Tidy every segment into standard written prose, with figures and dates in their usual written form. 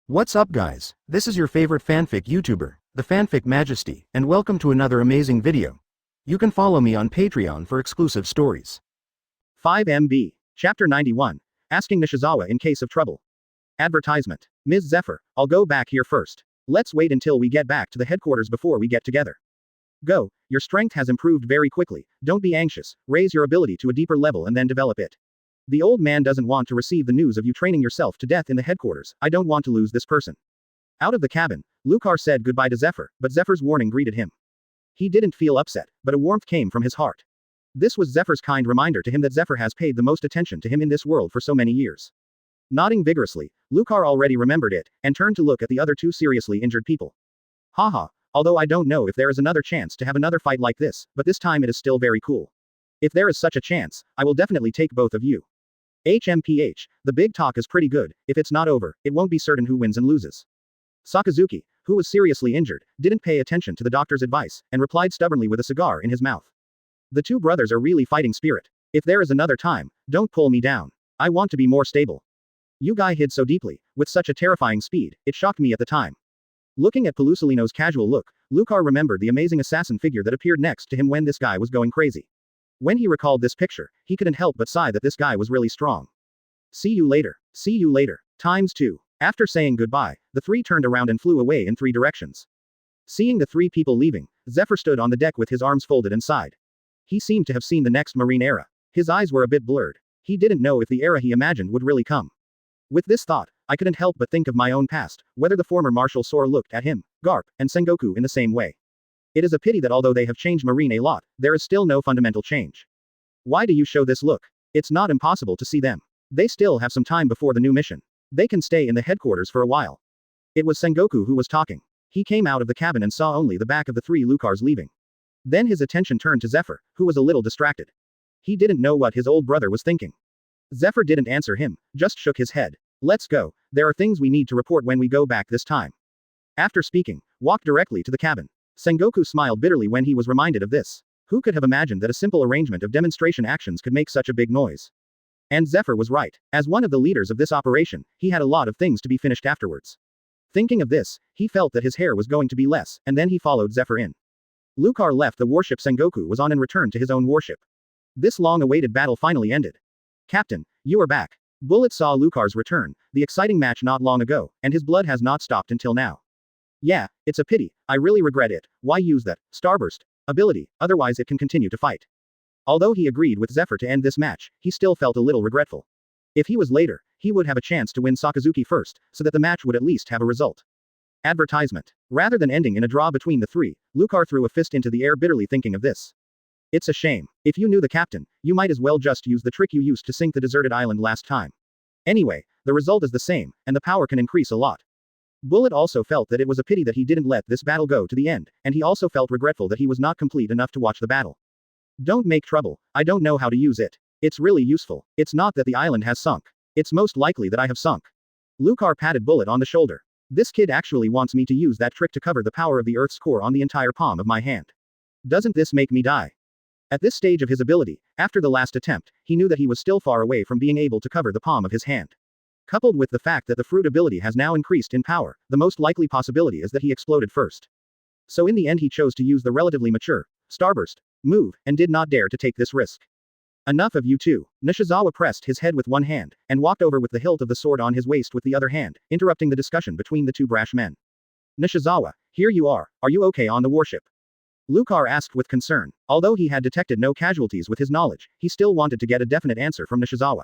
What's up guys, this is your favorite fanfic YouTuber, the Fanfic Majesty, and welcome to another amazing video. You can follow me on Patreon for exclusive stories. 5MB. Chapter 91. Asking Nishizawa in case of trouble. Advertisement. Ms. Zephyr, I'll go back here first. Let's wait until we get back to the headquarters before we get together. Go, your strength has improved very quickly, don't be anxious, raise your ability to a deeper level and then develop it. The old man doesn't want to receive the news of you training yourself to death in the headquarters, I don't want to lose this person. Out of the cabin, Lucar said goodbye to Zephyr, but Zephyr's warning greeted him. He didn't feel upset, but a warmth came from his heart. This was Zephyr's kind reminder to him that Zephyr has paid the most attention to him in this world for so many years. Nodding vigorously, Lucar already remembered it, and turned to look at the other two seriously injured people. Haha, although I don't know if there is another chance to have another fight like this, but this time it is still very cool. If there is such a chance, I will definitely take both of you. HMPH, the big talk is pretty good, if it's not over, it won't be certain who wins and loses. Sakazuki, who was seriously injured, didn't pay attention to the doctor's advice, and replied stubbornly with a cigar in his mouth. The two brothers are really fighting spirit. If there is another time, don't pull me down. I want to be more stable. You guy hid so deeply, with such a terrifying speed, it shocked me at the time. Looking at Pelusolino's casual look, Lucar remembered the amazing assassin figure that appeared next to him when this guy was going crazy. When he recalled this picture, he couldn't help but sigh that this guy was really strong. See you later. See you later. ×2. After saying goodbye, the three turned around and flew away in three directions. Seeing the three people leaving, Zephyr stood on the deck with his arms folded and sighed. He seemed to have seen the next marine era. His eyes were a bit blurred. He didn't know if the era he imagined would really come. With this thought, I couldn't help but think of my own past, whether the former Marshal Sora looked at him, Garp, and Sengoku in the same way. It is a pity that although they have changed Marine a lot, there is still no fundamental change. Why do you show this look? It's not impossible to see them. They still have some time before the new mission. They can stay in the headquarters for a while. It was Sengoku who was talking. He came out of the cabin and saw only the back of the three Lucars leaving. Then his attention turned to Zephyr, who was a little distracted. He didn't know what his old brother was thinking. Zephyr didn't answer him, just shook his head. Let's go, there are things we need to report when we go back this time. After speaking, walked directly to the cabin. Sengoku smiled bitterly when he was reminded of this. Who could have imagined that a simple arrangement of demonstration actions could make such a big noise? And Zephyr was right. As one of the leaders of this operation, he had a lot of things to be finished afterwards. Thinking of this, he felt that his hair was going to be less, and then he followed Zephyr in. Lucar left the warship Sengoku was on and returned to his own warship. This long-awaited battle finally ended. Captain, you are back. Bullet saw Lucar's return, the exciting match not long ago, and his blood has not stopped until now. Yeah, it's a pity, I really regret it, why use that starburst ability, otherwise it can continue to fight. Although he agreed with Zephyr to end this match, he still felt a little regretful. If he was later, he would have a chance to win Sakazuki first, so that the match would at least have a result. Advertisement. Rather than ending in a draw between the three, Lucar threw a fist into the air bitterly thinking of this. It's a shame. If you knew the captain, you might as well just use the trick you used to sink the deserted island last time. Anyway, the result is the same, and the power can increase a lot. Bullet also felt that it was a pity that he didn't let this battle go to the end, and he also felt regretful that he was not complete enough to watch the battle. Don't make trouble, I don't know how to use it. It's really useful. It's not that the island has sunk. It's most likely that I have sunk. Lucar patted Bullet on the shoulder. This kid actually wants me to use that trick to cover the power of the Earth's core on the entire palm of my hand. Doesn't this make me die? At this stage of his ability, after the last attempt, he knew that he was still far away from being able to cover the palm of his hand. Coupled with the fact that the fruit ability has now increased in power, the most likely possibility is that he exploded first. So in the end he chose to use the relatively mature, starburst, move, and did not dare to take this risk. Enough of you two. Nishizawa pressed his head with one hand, and walked over with the hilt of the sword on his waist with the other hand, interrupting the discussion between the two brash men. Nishizawa, here you are you okay on the warship? Lucar asked with concern. Although he had detected no casualties with his knowledge, he still wanted to get a definite answer from Nishizawa.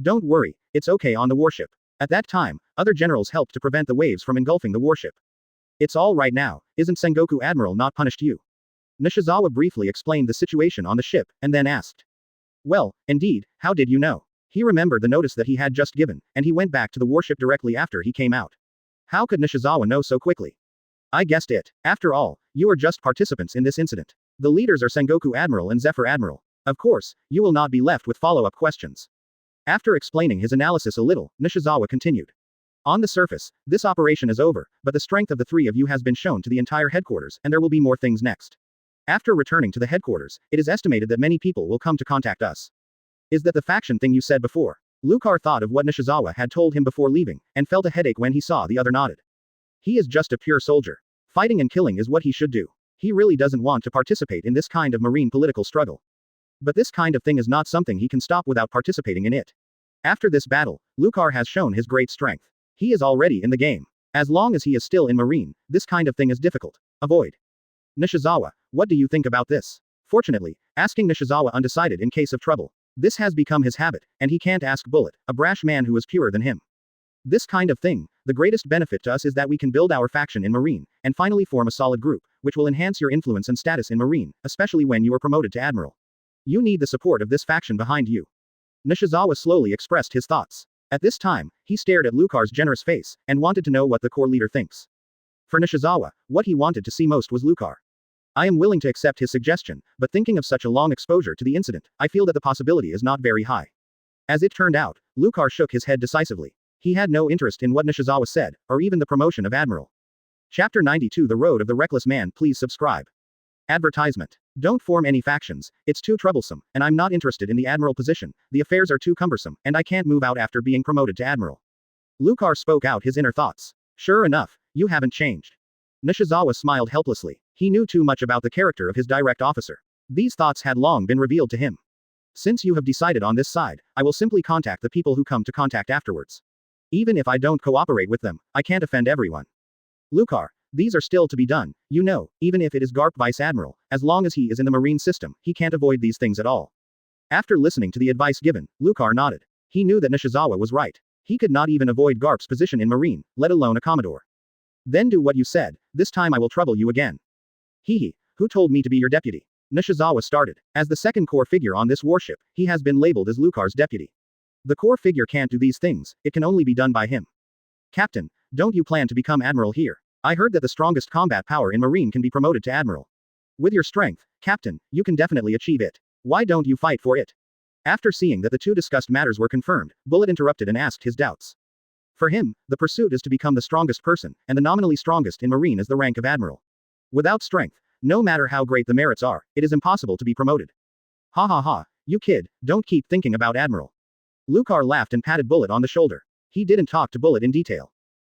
Don't worry, it's okay on the warship. At that time, other generals helped to prevent the waves from engulfing the warship. It's all right now, isn't Sengoku Admiral not punished you? Nishizawa briefly explained the situation on the ship, and then asked. Well, indeed, how did you know? He remembered the notice that he had just given, and he went back to the warship directly after he came out. How could Nishizawa know so quickly? I guessed it. After all, you are just participants in this incident. The leaders are Sengoku Admiral and Zephyr Admiral. Of course, you will not be left with follow-up questions. After explaining his analysis a little, Nishizawa continued. On the surface, this operation is over, but the strength of the three of you has been shown to the entire headquarters, and there will be more things next. After returning to the headquarters, it is estimated that many people will come to contact us. Is that the faction thing you said before? Lucar thought of what Nishizawa had told him before leaving, and felt a headache when he saw the other nodded. He is just a pure soldier. Fighting and killing is what he should do. He really doesn't want to participate in this kind of marine political struggle. But this kind of thing is not something he can stop without participating in it. After this battle, Lucar has shown his great strength. He is already in the game. As long as he is still in marine, this kind of thing is difficult. Avoid. Nishizawa, what do you think about this? Fortunately, asking Nishizawa undecided in case of trouble. This has become his habit, and he can't ask Bullet, a brash man who is purer than him. This kind of thing, the greatest benefit to us is that we can build our faction in Marine, and finally form a solid group, which will enhance your influence and status in Marine, especially when you are promoted to Admiral. You need the support of this faction behind you. Nishizawa slowly expressed his thoughts. At this time, he stared at Lucar's generous face, and wanted to know what the core leader thinks. For Nishizawa, what he wanted to see most was Lucar. I am willing to accept his suggestion, but thinking of such a long exposure to the incident, I feel that the possibility is not very high. As it turned out, Lucar shook his head decisively. He had no interest in what Nishizawa said, or even the promotion of Admiral. Chapter 92 The Road of the Reckless Man. Please subscribe. Advertisement. Don't form any factions, it's too troublesome, and I'm not interested in the Admiral position, the affairs are too cumbersome, and I can't move out after being promoted to Admiral. Lucar spoke out his inner thoughts. Sure enough, you haven't changed. Nishizawa smiled helplessly. He knew too much about the character of his direct officer. These thoughts had long been revealed to him. Since you have decided on this side, I will simply contact the people who come to contact afterwards. Even if I don't cooperate with them, I can't offend everyone. Lucar, these are still to be done, you know, even if it is Garp Vice Admiral, as long as he is in the marine system, he can't avoid these things at all. After listening to the advice given, Lucar nodded. He knew that Nishizawa was right. He could not even avoid Garp's position in marine, let alone a commodore. Then do what you said, this time I will trouble you again. Hehe, who told me to be your deputy? Nishizawa started. As the second core figure on this warship, he has been labeled as Lucar's deputy. The core figure can't do these things, it can only be done by him. Captain, don't you plan to become Admiral here? I heard that the strongest combat power in Marine can be promoted to Admiral. With your strength, Captain, you can definitely achieve it. Why don't you fight for it? After seeing that the two discussed matters were confirmed, Bullet interrupted and asked his doubts. For him, the pursuit is to become the strongest person, and the nominally strongest in Marine is the rank of Admiral. Without strength, no matter how great the merits are, it is impossible to be promoted. Ha ha ha, you kid, don't keep thinking about Admiral. Lucar laughed and patted Bullet on the shoulder. He didn't talk to Bullet in detail.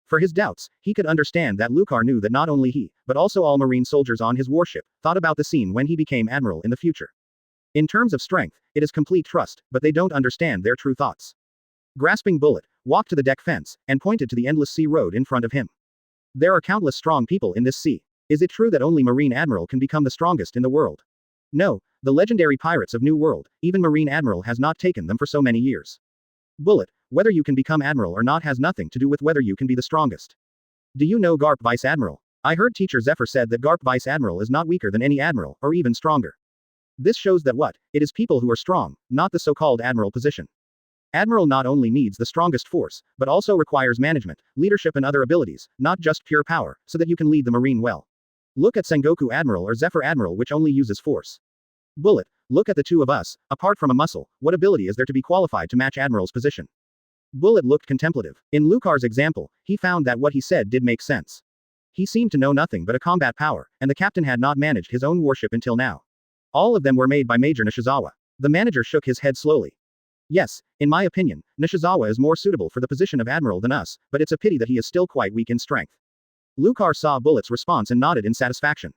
For his doubts, he could understand that Lucar knew that not only he, but also all Marine soldiers on his warship, thought about the scene when he became Admiral in the future. In terms of strength, it is complete trust, but they don't understand their true thoughts. Grasping Bullet, walked to the deck fence, and pointed to the endless sea road in front of him. There are countless strong people in this sea. Is it true that only Marine Admiral can become the strongest in the world? No, the legendary pirates of New World, even Marine Admiral has not taken them for so many years. Bullet, whether you can become Admiral or not has nothing to do with whether you can be the strongest. Do you know Garp Vice Admiral? I heard Teacher Zephyr said that Garp Vice Admiral is not weaker than any Admiral, or even stronger. This shows that what? It is people who are strong, not the so-called Admiral position. Admiral not only needs the strongest force, but also requires management, leadership and other abilities, not just pure power, so that you can lead the Marine well. Look at Sengoku Admiral or Zephyr Admiral which only uses force. Bullet, look at the two of us, apart from a muscle, what ability is there to be qualified to match Admiral's position? Bullet looked contemplative. In Lucar's example, he found that what he said did make sense. He seemed to know nothing but a combat power, and the captain had not managed his own warship until now. All of them were made by Major Nishizawa. The manager shook his head slowly. Yes, in my opinion, Nishizawa is more suitable for the position of Admiral than us, but it's a pity that he is still quite weak in strength. Lucar saw Bullet's response and nodded in satisfaction.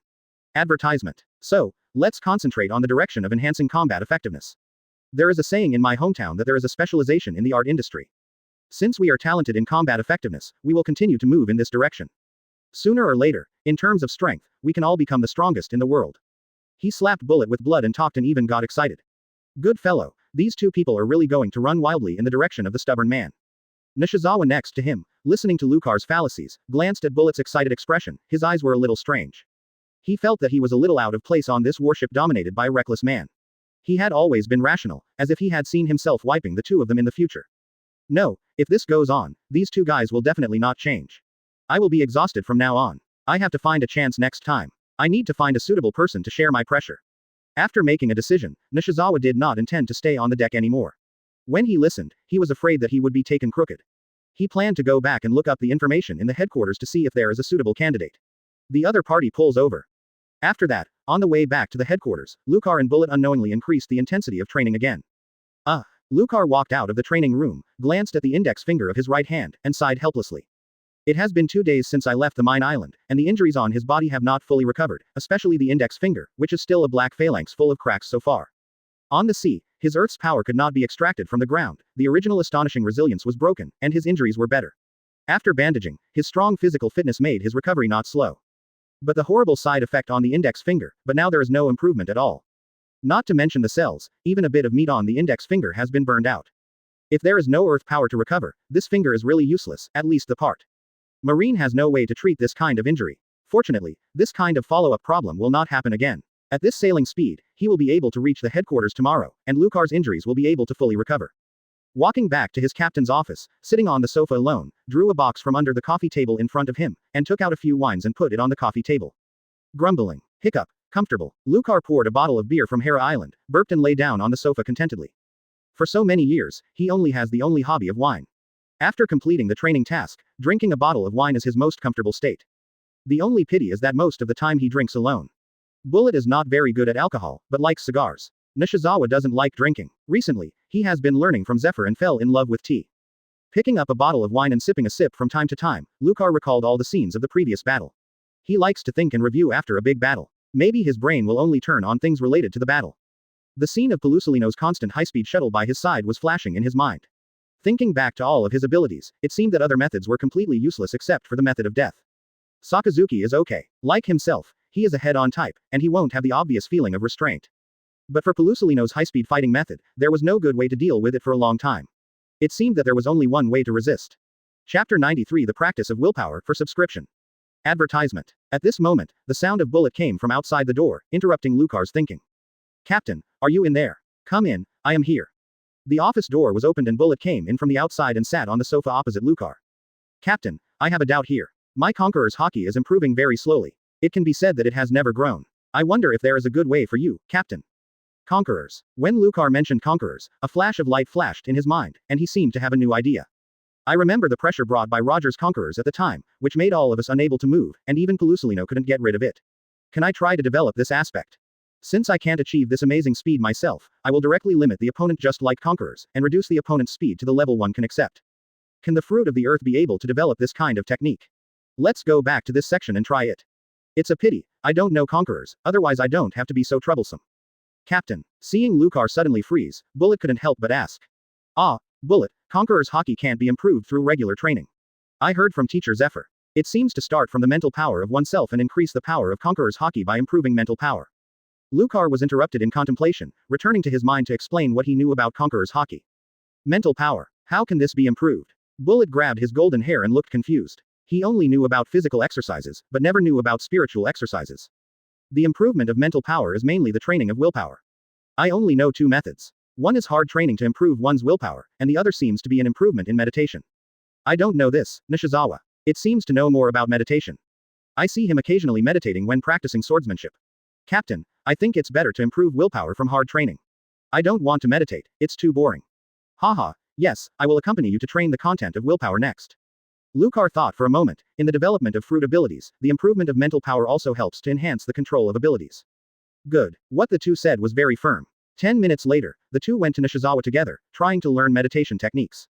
Advertisement. So, let's concentrate on the direction of enhancing combat effectiveness. There is a saying in my hometown that there is a specialization in the art industry. Since we are talented in combat effectiveness, we will continue to move in this direction. Sooner or later, in terms of strength, we can all become the strongest in the world. He slapped Bullet with blood and talked and even got excited. Good fellow, these two people are really going to run wildly in the direction of the stubborn man. Nishizawa next to him, listening to Lucar's fallacies, glanced at Bullet's excited expression, his eyes were a little strange. He felt that he was a little out of place on this warship dominated by a reckless man. He had always been rational, as if he had seen himself wiping the two of them in the future. No, if this goes on, these two guys will definitely not change. I will be exhausted from now on. I have to find a chance next time. I need to find a suitable person to share my pressure. After making a decision, Nishizawa did not intend to stay on the deck anymore. When he listened, he was afraid that he would be taken crooked. He planned to go back and look up the information in the headquarters to see if there is a suitable candidate. The other party pulls over. After that, on the way back to the headquarters, Lucar and Bullet unknowingly increased the intensity of training again. Lucar walked out of the training room, glanced at the index finger of his right hand, and sighed helplessly. It has been 2 days since I left the mine island, and the injuries on his body have not fully recovered, especially the index finger, which is still a black phalanx full of cracks so far. On the sea, his Earth's power could not be extracted from the ground, the original astonishing resilience was broken, and his injuries were better. After bandaging, his strong physical fitness made his recovery not slow. But the horrible side effect on the index finger, but now there is no improvement at all. Not to mention the cells, even a bit of meat on the index finger has been burned out. If there is no Earth power to recover, this finger is really useless, at least the part. Marine has no way to treat this kind of injury. Fortunately, this kind of follow-up problem will not happen again. At this sailing speed, he will be able to reach the headquarters tomorrow, and Lucar's injuries will be able to fully recover. Walking back to his captain's office, sitting on the sofa alone, drew a box from under the coffee table in front of him, and took out a few wines and put it on the coffee table. Grumbling, hiccup, comfortable, Lucar poured a bottle of beer from Hera Island, burped and lay down on the sofa contentedly. For so many years, he only has the only hobby of wine. After completing the training task, drinking a bottle of wine is his most comfortable state. The only pity is that most of the time he drinks alone. Bullet is not very good at alcohol, but likes cigars. Nishizawa doesn't like drinking. Recently, he has been learning from Zephyr and fell in love with tea. Picking up a bottle of wine and sipping a sip from time to time, Lucar recalled all the scenes of the previous battle. He likes to think and review after a big battle. Maybe his brain will only turn on things related to the battle. The scene of Pelusolino's constant high-speed shuttle by his side was flashing in his mind. Thinking back to all of his abilities, it seemed that other methods were completely useless except for the method of death. Sakazuki is okay. Like himself, he is a head-on type, and he won't have the obvious feeling of restraint. But for Pelusolino's high-speed fighting method, there was no good way to deal with it for a long time. It seemed that there was only one way to resist. Chapter 93 The Practice of Willpower for Subscription. Advertisement. At this moment, the sound of Bullet came from outside the door, interrupting Lucar's thinking. Captain, are you in there? Come in, I am here. The office door was opened and Bullet came in from the outside and sat on the sofa opposite Lucar. Captain, I have a doubt here. My Conqueror's hockey is improving very slowly. It can be said that it has never grown. I wonder if there is a good way for you, Captain. Conquerors. When Lucar mentioned conquerors, a flash of light flashed in his mind, and he seemed to have a new idea. I remember the pressure brought by Roger's conquerors at the time, which made all of us unable to move, and even Pelusolino couldn't get rid of it. Can I try to develop this aspect? Since I can't achieve this amazing speed myself, I will directly limit the opponent just like conquerors, and reduce the opponent's speed to the level one can accept. Can the fruit of the earth be able to develop this kind of technique? Let's go back to this section and try it. It's a pity, I don't know conquerors, otherwise I don't have to be so troublesome. Captain. Seeing Lucar suddenly freeze, Bullet couldn't help but ask. Ah, Bullet, conqueror's hockey can't be improved through regular training. I heard from teacher Zephyr. It seems to start from the mental power of oneself and increase the power of conqueror's hockey by improving mental power. Lucar was interrupted in contemplation, returning to his mind to explain what he knew about conqueror's hockey. Mental power. How can this be improved? Bullet grabbed his golden hair and looked confused. He only knew about physical exercises, but never knew about spiritual exercises. The improvement of mental power is mainly the training of willpower. I only know 2 methods. One is hard training to improve one's willpower, and the other seems to be an improvement in meditation. I don't know this, Nishizawa. It seems to know more about meditation. I see him occasionally meditating when practicing swordsmanship. Captain, I think it's better to improve willpower from hard training. I don't want to meditate, it's too boring. Haha, yes, I will accompany you to train the content of willpower next. Lucar thought for a moment. In the development of fruit abilities, the improvement of mental power also helps to enhance the control of abilities. Good. What the two said was very firm. 10 minutes later, the two went to Nishizawa together, trying to learn meditation techniques.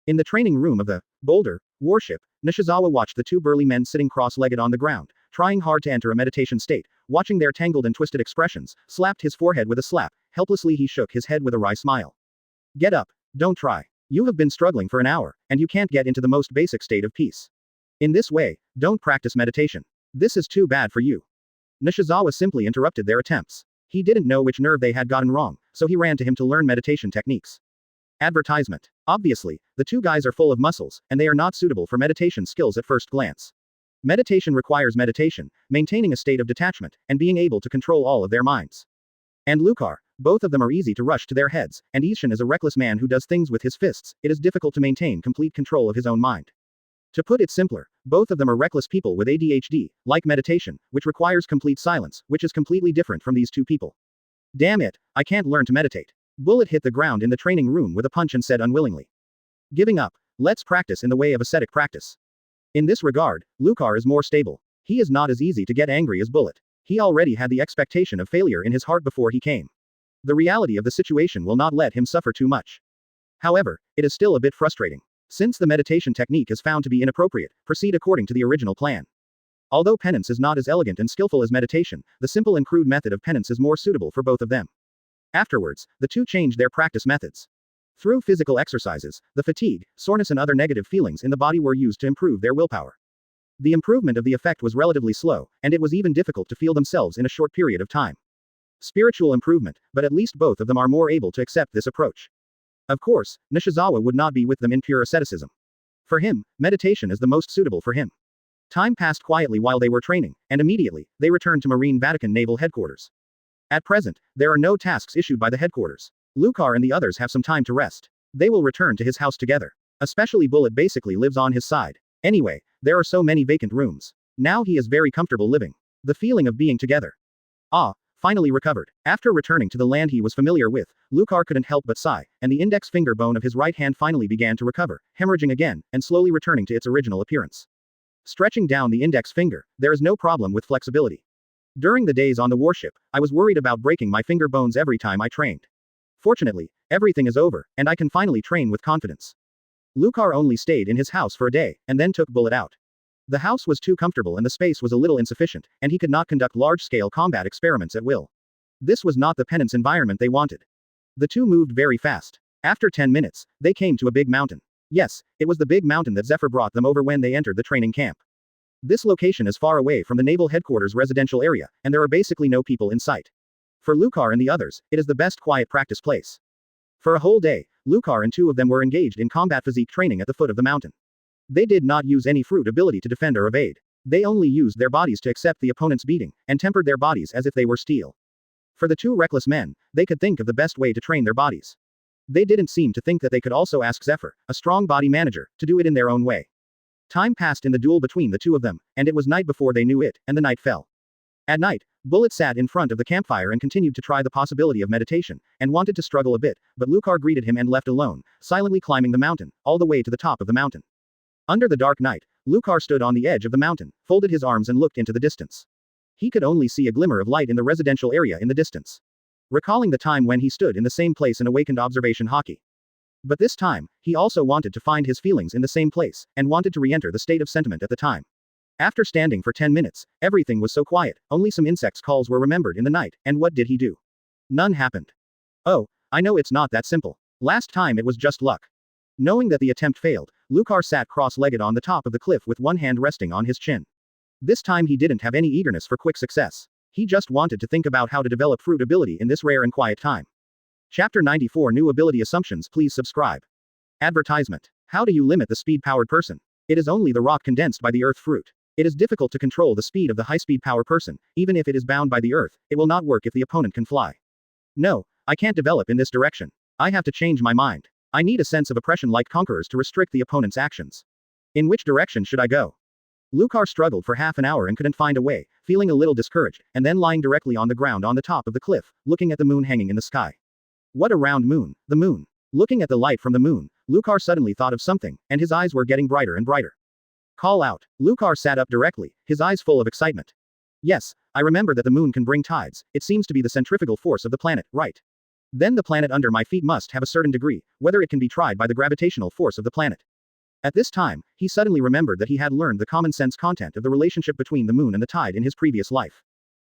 In the training room of the Boulder warship, Nishizawa watched the 2 burly men sitting cross-legged on the ground, trying hard to enter a meditation state. Watching their tangled and twisted expressions, slapped his forehead with a slap. Helplessly he shook his head with a wry smile. Get up. Don't try. You have been struggling for an hour, and you can't get into the most basic state of peace. In this way, don't practice meditation. This is too bad for you. Nishizawa simply interrupted their attempts. He didn't know which nerve they had gotten wrong, so he ran to him to learn meditation techniques. Advertisement. Obviously, the 2 guys are full of muscles, and they are not suitable for meditation skills at first glance. Meditation requires meditation, maintaining a state of detachment, and being able to control all of their minds. And Lucar, both of them are easy to rush to their heads, and Ishin is a reckless man who does things with his fists. It is difficult to maintain complete control of his own mind. To put it simpler, both of them are reckless people with ADHD, like meditation, which requires complete silence, which is completely different from these 2 people. Damn it, I can't learn to meditate. Bullet hit the ground in the training room with a punch and said unwillingly. Giving up. Let's practice in the way of ascetic practice. In this regard, Lucar is more stable. He is not as easy to get angry as Bullet. He already had the expectation of failure in his heart before he came. The reality of the situation will not let him suffer too much. However, it is still a bit frustrating. Since the meditation technique is found to be inappropriate, proceed according to the original plan. Although penance is not as elegant and skillful as meditation, the simple and crude method of penance is more suitable for both of them. Afterwards, the two changed their practice methods. Through physical exercises, the fatigue, soreness and other negative feelings in the body were used to improve their willpower. The improvement of the effect was relatively slow, and it was even difficult to feel themselves in a short period of time. Spiritual improvement, but at least both of them are more able to accept this approach. Of course, Nishizawa would not be with them in pure asceticism. For him, meditation is the most suitable for him. Time passed quietly while they were training, and immediately, they returned to Marine Vatican Naval Headquarters. At present, there are no tasks issued by the headquarters. Lucar and the others have some time to rest. They will return to his house together. Especially Bullet basically lives on his side. Anyway, there are so many vacant rooms. Now he is very comfortable living. The feeling of being together. Finally recovered. After returning to the land he was familiar with, Lucar couldn't help but sigh, and the index finger bone of his right hand finally began to recover, hemorrhaging again, and slowly returning to its original appearance. Stretching down the index finger, there is no problem with flexibility. During the days on the warship, I was worried about breaking my finger bones every time I trained. Fortunately, everything is over, and I can finally train with confidence. Lucar only stayed in his house for a day, and then took Bullet out. The house was too comfortable and the space was a little insufficient, and he could not conduct large-scale combat experiments at will. This was not the penance environment they wanted. The two moved very fast. After 10 minutes, they came to a big mountain. Yes, it was the big mountain that Zephyr brought them over when they entered the training camp. This location is far away from the naval headquarters residential area, and there are basically no people in sight. For Lucar and the others, it is the best quiet practice place. For a whole day, Lucar and two of them were engaged in combat physique training at the foot of the mountain. They did not use any fruit ability to defend or evade. They only used their bodies to accept the opponent's beating, and tempered their bodies as if they were steel. For the two reckless men, they could think of the best way to train their bodies. They didn't seem to think that they could also ask Zephyr, a strong body manager, to do it in their own way. Time passed in the duel between the two of them, and it was night before they knew it, and the night fell. At night, Bullet sat in front of the campfire and continued to try the possibility of meditation, and wanted to struggle a bit, but Lucar greeted him and left alone, silently climbing the mountain, all the way to the top of the mountain. Under the dark night, Lucar stood on the edge of the mountain, folded his arms and looked into the distance. He could only see a glimmer of light in the residential area in the distance. Recalling the time when he stood in the same place and awakened observation hockey. But this time, he also wanted to find his feelings in the same place, and wanted to re-enter the state of sentiment at the time. After standing for 10 minutes, everything was so quiet, only some insects' calls were remembered in the night, and what did he do? None happened. Oh, I know it's not that simple. Last time it was just luck. Knowing that the attempt failed, Lucar sat cross-legged on the top of the cliff with one hand resting on his chin. This time he didn't have any eagerness for quick success. He just wanted to think about how to develop fruit ability in this rare and quiet time. Chapter 94 New Ability Assumptions. Please subscribe. Advertisement. How do you limit the speed-powered person? It is only the rock condensed by the earth fruit. It is difficult to control the speed of the high-speed power person, even if it is bound by the earth. It will not work if the opponent can fly. No, I can't develop in this direction. I have to change my mind. I need a sense of oppression like conquerors to restrict the opponent's actions. In which direction should I go? Lucar struggled for half an hour and couldn't find a way, feeling a little discouraged, and then lying directly on the ground on the top of the cliff, looking at the moon hanging in the sky. What a round moon, the moon. Looking at the light from the moon, Lucar suddenly thought of something, and his eyes were getting brighter and brighter. Call out. Lucar sat up directly, his eyes full of excitement. Yes, I remember that the moon can bring tides. It seems to be the centrifugal force of the planet, right? Then the planet under my feet must have a certain degree, whether it can be tried by the gravitational force of the planet. At this time, he suddenly remembered that he had learned the common sense content of the relationship between the moon and the tide in his previous life.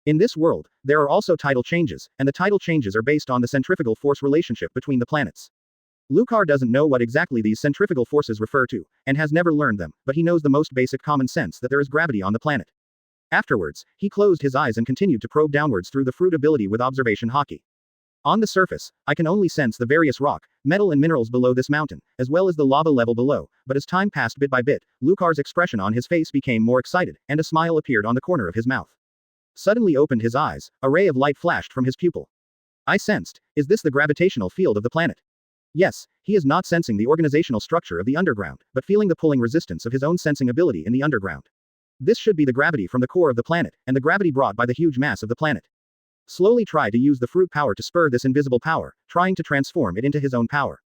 In this world, there are also tidal changes, and the tidal changes are based on the centrifugal force relationship between the planets. Lucar doesn't know what exactly these centrifugal forces refer to, and has never learned them, but he knows the most basic common sense that there is gravity on the planet. Afterwards, he closed his eyes and continued to probe downwards through the fruit ability with observation hockey. On the surface, I can only sense the various rock, metal and minerals below this mountain, as well as the lava level below, but as time passed bit by bit, Lucar's expression on his face became more excited, and a smile appeared on the corner of his mouth. Suddenly opened his eyes, a ray of light flashed from his pupil. I sensed, is this the gravitational field of the planet? Yes, he is not sensing the organizational structure of the underground, but feeling the pulling resistance of his own sensing ability in the underground. This should be the gravity from the core of the planet, and the gravity brought by the huge mass of the planet. Slowly try to use the fruit power to spur this invisible power, trying to transform it into his own power.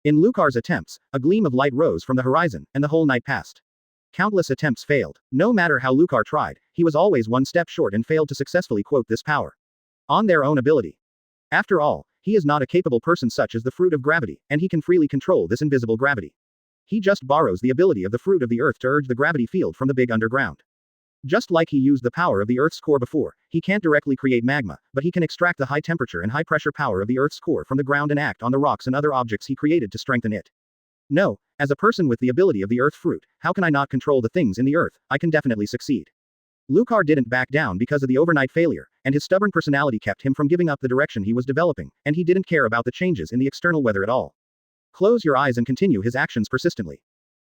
In Lucar's attempts, a gleam of light rose from the horizon, and the whole night passed. Countless attempts failed. No matter how Lucar tried, he was always one step short and failed to successfully quote this power. On their own ability. After all, He is not a capable person such as the fruit of gravity, and he can freely control this invisible gravity. He just borrows the ability of the fruit of the earth to urge the gravity field from the big underground. Just like he used the power of the Earth's core before, he can't directly create magma, but he can extract the high temperature and high pressure power of the Earth's core from the ground and act on the rocks and other objects he created to strengthen it. No, as a person with the ability of the Earth fruit, how can I not control the things in the Earth? I can definitely succeed. Lucar didn't back down because of the overnight failure, and his stubborn personality kept him from giving up the direction he was developing, and he didn't care about the changes in the external weather at all. Close your eyes and continue his actions persistently.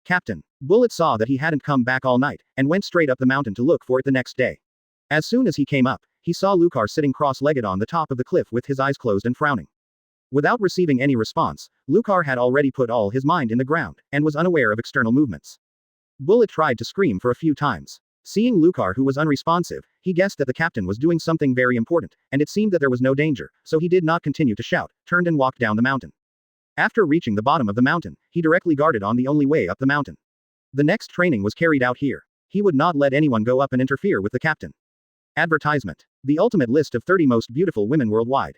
Captain Bullet saw that he hadn't come back all night, and went straight up the mountain to look for it the next day. As soon as he came up, he saw Lucar sitting cross-legged on the top of the cliff with his eyes closed and frowning. Without receiving any response, Lucar had already put all his mind in the ground, and was unaware of external movements. Bullet tried to scream for a few times. Seeing Lucar who was unresponsive, he guessed that the captain was doing something very important, and it seemed that there was no danger, so he did not continue to shout, turned and walked down the mountain. After reaching the bottom of the mountain, he directly guarded on the only way up the mountain. The next training was carried out here. He would not let anyone go up and interfere with the captain. Advertisement. The ultimate list of 30 most beautiful women worldwide.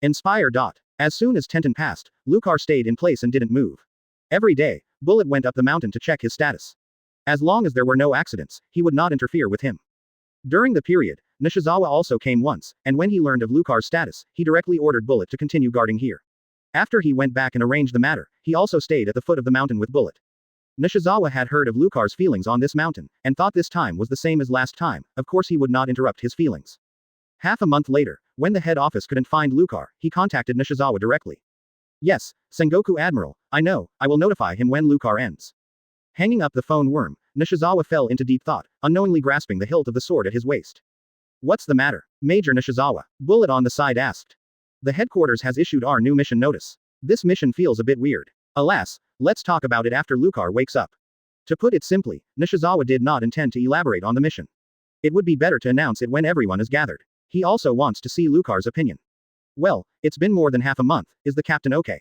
Inspire. As soon as Tenton passed, Lucar stayed in place and didn't move. Every day, Bullet went up the mountain to check his status. As long as there were no accidents, he would not interfere with him. During the period, Nishizawa also came once, and when he learned of Lucar's status, he directly ordered Bullet to continue guarding here. After he went back and arranged the matter, he also stayed at the foot of the mountain with Bullet. Nishizawa had heard of Lucar's feelings on this mountain, and thought this time was the same as last time. Of course he would not interrupt his feelings. Half a month later, when the head office couldn't find Lucar, he contacted Nishizawa directly. Yes, Sengoku Admiral, I know, I will notify him when Lucar ends. Hanging up the phone worm, Nishizawa fell into deep thought, unknowingly grasping the hilt of the sword at his waist. What's the matter, Major Nishizawa? Bullet on the side asked. The headquarters has issued our new mission notice. This mission feels a bit weird. Alas, let's talk about it after Lucar wakes up. To put it simply, Nishizawa did not intend to elaborate on the mission. It would be better to announce it when everyone is gathered. He also wants to see Lucar's opinion. Well, it's been more than half a month, is the captain okay?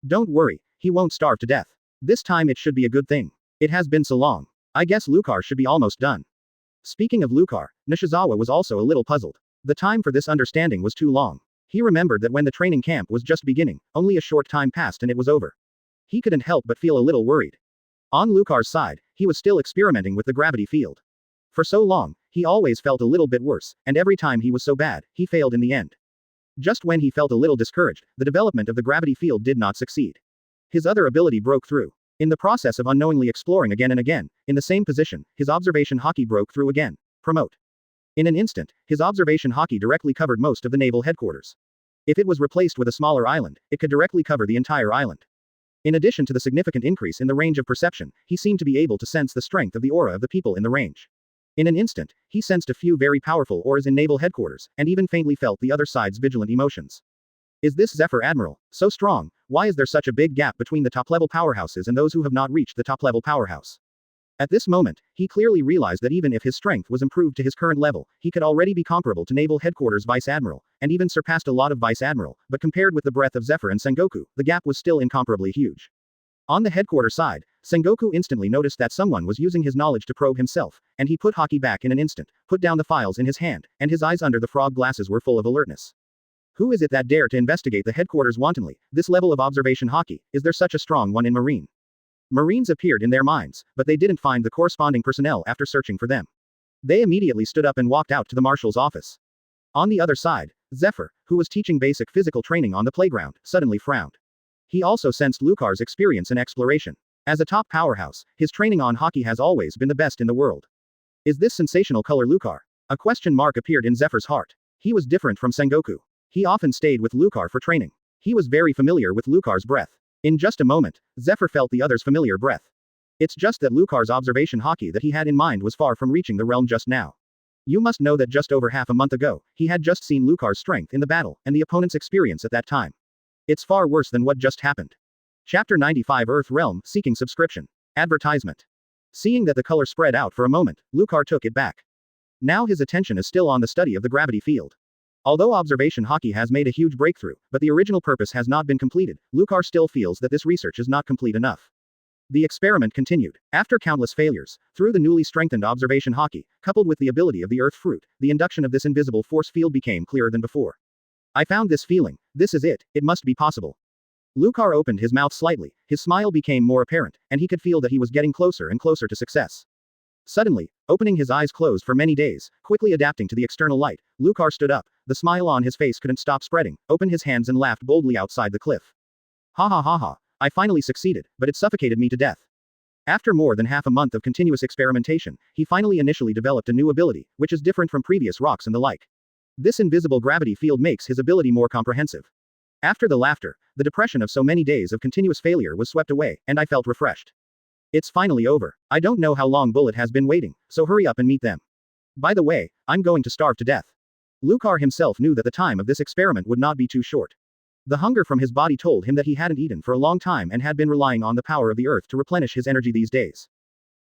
Don't worry, he won't starve to death. This time it should be a good thing. It has been so long. I guess Lucar should be almost done. Speaking of Lucar, Nishizawa was also a little puzzled. The time for this understanding was too long. He remembered that when the training camp was just beginning, only a short time passed and it was over. He couldn't help but feel a little worried. On Lucar's side, he was still experimenting with the gravity field. For so long, he always felt a little bit worse, and every time he was so bad, he failed in the end. Just when he felt a little discouraged, the development of the gravity field did not succeed. His other ability broke through. In the process of unknowingly exploring again and again, in the same position, his observation hockey broke through again. Promote. In an instant, his observation hockey directly covered most of the naval headquarters. If it was replaced with a smaller island, it could directly cover the entire island. In addition to the significant increase in the range of perception, he seemed to be able to sense the strength of the aura of the people in the range. In an instant, he sensed a few very powerful auras in naval headquarters, and even faintly felt the other side's vigilant emotions. Is this Zephyr Admiral so strong? Why is there such a big gap between the top-level powerhouses and those who have not reached the top-level powerhouse? At this moment, he clearly realized that even if his strength was improved to his current level, he could already be comparable to Naval Headquarters Vice Admiral, and even surpassed a lot of Vice Admiral, but compared with the breadth of Zephyr and Sengoku, the gap was still incomparably huge. On the headquarters side, Sengoku instantly noticed that someone was using his knowledge to probe himself, and he put hockey back in an instant, put down the files in his hand, and his eyes under the frog glasses were full of alertness. Who is it that dare to investigate the headquarters wantonly? This level of observation hockey, is there such a strong one in Marine? Marines appeared in their minds, but they didn't find the corresponding personnel after searching for them. They immediately stood up and walked out to the marshal's office. On the other side, Zephyr, who was teaching basic physical training on the playground, suddenly frowned. He also sensed Lucar's experience and exploration. As a top powerhouse, his training on hockey has always been the best in the world. Is this sensational color Lucar? A question mark appeared in Zephyr's heart. He was different from Sengoku. He often stayed with Lucar for training. He was very familiar with Lucar's breath. In just a moment, Zephyr felt the other's familiar breath. It's just that Lucar's observation hockey that he had in mind was far from reaching the realm just now. You must know that just over half a month ago, he had just seen Lucar's strength in the battle, and the opponent's experience at that time. It's far worse than what just happened. Chapter 95 Earth Realm, Seeking Subscription. Advertisement. Seeing that the color spread out for a moment, Lucar took it back. Now his attention is still on the study of the gravity field. Although observation hockey has made a huge breakthrough, but the original purpose has not been completed, Lucar still feels that this research is not complete enough. The experiment continued. After countless failures, through the newly strengthened observation hockey, coupled with the ability of the Earth fruit, the induction of this invisible force field became clearer than before. I found this feeling. This is it. It must be possible. Lucar opened his mouth slightly, his smile became more apparent, and he could feel that he was getting closer and closer to success. Suddenly, opening his eyes closed for many days, quickly adapting to the external light, Lucar stood up, the smile on his face couldn't stop spreading, opened his hands and laughed boldly outside the cliff. Ha ha ha ha, I finally succeeded, but it suffocated me to death. After more than half a month of continuous experimentation, he finally initially developed a new ability, which is different from previous rocks and the like. This invisible gravity field makes his ability more comprehensive. After the laughter, the depression of so many days of continuous failure was swept away, and I felt refreshed. It's finally over. I don't know how long Bullet has been waiting, so hurry up and meet them. By the way, I'm going to starve to death. Lucar himself knew that the time of this experiment would not be too short. The hunger from his body told him that he hadn't eaten for a long time and had been relying on the power of the earth to replenish his energy these days.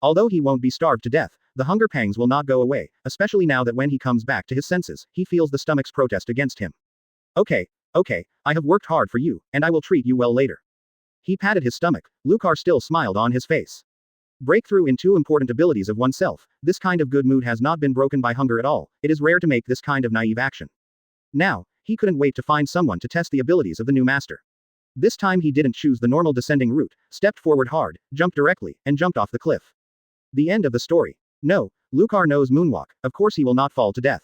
Although he won't be starved to death, the hunger pangs will not go away, especially now that when he comes back to his senses, he feels the stomach's protest against him. Okay, I have worked hard for you, and I will treat you well later. He patted his stomach, Lucar still smiled on his face. Breakthrough in two important abilities of oneself, this kind of good mood has not been broken by hunger at all, it is rare to make this kind of naive action. Now, he couldn't wait to find someone to test the abilities of the new master. This time he didn't choose the normal descending route, stepped forward hard, jumped directly, and jumped off the cliff. The end of the story. No, Lucar knows moonwalk, of course he will not fall to death.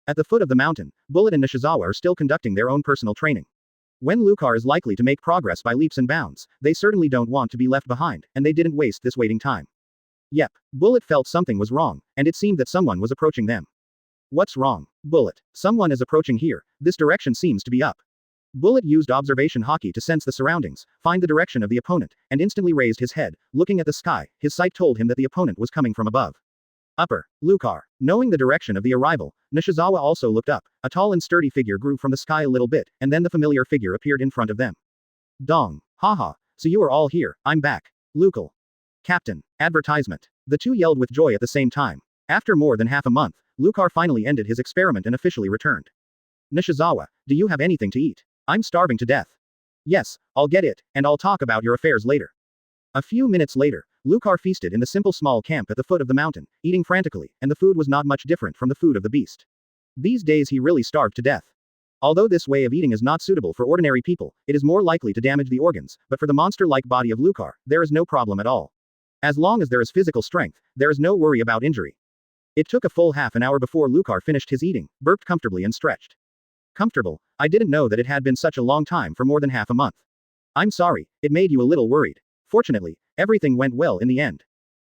At the foot of the mountain, Bullet and Nishizawa are still conducting their own personal training. When Lucar is likely to make progress by leaps and bounds, they certainly don't want to be left behind, and they didn't waste this waiting time. Yep, Bullet felt something was wrong, and it seemed that someone was approaching them. What's wrong? Bullet. Someone is approaching here, this direction seems to be up. Bullet used observation hockey to sense the surroundings, find the direction of the opponent, and instantly raised his head, looking at the sky, his sight told him that the opponent was coming from above. Upper. Lucar. Knowing the direction of the arrival, Nishizawa also looked up, a tall and sturdy figure grew from the sky a little bit, and then the familiar figure appeared in front of them. Dong. Haha, so you are all here, I'm back. Lucal. Captain. Advertisement. The two yelled with joy at the same time. After more than half a month, Lucar finally ended his experiment and officially returned. Nishizawa, do you have anything to eat? I'm starving to death. Yes, I'll get it, and I'll talk about your affairs later. A few minutes later, Lucar feasted in the simple small camp at the foot of the mountain, eating frantically, and the food was not much different from the food of the beast. These days he really starved to death. Although this way of eating is not suitable for ordinary people, it is more likely to damage the organs, but for the monster-like body of Lucar, there is no problem at all. As long as there is physical strength, there is no worry about injury. It took a full half an hour before Lucar finished his eating, burped comfortably and stretched. Comfortable? I didn't know that it had been such a long time for more than half a month. I'm sorry, it made you a little worried. Fortunately, everything went well in the end.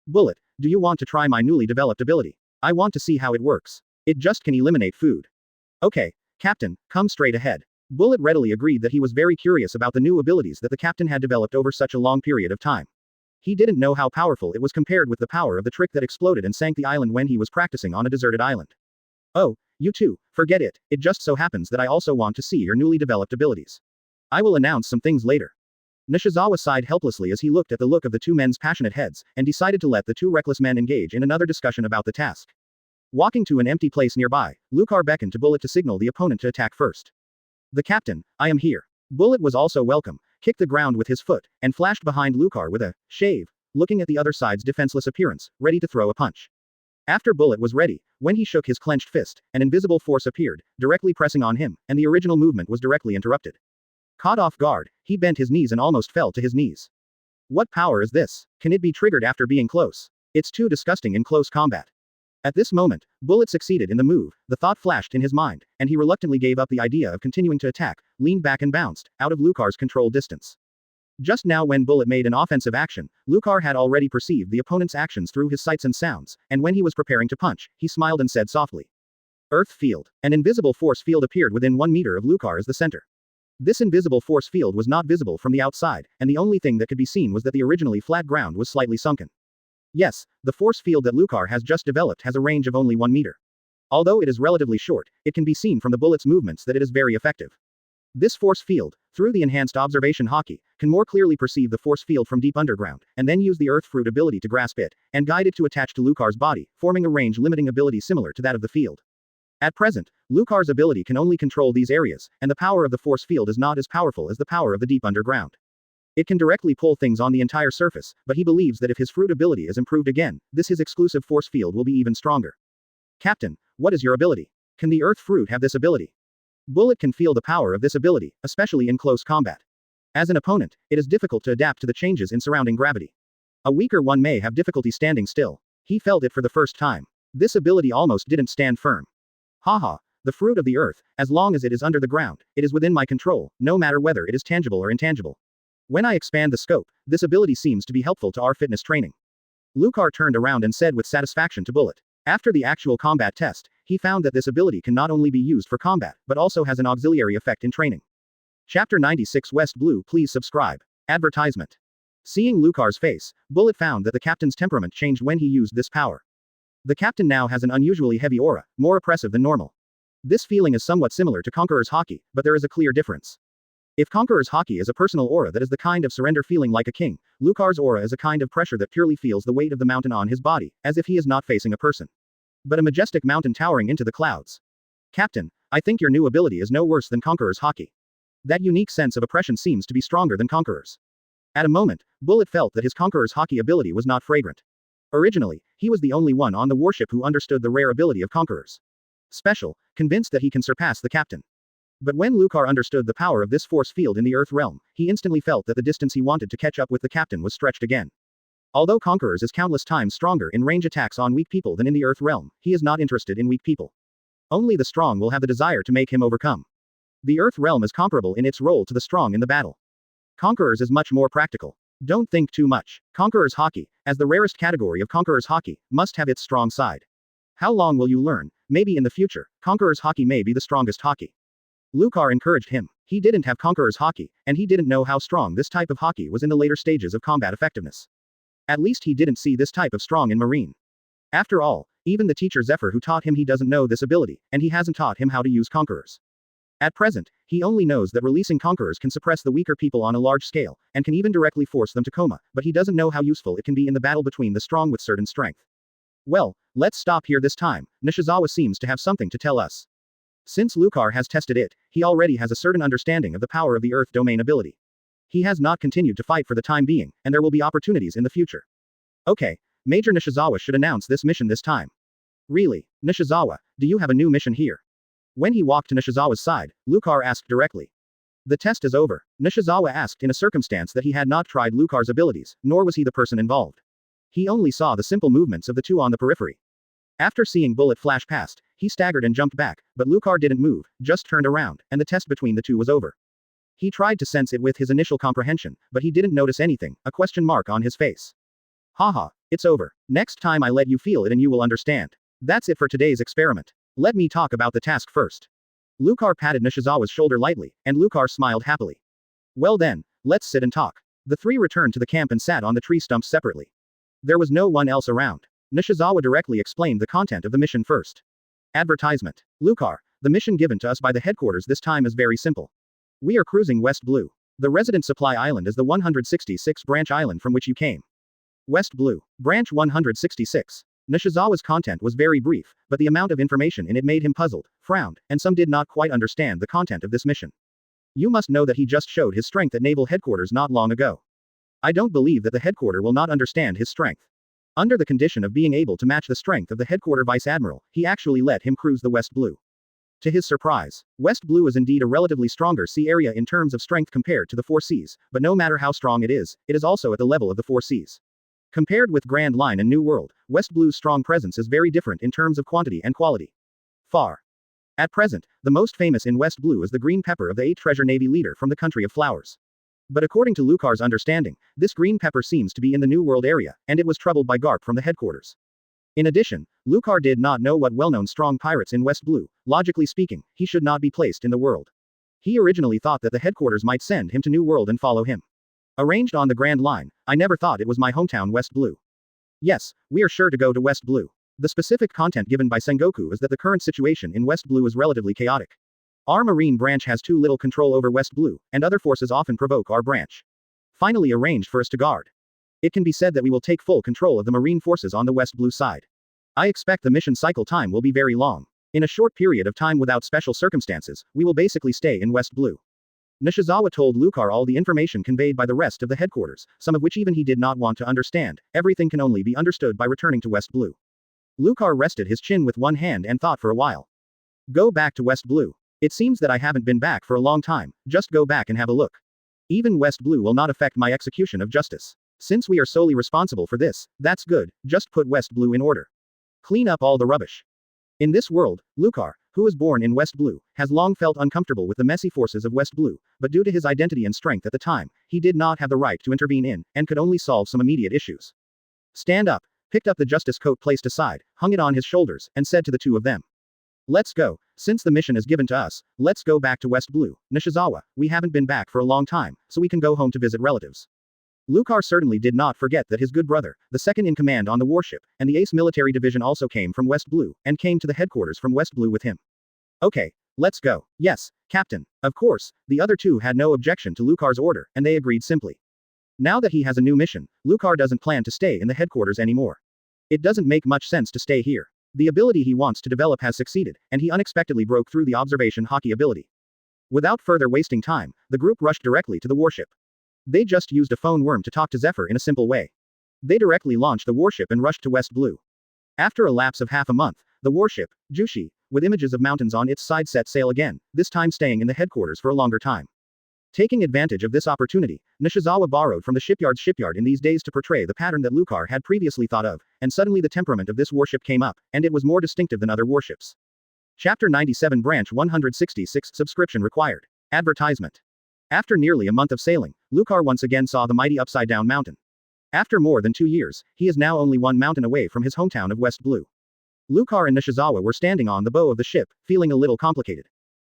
Bullet, do you want to try my newly developed ability? I want to see how it works. It just can eliminate food. Okay, Captain, come straight ahead. Bullet readily agreed that he was very curious about the new abilities that the captain had developed over such a long period of time. He didn't know how powerful it was compared with the power of the trick that exploded and sank the island when he was practicing on a deserted island. Oh, you too, forget it, it just so happens that I also want to see your newly developed abilities. I will announce some things later. Nishizawa sighed helplessly as he looked at the look of the two men's passionate heads, and decided to let the two reckless men engage in another discussion about the task. Walking to an empty place nearby, Lucar beckoned to Bullet to signal the opponent to attack first. The captain, I am here. Bullet was also welcome, kicked the ground with his foot, and flashed behind Lucar with a shave, looking at the other side's defenseless appearance, ready to throw a punch. After Bullet was ready, when he shook his clenched fist, an invisible force appeared, directly pressing on him, and the original movement was directly interrupted. Caught off guard, he bent his knees and almost fell to his knees. What power is this? Can it be triggered after being close? It's too disgusting in close combat. At this moment, Bullet succeeded in the move, the thought flashed in his mind, and he reluctantly gave up the idea of continuing to attack, leaned back and bounced, out of Lucar's control distance. Just now when Bullet made an offensive action, Lucar had already perceived the opponent's actions through his sights and sounds, and when he was preparing to punch, he smiled and said softly. Earth field. An invisible force field appeared within 1 meter of Lucar as the center. This invisible force field was not visible from the outside, and the only thing that could be seen was that the originally flat ground was slightly sunken. Yes, the force field that Lucar has just developed has a range of only 1 meter. Although it is relatively short, it can be seen from the Bullet's movements that it is very effective. This force field, through the enhanced observation hockey, can more clearly perceive the force field from deep underground, and then use the earth fruit ability to grasp it, and guide it to attach to Lucar's body, forming a range-limiting ability similar to that of the field. At present, Lucar's ability can only control these areas, and the power of the force field is not as powerful as the power of the deep underground. It can directly pull things on the entire surface, but he believes that if his fruit ability is improved again, this his exclusive force field will be even stronger. Captain, what is your ability? Can the earth fruit have this ability? Bullet can feel the power of this ability, especially in close combat. As an opponent, it is difficult to adapt to the changes in surrounding gravity. A weaker one may have difficulty standing still. He felt it for the first time. This ability almost didn't stand firm. Haha, the fruit of the earth, as long as it is under the ground, it is within my control, no matter whether it is tangible or intangible. When I expand the scope, this ability seems to be helpful to our fitness training. Lucar turned around and said with satisfaction to Bullet. After the actual combat test, he found that this ability can not only be used for combat, but also has an auxiliary effect in training. Chapter 96 West Blue. Please subscribe. Advertisement. Seeing Lucar's face, Bullet found that the captain's temperament changed when he used this power. The captain now has an unusually heavy aura, more oppressive than normal. This feeling is somewhat similar to Conqueror's Haki, but there is a clear difference. If Conqueror's Haki is a personal aura that is the kind of surrender feeling like a king, Lucar's aura is a kind of pressure that purely feels the weight of the mountain on his body, as if he is not facing a person, but a majestic mountain towering into the clouds. Captain, I think your new ability is no worse than Conqueror's Haki. That unique sense of oppression seems to be stronger than Conqueror's. At a moment, Bullet felt that his Conqueror's Haki ability was not fragrant. Originally, he was the only one on the warship who understood the rare ability of Conqueror's Special, convinced that he can surpass the captain. But when Lucar understood the power of this force field in the Earth realm, he instantly felt that the distance he wanted to catch up with the captain was stretched again. Although Conqueror's is countless times stronger in range attacks on weak people than in the Earth realm, he is not interested in weak people. Only the strong will have the desire to make him overcome. The Earth realm is comparable in its role to the strong in the battle. Conqueror's is much more practical. Don't think too much. Conqueror's Haki, as the rarest category of Conqueror's Haki, must have its strong side. How long will you learn? Maybe in the future, Conqueror's Haki may be the strongest Haki. Lucar encouraged him. He didn't have Conqueror's Haki, and he didn't know how strong this type of Haki was in the later stages of combat effectiveness. At least he didn't see this type of strong in Marine. After all, even the teacher Zephyr who taught him he doesn't know this ability, and he hasn't taught him how to use Conquerors. At present, he only knows that releasing Conquerors can suppress the weaker people on a large scale, and can even directly force them to coma, but he doesn't know how useful it can be in the battle between the strong with certain strength. Well, let's stop here this time. Nishizawa seems to have something to tell us. Since Lucar has tested it, he already has a certain understanding of the power of the Earth domain ability. He has not continued to fight for the time being, and there will be opportunities in the future. Okay, Major Nishizawa should announce this mission this time. Really, Nishizawa, do you have a new mission here? When he walked to Nishizawa's side, Lucar asked directly. The test is over, Nishizawa asked in a circumstance that he had not tried Lucar's abilities, nor was he the person involved. He only saw the simple movements of the two on the periphery. After seeing Bullet flash past, he staggered and jumped back, but Lucar didn't move, just turned around, and the test between the two was over. He tried to sense it with his initial comprehension, but he didn't notice anything, a question mark on his face. Haha, it's over. Next time I let you feel it and you will understand. That's it for today's experiment. Let me talk about the task first. Lucar patted Nishizawa's shoulder lightly, and Lucar smiled happily. Well then, let's sit and talk. The three returned to the camp and sat on the tree stumps separately. There was no one else around. Nishizawa directly explained the content of the mission first. Advertisement. Lucar, the mission given to us by the headquarters this time is very simple. We are cruising West Blue. The resident supply island is the 166th branch island from which you came. West Blue. Branch 166. Nishizawa's content was very brief, but the amount of information in it made him puzzled, frowned, and some did not quite understand the content of this mission. You must know that he just showed his strength at naval headquarters not long ago. I don't believe that the headquarter will not understand his strength. Under the condition of being able to match the strength of the headquarter vice admiral, he actually let him cruise the West Blue. To his surprise, West Blue is indeed a relatively stronger sea area in terms of strength compared to the Four Seas, but no matter how strong it is also at the level of the Four Seas. Compared with Grand Line and New World, West Blue's strong presence is very different in terms of quantity and quality. Far. At present, the most famous in West Blue is the green pepper of the 8th Treasure Navy leader from the country of flowers. But according to Lucar's understanding, this green pepper seems to be in the New World area, and it was troubled by Garp from the headquarters. In addition, Lucar did not know what well-known strong pirates in West Blue. Logically speaking, he should not be placed in the world. He originally thought that the headquarters might send him to New World and follow him. Arranged on the Grand Line, I never thought it was my hometown West Blue. Yes, we are sure to go to West Blue. The specific content given by Sengoku is that the current situation in West Blue is relatively chaotic. Our Marine branch has too little control over West Blue, and other forces often provoke our branch. Finally arranged for us to guard. It can be said that we will take full control of the Marine forces on the West Blue side. I expect the mission cycle time will be very long. In a short period of time without special circumstances, we will basically stay in West Blue. Nishizawa told Lucar all the information conveyed by the rest of the headquarters, some of which even he did not want to understand. Everything can only be understood by returning to West Blue. Lucar rested his chin with one hand and thought for a while. Go back to West Blue. It seems that I haven't been back for a long time, just go back and have a look. Even West Blue will not affect my execution of justice. Since we are solely responsible for this, that's good, just put West Blue in order. Clean up all the rubbish. In this world, Lucar, who was born in West Blue, has long felt uncomfortable with the messy forces of West Blue, but due to his identity and strength at the time, he did not have the right to intervene in, and could only solve some immediate issues. Stand up, picked up the justice coat placed aside, hung it on his shoulders, and said to the two of them. Let's go. Since the mission is given to us, let's go back to West Blue. Nishizawa, we haven't been back for a long time, so we can go home to visit relatives. Lucar certainly did not forget that his good brother, the second in command on the warship, and the Ace Military Division also came from West Blue, and came to the headquarters from West Blue with him. Okay, let's go. Yes, Captain. Of course, the other two had no objection to Lucar's order, and they agreed simply. Now that he has a new mission, Lucar doesn't plan to stay in the headquarters anymore. It doesn't make much sense to stay here. The ability he wants to develop has succeeded, and he unexpectedly broke through the observation hockey ability. Without further wasting time, the group rushed directly to the warship. They just used a phone worm to talk to Zephyr in a simple way. They directly launched the warship and rushed to West Blue. After a lapse of half a month, the warship, Jushi, with images of mountains on its side set sail again, this time staying in the headquarters for a longer time. Taking advantage of this opportunity, Nishizawa borrowed from the shipyard's shipyard in these days to portray the pattern that Lucar had previously thought of, and suddenly the temperament of this warship came up, and it was more distinctive than other warships. Chapter 97 Branch 166 Subscription required. Advertisement. After nearly a month of sailing, Lucar once again saw the mighty upside-down mountain. After more than 2 years, he is now only one mountain away from his hometown of West Blue. Lucar and Nishizawa were standing on the bow of the ship, feeling a little complicated.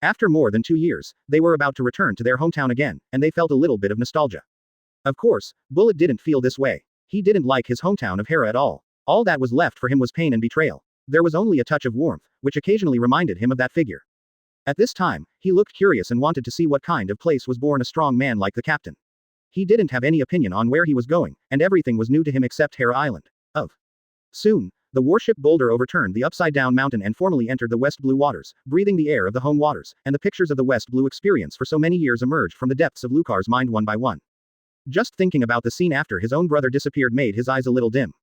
After more than 2 years, they were about to return to their hometown again, and they felt a little bit of nostalgia. Of course, Bullet didn't feel this way. He didn't like his hometown of Hera at all. All that was left for him was pain and betrayal. There was only a touch of warmth, which occasionally reminded him of that figure. At this time, he looked curious and wanted to see what kind of place was born a strong man like the captain. He didn't have any opinion on where he was going, and everything was new to him except Hera Island. Soon, the warship Boulder overturned the upside-down mountain and formally entered the West Blue waters, breathing the air of the home waters, and the pictures of the West Blue experience for so many years emerged from the depths of Lucar's mind one by one. Just thinking about the scene after his own brother disappeared made his eyes a little dim.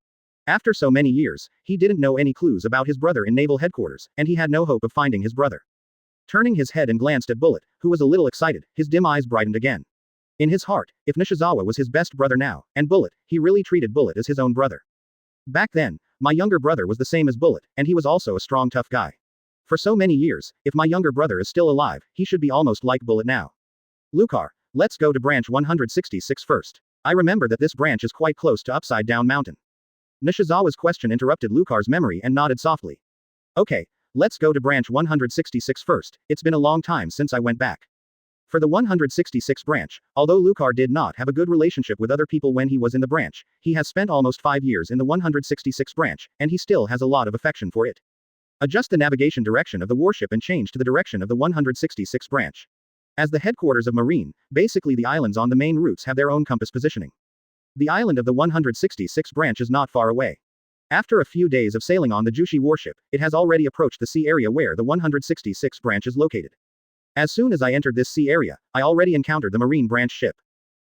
After so many years, he didn't know any clues about his brother in naval headquarters, and he had no hope of finding his brother. Turning his head and glanced at Bullet, who was a little excited, his dim eyes brightened again. In his heart, if Nishizawa was his best brother now, and Bullet, he really treated Bullet as his own brother. Back then, my younger brother was the same as Bullet, and he was also a strong tough guy. For so many years, if my younger brother is still alive, he should be almost like Bullet now. Lucar, let's go to branch 166 first. I remember that this branch is quite close to Upside Down Mountain. Nishizawa's question interrupted Lucar's memory and nodded softly. Okay, let's go to branch 166 first, it's been a long time since I went back. For the 166 branch, although Lucar did not have a good relationship with other people when he was in the branch, he has spent almost 5 years in the 166 branch, and he still has a lot of affection for it. Adjust the navigation direction of the warship and change to the direction of the 166 branch. As the headquarters of Marine, basically the islands on the main routes have their own compass positioning. The island of the 166 branch is not far away. After a few days of sailing on the Jushi warship, it has already approached the sea area where the 166 branch is located. As soon as I entered this sea area, I already encountered the Marine branch ship.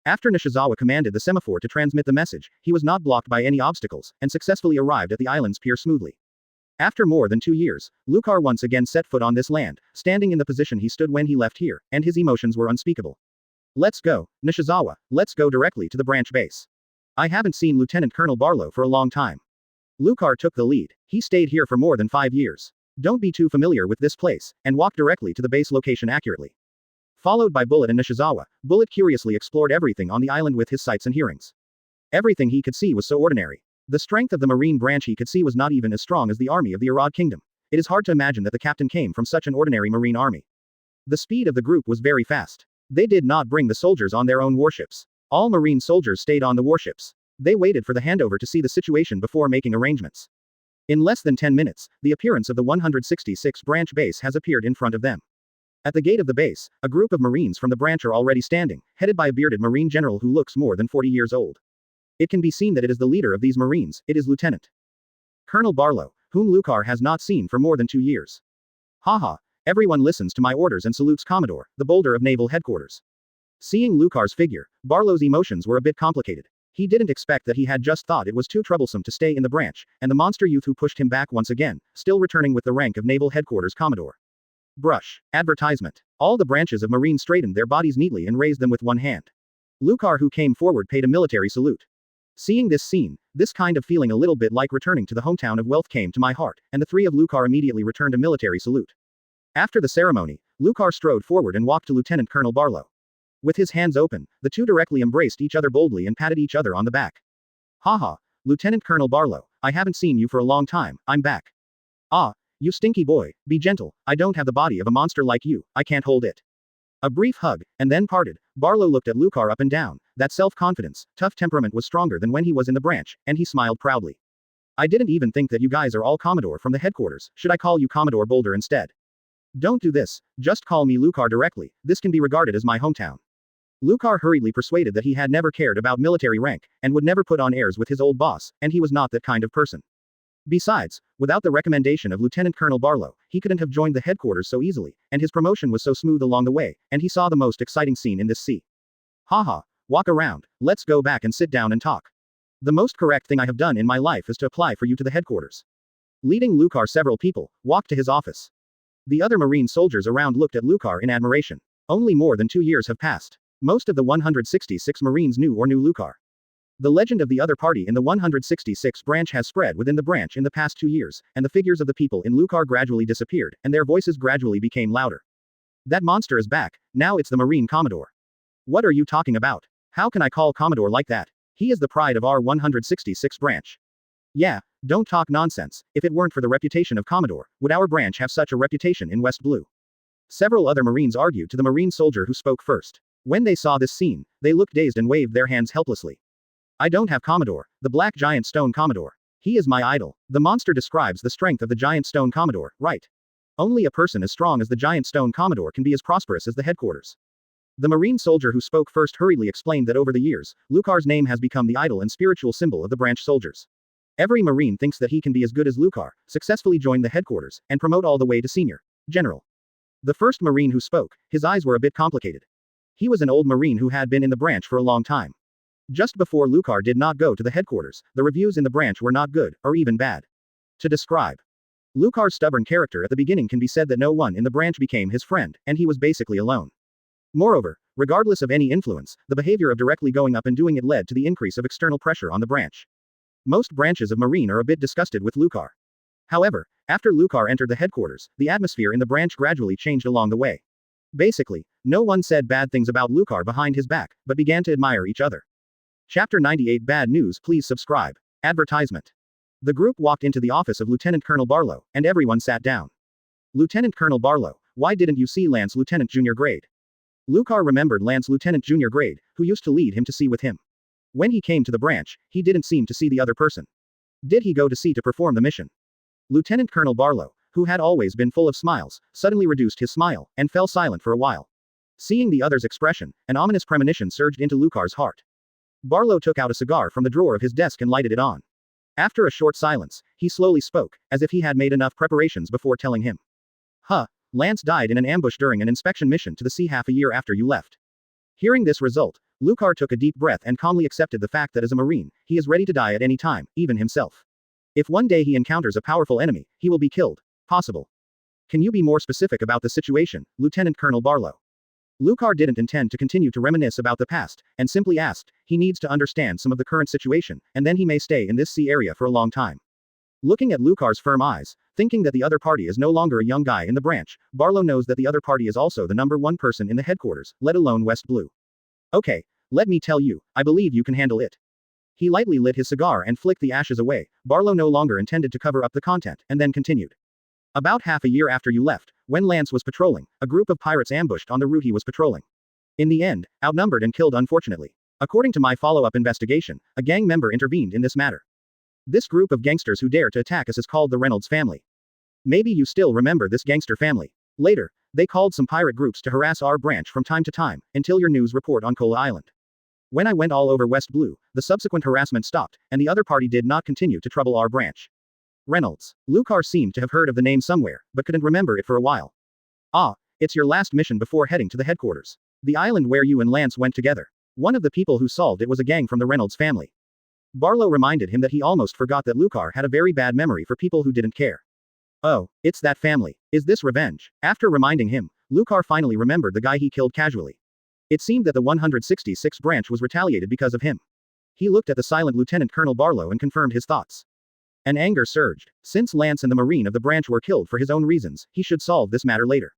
After Nishizawa commanded the semaphore to transmit the message, he was not blocked by any obstacles, and successfully arrived at the island's pier smoothly. After more than 2 years, Lucar once again set foot on this land, standing in the position he stood when he left here, and his emotions were unspeakable. Let's go, Nishizawa, let's go directly to the branch base. I haven't seen Lieutenant Colonel Barlow for a long time. Lucar took the lead. He stayed here for more than 5 years. Don't be too familiar with this place, and walk directly to the base location accurately. Followed by Bullet and Nishizawa, Bullet curiously explored everything on the island with his sights and hearings. Everything he could see was so ordinary. The strength of the Marine branch he could see was not even as strong as the army of the Arad Kingdom. It is hard to imagine that the captain came from such an ordinary Marine army. The speed of the group was very fast. They did not bring the soldiers on their own warships. All Marine soldiers stayed on the warships. They waited for the handover to see the situation before making arrangements. In less than 10 minutes, the appearance of the 166 branch base has appeared in front of them. At the gate of the base, a group of Marines from the branch are already standing, headed by a bearded Marine general who looks more than 40 years old. It can be seen that it is the leader of these Marines, it is Lieutenant Colonel Barlow, whom Lucar has not seen for more than 2 years. Haha, everyone listens to my orders and salutes Commodore, the Boulder of Naval Headquarters. Seeing Lucar's figure, Barlow's emotions were a bit complicated. He didn't expect that he had just thought it was too troublesome to stay in the branch, and the monster youth who pushed him back once again, still returning with the rank of Naval Headquarters Commodore. Brush. Advertisement. All the branches of Marines straightened their bodies neatly and raised them with one hand. Lucar, who came forward, paid a military salute. Seeing this scene, this kind of feeling a little bit like returning to the hometown of wealth came to my heart, and the three of Lucar immediately returned a military salute. After the ceremony, Lucar strode forward and walked to Lieutenant Colonel Barlow. With his hands open, the two directly embraced each other boldly and patted each other on the back. Haha, Lieutenant Colonel Barlow, I haven't seen you for a long time, I'm back. Ah, you stinky boy, be gentle, I don't have the body of a monster like you, I can't hold it. A brief hug, and then parted. Barlow looked at Lucar up and down. That self-confidence, tough temperament was stronger than when he was in the branch, and he smiled proudly. I didn't even think that you guys are all Commodore from the headquarters, should I call you Commodore Boulder instead? Don't do this, just call me Lucar directly, this can be regarded as my hometown. Lucar hurriedly persuaded that he had never cared about military rank, and would never put on airs with his old boss, and he was not that kind of person. Besides, without the recommendation of Lieutenant Colonel Barlow, he couldn't have joined the headquarters so easily, and his promotion was so smooth along the way, and he saw the most exciting scene in this sea. Haha, walk around, let's go back and sit down and talk. The most correct thing I have done in my life is to apply for you to the headquarters. Leading Lucar, several people walked to his office. The other Marine soldiers around looked at Lucar in admiration. Only more than 2 years have passed. Most of the 166 Marines knew Lucar. The legend of the other party in the 166 branch has spread within the branch in the past 2 years, and the figures of the people in Lucar gradually disappeared, and their voices gradually became louder. That monster is back, now it's the Marine Commodore. What are you talking about? How can I call Commodore like that? He is the pride of our 166 branch. Yeah, don't talk nonsense, if it weren't for the reputation of Commodore, would our branch have such a reputation in West Blue? Several other Marines argued to the Marine soldier who spoke first. When they saw this scene, they looked dazed and waved their hands helplessly. I don't have Commodore, the black giant stone Commodore. He is my idol. The monster describes the strength of the giant stone Commodore, right? Only a person as strong as the giant stone Commodore can be as prosperous as the headquarters. The Marine soldier who spoke first hurriedly explained that over the years, Lucar's name has become the idol and spiritual symbol of the branch soldiers. Every Marine thinks that he can be as good as Lucar, successfully join the headquarters, and promote all the way to senior general. The first Marine who spoke, his eyes were a bit complicated. He was an old Marine who had been in the branch for a long time. Just before Lucar did not go to the headquarters, the reviews in the branch were not good, or even bad. To describe Lucar's stubborn character at the beginning can be said that no one in the branch became his friend, and he was basically alone. Moreover, regardless of any influence, the behavior of directly going up and doing it led to the increase of external pressure on the branch. Most branches of Marine are a bit disgusted with Lucar. However, after Lucar entered the headquarters, the atmosphere in the branch gradually changed along the way. Basically, no one said bad things about Lucar behind his back, but began to admire each other. Chapter 98 Bad News, please subscribe. Advertisement. The group walked into the office of Lieutenant Colonel Barlow, and everyone sat down. Lieutenant Colonel Barlow, why didn't you see Lance Lieutenant Junior Grade? Lucar remembered Lance Lieutenant Junior Grade, who used to lead him to sea with him. When he came to the branch, he didn't seem to see the other person. Did he go to sea to perform the mission? Lieutenant Colonel Barlow, who had always been full of smiles, suddenly reduced his smile, and fell silent for a while. Seeing the other's expression, an ominous premonition surged into Lucar's heart. Barlow took out a cigar from the drawer of his desk and lighted it on. After a short silence, he slowly spoke, as if he had made enough preparations before telling him. Lance died in an ambush during an inspection mission to the sea half a year after you left. Hearing this result, Lucar took a deep breath and calmly accepted the fact that as a Marine, he is ready to die at any time, even himself. If one day he encounters a powerful enemy, he will be killed. Possible. Can you be more specific about the situation, Lieutenant Colonel Barlow? Lucar didn't intend to continue to reminisce about the past, and simply asked, he needs to understand some of the current situation, and then he may stay in this sea area for a long time. Looking at Lucar's firm eyes, thinking that the other party is no longer a young guy in the branch, Barlow knows that the other party is also the #1 person in the headquarters, let alone West Blue. Okay, let me tell you, I believe you can handle it. He lightly lit his cigar and flicked the ashes away. Barlow no longer intended to cover up the content, and then continued. About half a year after you left, when Lance was patrolling, a group of pirates ambushed on the route he was patrolling. In the end, outnumbered and killed unfortunately. According to my follow-up investigation, a gang member intervened in this matter. This group of gangsters who dare to attack us is called the Reynolds family. Maybe you still remember this gangster family. Later, they called some pirate groups to harass our branch from time to time, until your news report on Kola Island. When I went all over West Blue, the subsequent harassment stopped, and the other party did not continue to trouble our branch. Reynolds. Lucar seemed to have heard of the name somewhere, but couldn't remember it for a while. Ah, it's your last mission before heading to the headquarters. The island where you and Lance went together. One of the people who solved it was a gang from the Reynolds family. Barlow reminded him that he almost forgot that Lucar had a very bad memory for people who didn't care. Oh, it's that family. Is this revenge? After reminding him, Lucar finally remembered the guy he killed casually. It seemed that the 166th branch was retaliated because of him. He looked at the silent Lieutenant Colonel Barlow and confirmed his thoughts. An anger surged. Since Lance and the Marine of the branch were killed for his own reasons, he should solve this matter later.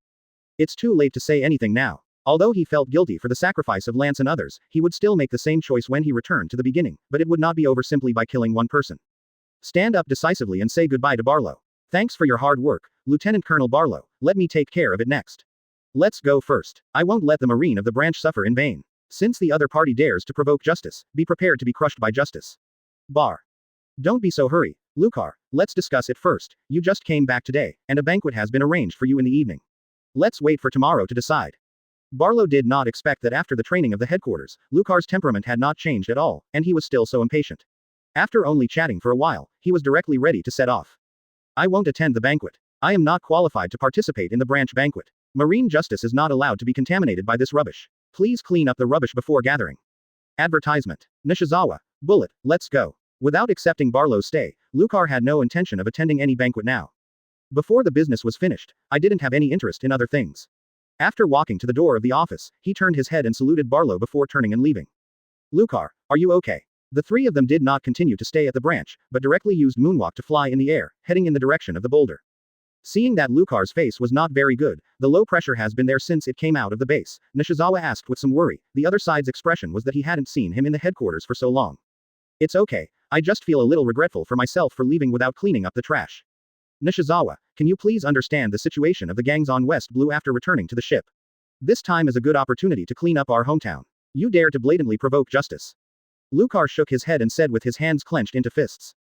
It's too late to say anything now. Although he felt guilty for the sacrifice of Lance and others, he would still make the same choice when he returned to the beginning, but it would not be over simply by killing one person. Stand up decisively and say goodbye to Barlow. Thanks for your hard work, Lieutenant Colonel Barlow. Let me take care of it next. Let's go first. I won't let the Marine of the branch suffer in vain. Since the other party dares to provoke justice, be prepared to be crushed by justice. Bar. Don't be so hurry, Lucar. Let's discuss it first. You just came back today, and a banquet has been arranged for you in the evening. Let's wait for tomorrow to decide. Barlow did not expect that after the training of the headquarters, Lucar's temperament had not changed at all, and he was still so impatient. After only chatting for a while, he was directly ready to set off. I won't attend the banquet. I am not qualified to participate in the branch banquet. Marine justice is not allowed to be contaminated by this rubbish. Please clean up the rubbish before gathering. Advertisement. Nishizawa. Bullet, let's go. Without accepting Barlow's stay, Lucar had no intention of attending any banquet now. Before the business was finished, I didn't have any interest in other things. After walking to the door of the office, he turned his head and saluted Barlow before turning and leaving. Lucar, are you okay? The three of them did not continue to stay at the branch, but directly used moonwalk to fly in the air, heading in the direction of the boulder. Seeing that Lucar's face was not very good, the low pressure has been there since it came out of the base, Nishizawa asked with some worry. The other side's expression was that he hadn't seen him in the headquarters for so long. It's okay, I just feel a little regretful for myself for leaving without cleaning up the trash. Nishizawa, can you please understand the situation of the gangs on West Blue after returning to the ship? This time is a good opportunity to clean up our hometown. You dare to blatantly provoke justice. Lucar shook his head and said with his hands clenched into fists.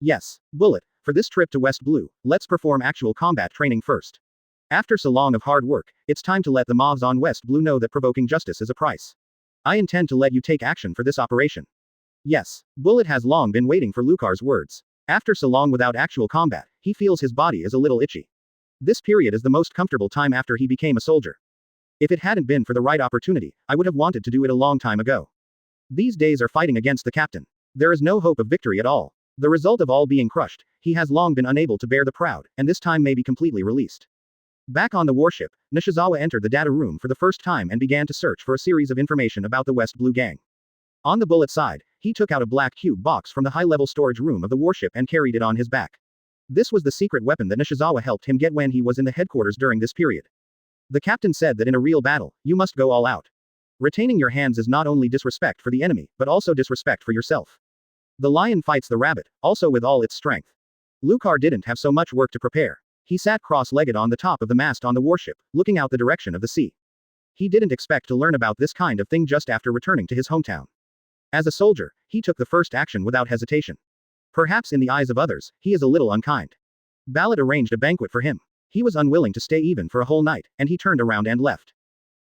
Yes, Bullet, for this trip to West Blue, let's perform actual combat training first. After so long of hard work, it's time to let the mobs on West Blue know that provoking justice is a price. I intend to let you take action for this operation. Yes, Bullet has long been waiting for Lucar's words. After so long without actual combat, he feels his body is a little itchy. This period is the most comfortable time after he became a soldier. If it hadn't been for the right opportunity, I would have wanted to do it a long time ago. These days are fighting against the captain. There is no hope of victory at all. The result of all being crushed, he has long been unable to bear the proud, and this time may be completely released. Back on the warship, Nishizawa entered the data room for the first time and began to search for a series of information about the West Blue gang. On the Bullet side, he took out a black cube box from the high-level storage room of the warship and carried it on his back. This was the secret weapon that Nishizawa helped him get when he was in the headquarters during this period. The captain said that in a real battle, you must go all out. Retaining your hands is not only disrespect for the enemy, but also disrespect for yourself. The lion fights the rabbit, also with all its strength. Lucar didn't have so much work to prepare. He sat cross-legged on the top of the mast on the warship, looking out the direction of the sea. He didn't expect to learn about this kind of thing just after returning to his hometown. As a soldier, he took the first action without hesitation. Perhaps in the eyes of others, he is a little unkind. Ballot arranged a banquet for him. He was unwilling to stay even for a whole night, and he turned around and left.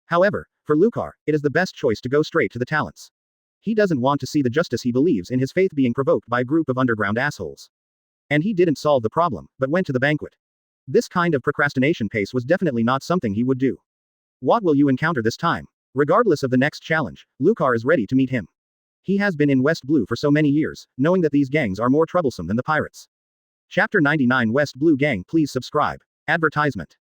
However, for Lucar, it is the best choice to go straight to the talents. He doesn't want to see the justice he believes in his faith being provoked by a group of underground assholes. And he didn't solve the problem, but went to the banquet. This kind of procrastination pace was definitely not something he would do. What will you encounter this time? Regardless of the next challenge, Lucar is ready to meet him. He has been in West Blue for so many years, knowing that these gangs are more troublesome than the pirates. Chapter 99 West Blue Gang, please subscribe. Advertisement.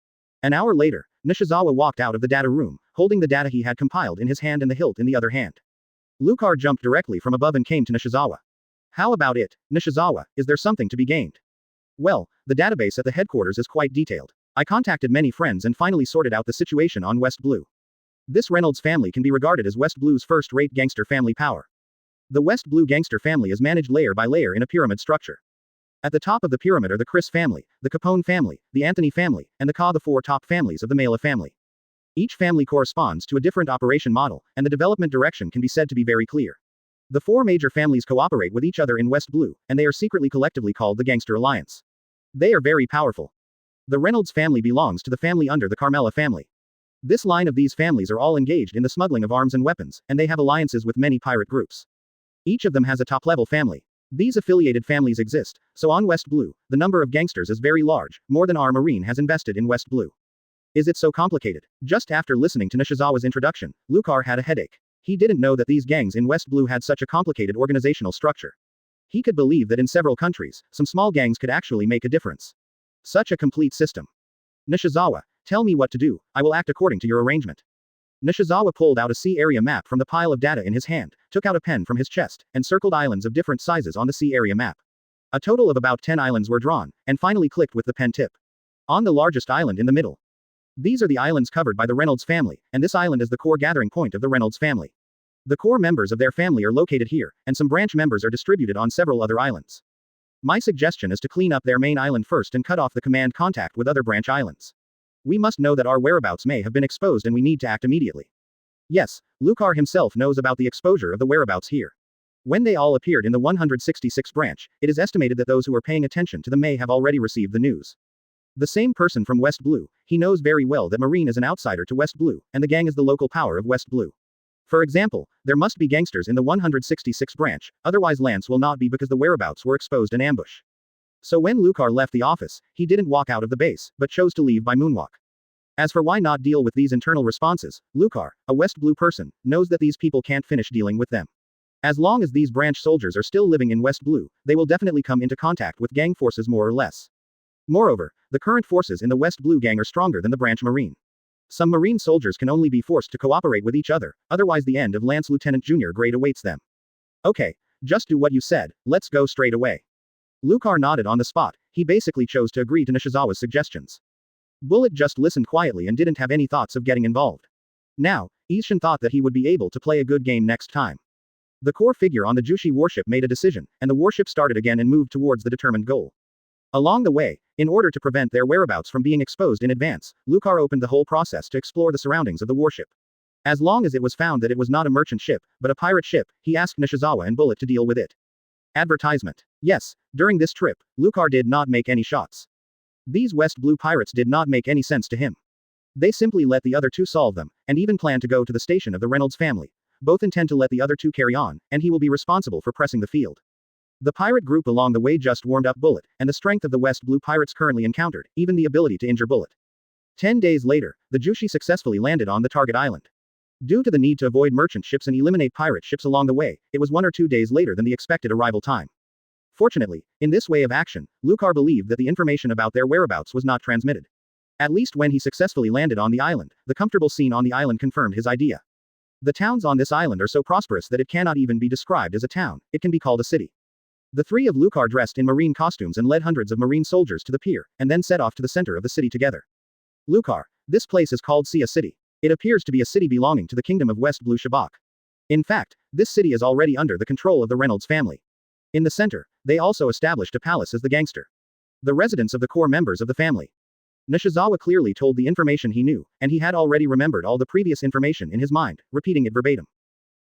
An hour later, Nishizawa walked out of the data room, holding the data he had compiled in his hand and the hilt in the other hand. Lucar jumped directly from above and came to Nishizawa. How about it, Nishizawa, is there something to be gained? Well, the database at the headquarters is quite detailed. I contacted many friends and finally sorted out the situation on West Blue. This Reynolds family can be regarded as West Blue's first-rate gangster family power. The West Blue gangster family is managed layer by layer in a pyramid structure. At the top of the pyramid are the Chris family, the Capone family, the Anthony family, and the four top families of the Mela family. Each family corresponds to a different operation model, and the development direction can be said to be very clear. The four major families cooperate with each other in West Blue, and they are secretly collectively called the Gangster Alliance. They are very powerful. The Reynolds family belongs to the family under the Carmela family. This line of these families are all engaged in the smuggling of arms and weapons, and they have alliances with many pirate groups. Each of them has a top-level family. These affiliated families exist, so on West Blue, the number of gangsters is very large, more than our Marine has invested in West Blue. Is it so complicated? Just after listening to Nishizawa's introduction, Lucar had a headache. He didn't know that these gangs in West Blue had such a complicated organizational structure. He could believe that in several countries, some small gangs could actually make a difference. Such a complete system. Nishizawa, tell me what to do, I will act according to your arrangement. Nishizawa pulled out a sea area map from the pile of data in his hand, took out a pen from his chest, and circled islands of different sizes on the sea area map. A total of about 10 islands were drawn, and finally clicked with the pen tip on the largest island in the middle. These are the islands covered by the Reynolds family, and this island is the core gathering point of the Reynolds family. The core members of their family are located here, and some branch members are distributed on several other islands. My suggestion is to clean up their main island first and cut off the command contact with other branch islands. We must know that our whereabouts may have been exposed and we need to act immediately. Yes, Lucar himself knows about the exposure of the whereabouts here. When they all appeared in the 166th branch, it is estimated that those who are paying attention to them may have already received the news. The same person from West Blue, he knows very well that Marine is an outsider to West Blue, and the gang is the local power of West Blue. For example, there must be gangsters in the 166th branch, otherwise Lance will not be because the whereabouts were exposed in ambush. So when Lucar left the office, he didn't walk out of the base, but chose to leave by moonwalk. As for why not deal with these internal responses, Lucar, a West Blue person, knows that these people can't finish dealing with them. As long as these branch soldiers are still living in West Blue, they will definitely come into contact with gang forces more or less. Moreover, the current forces in the West Blue gang are stronger than the branch Marine. Some Marine soldiers can only be forced to cooperate with each other, otherwise the end of Lance Lieutenant Junior grade awaits them. Okay, just do what you said, let's go straight away. Lucar nodded on the spot, he basically chose to agree to Nishizawa's suggestions. Bullet just listened quietly and didn't have any thoughts of getting involved. Now, Ishin thought that he would be able to play a good game next time. The core figure on the Jushi warship made a decision, and the warship started again and moved towards the determined goal. Along the way, in order to prevent their whereabouts from being exposed in advance, Lucar opened the whole process to explore the surroundings of the warship. As long as it was found that it was not a merchant ship, but a pirate ship, he asked Nishizawa and Bullet to deal with it. Advertisement. Yes, during this trip, Lucar did not make any shots. These West Blue pirates did not make any sense to him. They simply let the other two solve them, and even plan to go to the station of the Reynolds family. Both intend to let the other two carry on, and he will be responsible for pressing the field. The pirate group along the way just warmed up Bullet, and the strength of the West Blue pirates currently encountered, even the ability to injure Bullet. 10 days later, the Jushi successfully landed on the target island. Due to the need to avoid merchant ships and eliminate pirate ships along the way, it was 1 or 2 days later than the expected arrival time. Fortunately, in this way of action, Lucar believed that the information about their whereabouts was not transmitted. At least when he successfully landed on the island, the comfortable scene on the island confirmed his idea. The towns on this island are so prosperous that it cannot even be described as a town, it can be called a city. The three of Lucar dressed in marine costumes and led hundreds of marine soldiers to the pier, and then set off to the center of the city together. Lucar, this place is called Sia City. It appears to be a city belonging to the kingdom of West Blue Shabak. In fact, this city is already under the control of the Reynolds family. In the center, they also established a palace as the gangster. The residence of the core members of the family. Nishizawa clearly told the information he knew, and he had already remembered all the previous information in his mind, repeating it verbatim.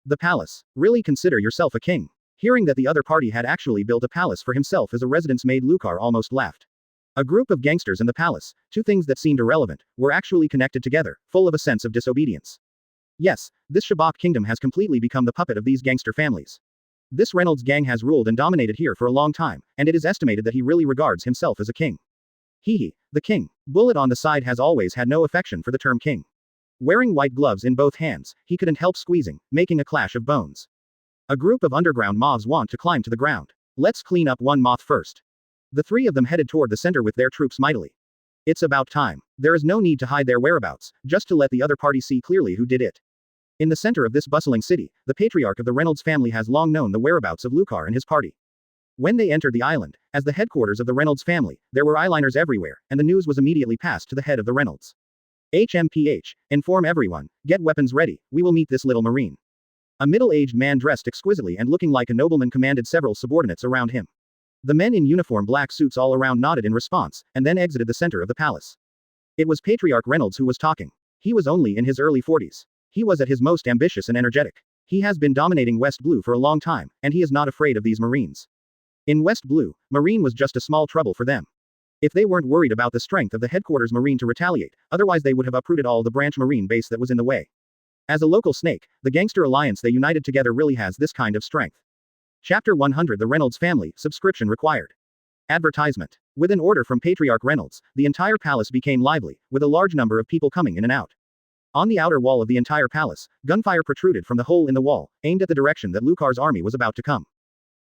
The palace. Really consider yourself a king. Hearing that the other party had actually built a palace for himself as a residence made Lucar almost laughed. A group of gangsters in the palace, two things that seemed irrelevant, were actually connected together, full of a sense of disobedience. Yes, this Shabak kingdom has completely become the puppet of these gangster families. This Reynolds gang has ruled and dominated here for a long time, and it is estimated that he really regards himself as a king. The king. Bullet on the side has always had no affection for the term king. Wearing white gloves in both hands, he couldn't help squeezing, making a clash of bones. A group of underground moths want to climb to the ground. Let's clean up one moth first. The three of them headed toward the center with their troops mightily. It's about time. There is no need to hide their whereabouts, just to let the other party see clearly who did it. In the center of this bustling city, the patriarch of the Reynolds family has long known the whereabouts of Lucar and his party. When they entered the island, as the headquarters of the Reynolds family, there were eyeliners everywhere, and the news was immediately passed to the head of the Reynolds. HMPH, inform everyone, get weapons ready, we will meet this little marine. A middle-aged man dressed exquisitely and looking like a nobleman commanded several subordinates around him. The men in uniform black suits all around nodded in response, and then exited the center of the palace. It was Patriarch Reynolds who was talking. He was only in his early 40s. He was at his most ambitious and energetic. He has been dominating West Blue for a long time, and he is not afraid of these Marines. In West Blue, Marine was just a small trouble for them. If they weren't worried about the strength of the headquarters Marine to retaliate, otherwise they would have uprooted all the branch Marine base that was in the way. As a local snake, the gangster alliance they united together really has this kind of strength. Chapter 100 The Reynolds Family, subscription required. Advertisement. With an order from Patriarch Reynolds, the entire palace became lively, with a large number of people coming in and out. On the outer wall of the entire palace, gunfire protruded from the hole in the wall, aimed at the direction that Lucar's army was about to come.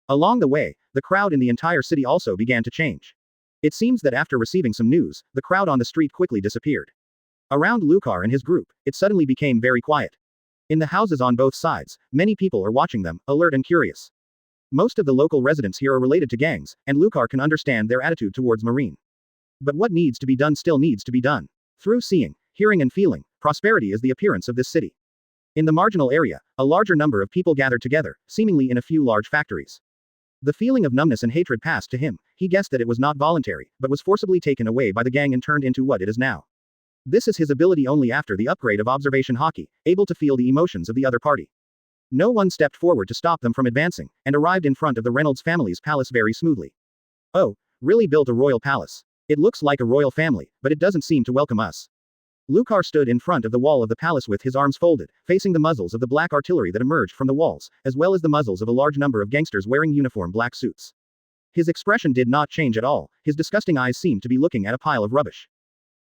Along the way, the crowd in the entire city also began to change. It seems that after receiving some news, the crowd on the street quickly disappeared. Around Lucar and his group, it suddenly became very quiet. In the houses on both sides, many people are watching them, alert and curious. Most of the local residents here are related to gangs, and Lucar can understand their attitude towards Marine. But what needs to be done still needs to be done. Through seeing, hearing and feeling, prosperity is the appearance of this city. In the marginal area, a larger number of people gathered together, seemingly in a few large factories. The feeling of numbness and hatred passed to him. He guessed that it was not voluntary, but was forcibly taken away by the gang and turned into what it is now. This is his ability only after the upgrade of observation hockey, able to feel the emotions of the other party. No one stepped forward to stop them from advancing, and arrived in front of the Reynolds family's palace very smoothly. Oh, really built a royal palace. It looks like a royal family, but it doesn't seem to welcome us. Lucar stood in front of the wall of the palace with his arms folded, facing the muzzles of the black artillery that emerged from the walls, as well as the muzzles of a large number of gangsters wearing uniform black suits. His expression did not change at all, his disgusting eyes seemed to be looking at a pile of rubbish.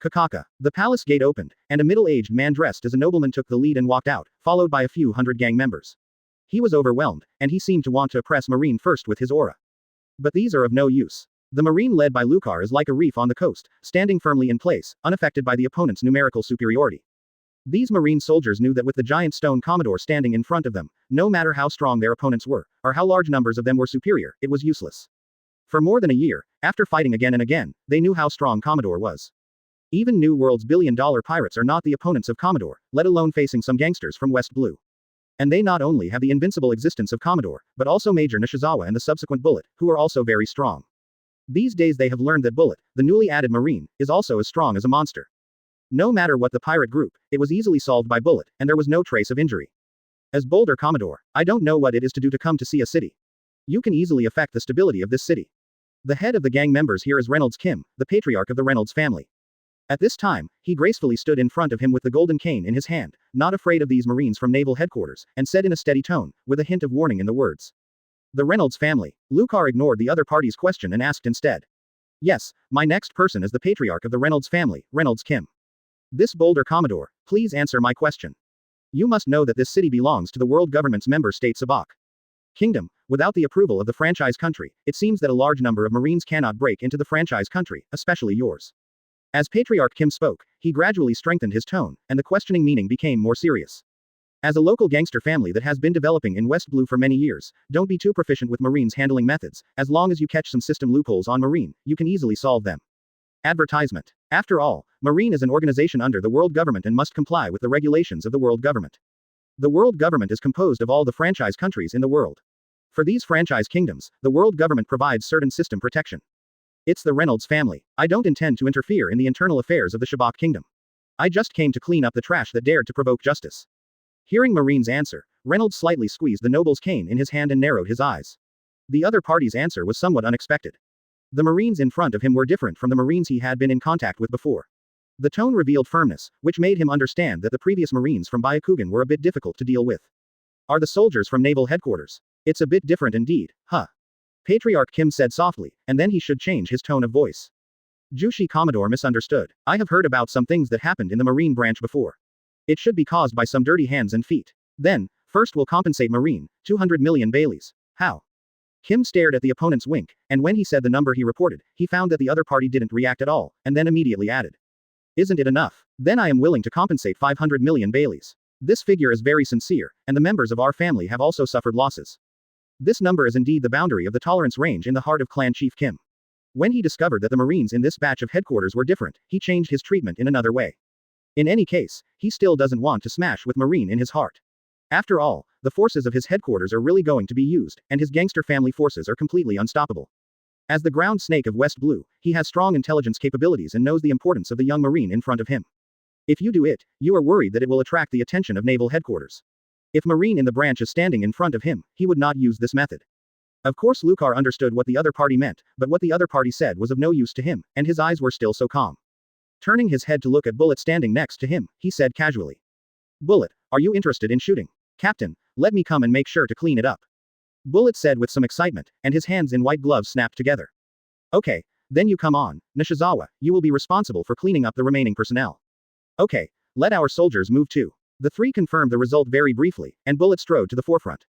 Kakaka. The palace gate opened, and a middle-aged man dressed as a nobleman took the lead and walked out, followed by a few hundred gang members. He was overwhelmed, and he seemed to want to oppress Marine first with his aura. But these are of no use. The Marine led by Lucar is like a reef on the coast, standing firmly in place, unaffected by the opponent's numerical superiority. These Marine soldiers knew that with the giant stone Commodore standing in front of them, no matter how strong their opponents were, or how large numbers of them were superior, it was useless. For more than a year, after fighting again and again, they knew how strong Commodore was. Even New World's billion-dollar pirates are not the opponents of Commodore, let alone facing some gangsters from West Blue. And they not only have the invincible existence of Commodore, but also Major Nishizawa and the subsequent Bullet, who are also very strong. These days they have learned that Bullet, the newly added Marine, is also as strong as a monster. No matter what the pirate group, it was easily solved by Bullet, and there was no trace of injury. As Boulder Commodore, I don't know what it is to do to come to see a city. You can easily affect the stability of this city. The head of the gang members here is Reynolds Kim, the patriarch of the Reynolds family. At this time, he gracefully stood in front of him with the golden cane in his hand, not afraid of these Marines from naval headquarters, and said in a steady tone, with a hint of warning in the words. The Reynolds family. Lucar ignored the other party's question and asked instead. Yes, my next person is the patriarch of the Reynolds family, Reynolds Kim. This Boulder Commodore, please answer my question. You must know that this city belongs to the world government's member state Sabak Kingdom. Without the approval of the franchise country, it seems that a large number of Marines cannot break into the franchise country, especially yours. As Patriarch Kim spoke, he gradually strengthened his tone, and the questioning meaning became more serious. As a local gangster family that has been developing in West Blue for many years, don't be too proficient with Marines handling methods. As long as you catch some system loopholes on Marine, you can easily solve them. Advertisement. After all, Marine is an organization under the world government and must comply with the regulations of the world government. The world government is composed of all the franchise countries in the world. For these franchise kingdoms, the world government provides certain system protection. It's the Reynolds family. I don't intend to interfere in the internal affairs of the Shabak Kingdom. I just came to clean up the trash that dared to provoke justice. Hearing Marine's answer, Reynolds slightly squeezed the noble's cane in his hand and narrowed his eyes. The other party's answer was somewhat unexpected. The Marines in front of him were different from the Marines he had been in contact with before. The tone revealed firmness, which made him understand that the previous Marines from Byakugan were a bit difficult to deal with. Are the soldiers from naval headquarters? It's a bit different indeed, huh? Patriarch Kim said softly, and then he should change his tone of voice. Jushi Commodore misunderstood. I have heard about some things that happened in the Marine branch before. It should be caused by some dirty hands and feet. Then, first we'll compensate Marine, 200 million Baileys. How? Kim stared at the opponent's wink, and when he said the number he reported, he found that the other party didn't react at all, and then immediately added. Isn't it enough? Then I am willing to compensate 500 million Baileys. This figure is very sincere, and the members of our family have also suffered losses. This number is indeed the boundary of the tolerance range in the heart of Clan Chief Kim. When he discovered that the Marines in this batch of headquarters were different, he changed his treatment in another way. In any case, he still doesn't want to smash with Marine in his heart. After all, the forces of his headquarters are really going to be used, and his gangster family forces are completely unstoppable. As the ground snake of West Blue, he has strong intelligence capabilities and knows the importance of the young Marine in front of him. If you do it, you are worried that it will attract the attention of naval headquarters. If Marine in the branch is standing in front of him, he would not use this method. Of course Lucar understood what the other party meant, but what the other party said was of no use to him, and his eyes were still so calm. Turning his head to look at Bullet standing next to him, he said casually. Bullet, are you interested in shooting? Captain, let me come and make sure to clean it up. Bullet said with some excitement, and his hands in white gloves snapped together. Okay, then you come on, Nishizawa, you will be responsible for cleaning up the remaining personnel. Okay, let our soldiers move too. The three confirmed the result very briefly, and Bullet strode to the forefront.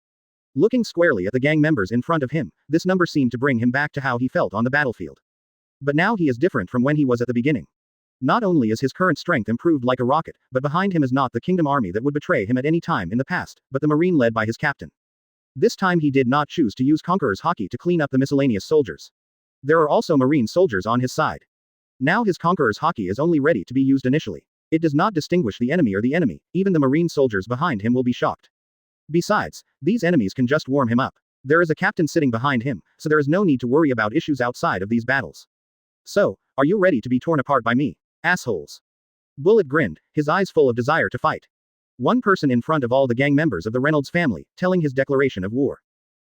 Looking squarely at the gang members in front of him, this number seemed to bring him back to how he felt on the battlefield. But now he is different from when he was at the beginning. Not only is his current strength improved like a rocket, but behind him is not the kingdom army that would betray him at any time in the past, but the marine led by his captain. This time he did not choose to use Conqueror's Hockey to clean up the miscellaneous soldiers. There are also marine soldiers on his side. Now his Conqueror's Hockey is only ready to be used initially. It does not distinguish the enemy or the enemy, even the marine soldiers behind him will be shocked. Besides, these enemies can just warm him up. There is a captain sitting behind him, so there is no need to worry about issues outside of these battles. So, are you ready to be torn apart by me, assholes? Bullet grinned, his eyes full of desire to fight. One person in front of all the gang members of the Reynolds family, telling his declaration of war.